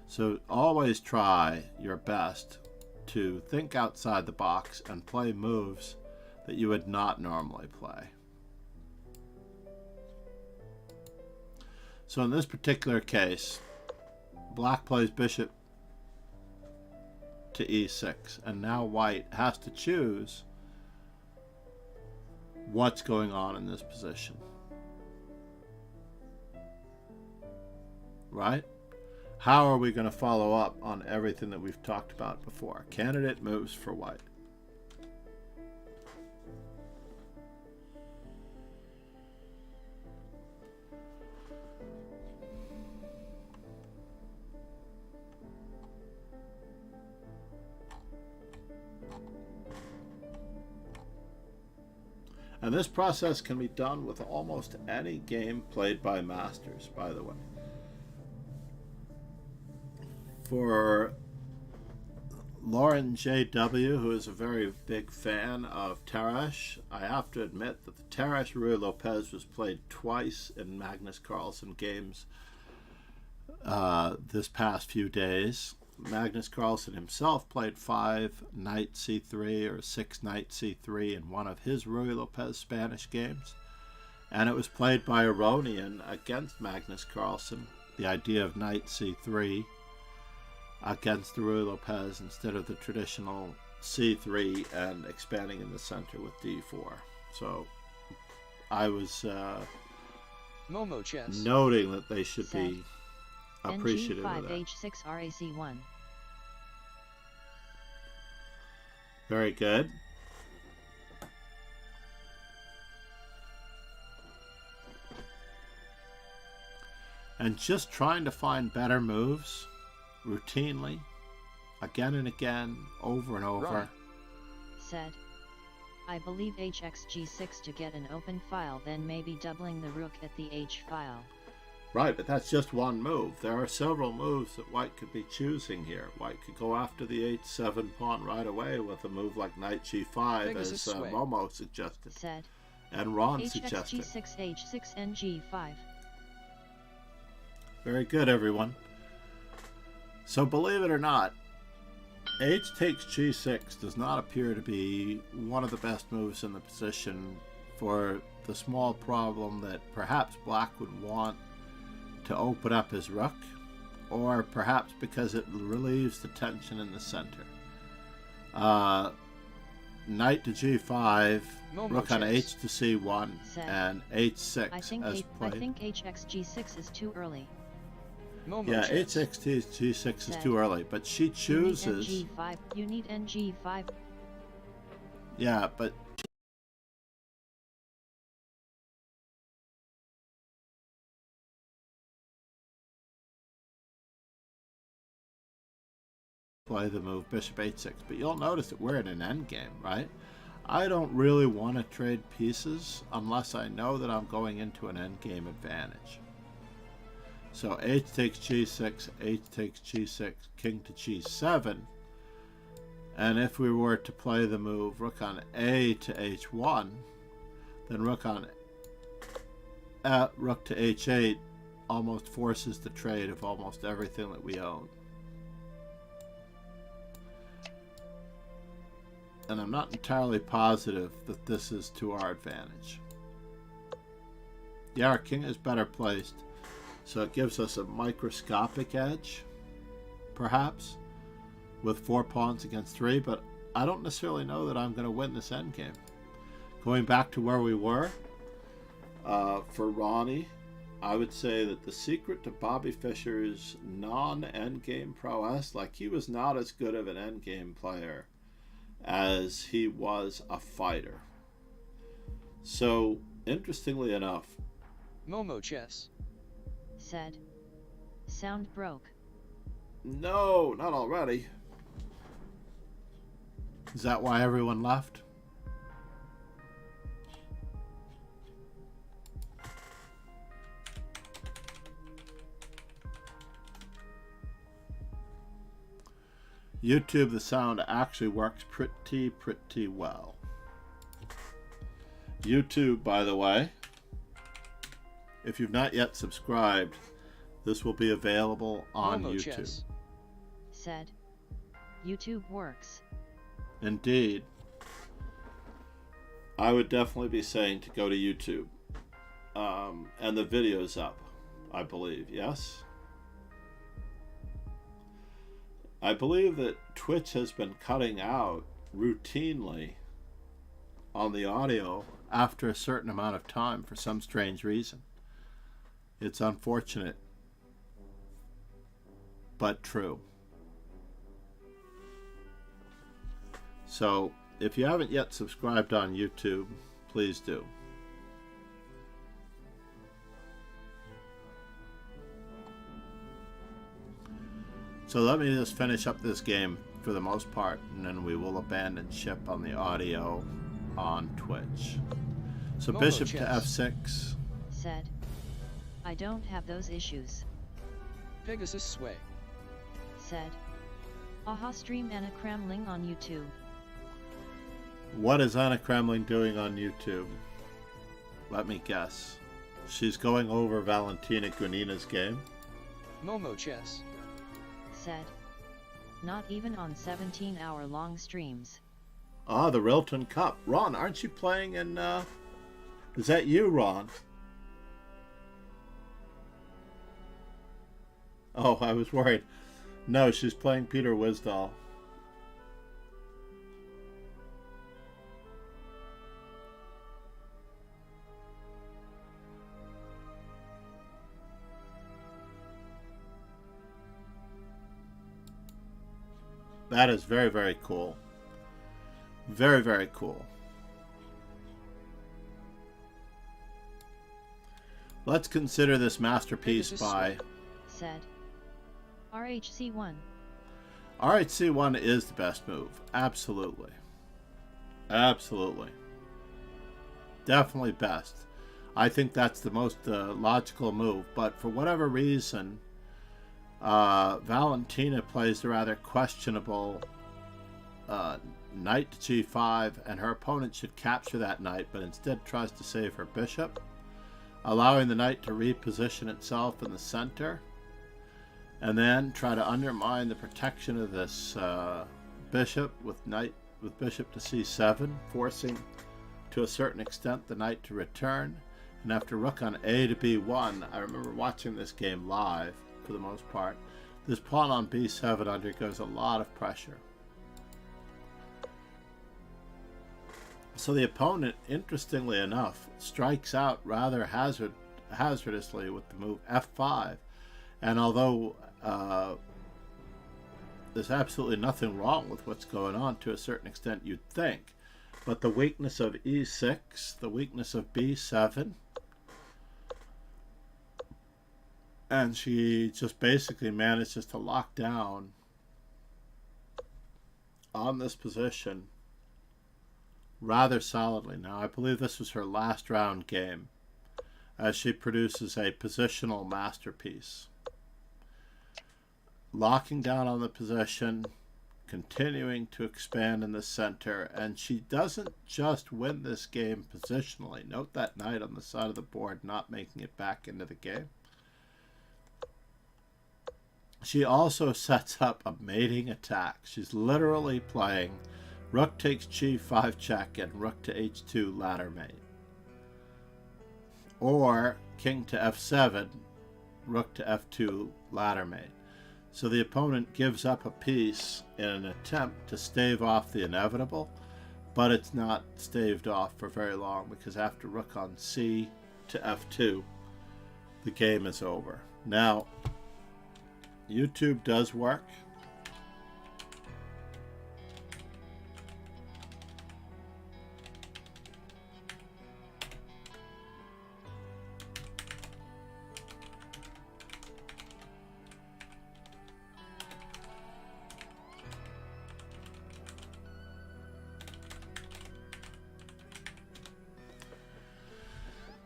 So always try your best to think outside the box and play moves that you would not normally play. So in this particular case, black plays bishop to e6, and now white has to choose what's going on in this position. Right? How are we going to follow up on everything that we've talked about before? Candidate moves for white. And this process can be done with almost any game played by masters, by the way. For Lauren J.W., who is a very big fan of Tarrasch, I have to admit that the Tarrasch-Ruy Lopez was played twice in Magnus Carlsen games this past few days. Magnus Carlsen himself played 5 knight c3 or 6 knight c3 in one of his Ruy Lopez Spanish games, and it was played by Aronian against Magnus Carlsen, the idea of knight c3 against the Ruy Lopez instead of the traditional c3 and expanding in the center with d4. So I was Momo chess. noting that they should be appreciative NG5 of that. H6 RAC1. Very good. And just trying to find better moves routinely, again and again, over and over. Right. Said, I believe HXG6 to get an open file, then maybe doubling the rook at the H file. Right, but that's just one move. There are several moves that white could be choosing here. White could go after the h7 pawn right away with a move like knight g5, Pegasus as sway. Momo suggested, Said, and Ron suggested. HXG6 H6 NG5. Very good, everyone. So believe it or not, h takes g6 does not appear to be one of the best moves in the position, for the small problem that perhaps black would want to open up his rook, or perhaps because it relieves the tension in the center. Knight to g5, Momo rook on chess. h to c1, Said, and h6 I think as I played. think HXG6 is too early. Momo Yeah, chess. h6 to g6 is Said, too early, but she chooses. You need NG5. Yeah, but play the move bishop h6, but you'll notice that we're in an endgame, right? I don't really want to trade pieces unless I know that I'm going into an endgame advantage. So h takes g6, h takes g6, king to g7, and if we were to play the move rook on a to h1, then rook to h8 almost forces the trade of almost everything that we own. And I'm not entirely positive that this is to our advantage. Yeah, our king is better placed, so it gives us a microscopic edge, perhaps, with 4 pawns against 3, but I don't necessarily know that I'm going to win this endgame. Going back to where we were, for Ronnie, I would say that the secret to Bobby Fischer's non-endgame prowess, like he was not as good of an endgame player as he was a fighter. So, interestingly enough, Momo Chess. Said. Sound broke. no, not already. Is that why everyone left? YouTube, the sound actually works pretty well. YouTube, by the way, if you've not yet subscribed, this will be available on Momo YouTube. Chess. Said. YouTube works. Indeed. I would definitely be saying to go to YouTube. And the video's up, I believe, yes? I believe that Twitch has been cutting out routinely on the audio after a certain amount of time for some strange reason. It's unfortunate, but true. So, if you haven't yet subscribed on YouTube, please do. So let me just finish up this game for the most part, and then we will abandon ship on the audio on Twitch. So Momo bishop to chess. f6. Said. I don't have those issues. Pegasus Sway. Said. Aha, stream Anna Kramling on YouTube. What is Anna Kremlin doing on YouTube? Let me guess. She's going over Valentina Gunina's game? Momo Chess. Said. Not even on 17-hour-long streams. Ah, the Rilton Cup. Ron, aren't you playing in, Is that you, Ron? Oh, I was worried. No, she's playing Peter Wisdahl. That is very, very cool. Very, very cool. Let's consider this masterpiece Pegasus by... Said. RHC1. RHC1 is the best move. Absolutely. Absolutely. Definitely best. I think that's the most logical move. But for whatever reason, Valentina plays the rather questionable knight to g5, and her opponent should capture that knight, but instead tries to save her bishop, allowing the knight to reposition itself in the center, and then try to undermine the protection of this bishop with bishop to c7, forcing to a certain extent the knight to return. And after rook on a to b1, I remember watching this game live for the most part, this pawn on b7 undergoes a lot of pressure. So the opponent, interestingly enough, strikes out rather hazardously with the move f5. And although there's absolutely nothing wrong with what's going on to a certain extent, you'd think, but the weakness of e6, the weakness of b7, and she just basically manages to lock down on this position rather solidly. Now, I believe this was her last round game, as she produces a positional masterpiece. Locking down on the position, continuing to expand in the center, and she doesn't just win this game positionally. Note that knight on the side of the board not making it back into the game. She also sets up a mating attack. She's literally playing rook takes g5 check and rook to h2 ladder mate. Or king to f7, rook to f2 ladder mate. So the opponent gives up a piece in an attempt to stave off the inevitable, but it's not staved off for very long, because after rook on c to f2, the game is over. Now, YouTube does work.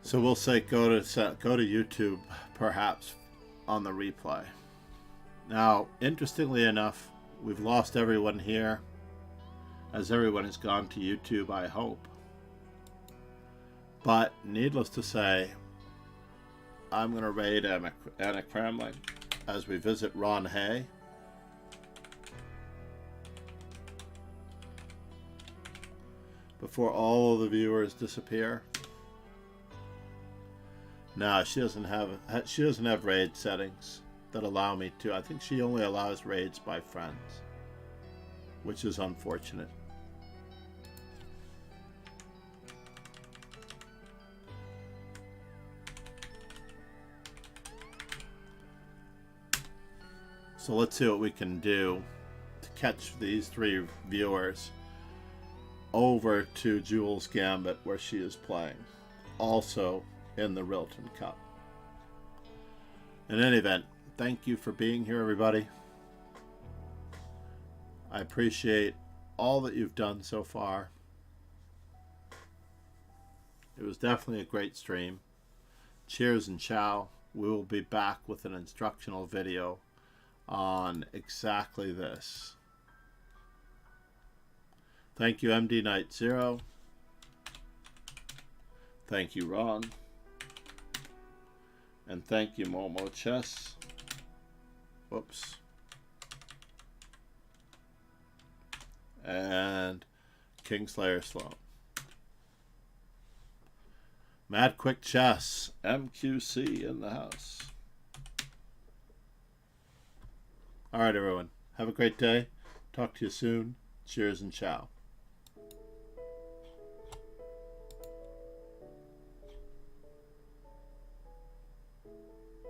So we'll say go to YouTube, perhaps, on the replay. Now, interestingly enough, we've lost everyone here, as everyone has gone to YouTube, I hope. But needless to say, I'm going to raid Anna Cramling as we visit Ron Hay. Before all of the viewers disappear. No, she doesn't have raid settings that allow me to. I think she only allows raids by friends, which is unfortunate. So let's see what we can do to catch these 3 viewers over to Jules Gambit, where she is playing, also in the Rilton Cup. In any event, thank you for being here, everybody. I appreciate all that you've done so far. It was definitely a great stream. Cheers and ciao. We will be back with an instructional video on exactly this. Thank you, MD Knight Zero. Thank you, Ron. And thank you, Momo Chess. Whoops. And Kingslayer Sloan. Mad Quick Chess, MQC in the house. All right, everyone. Have a great day. Talk to you soon. Cheers and ciao.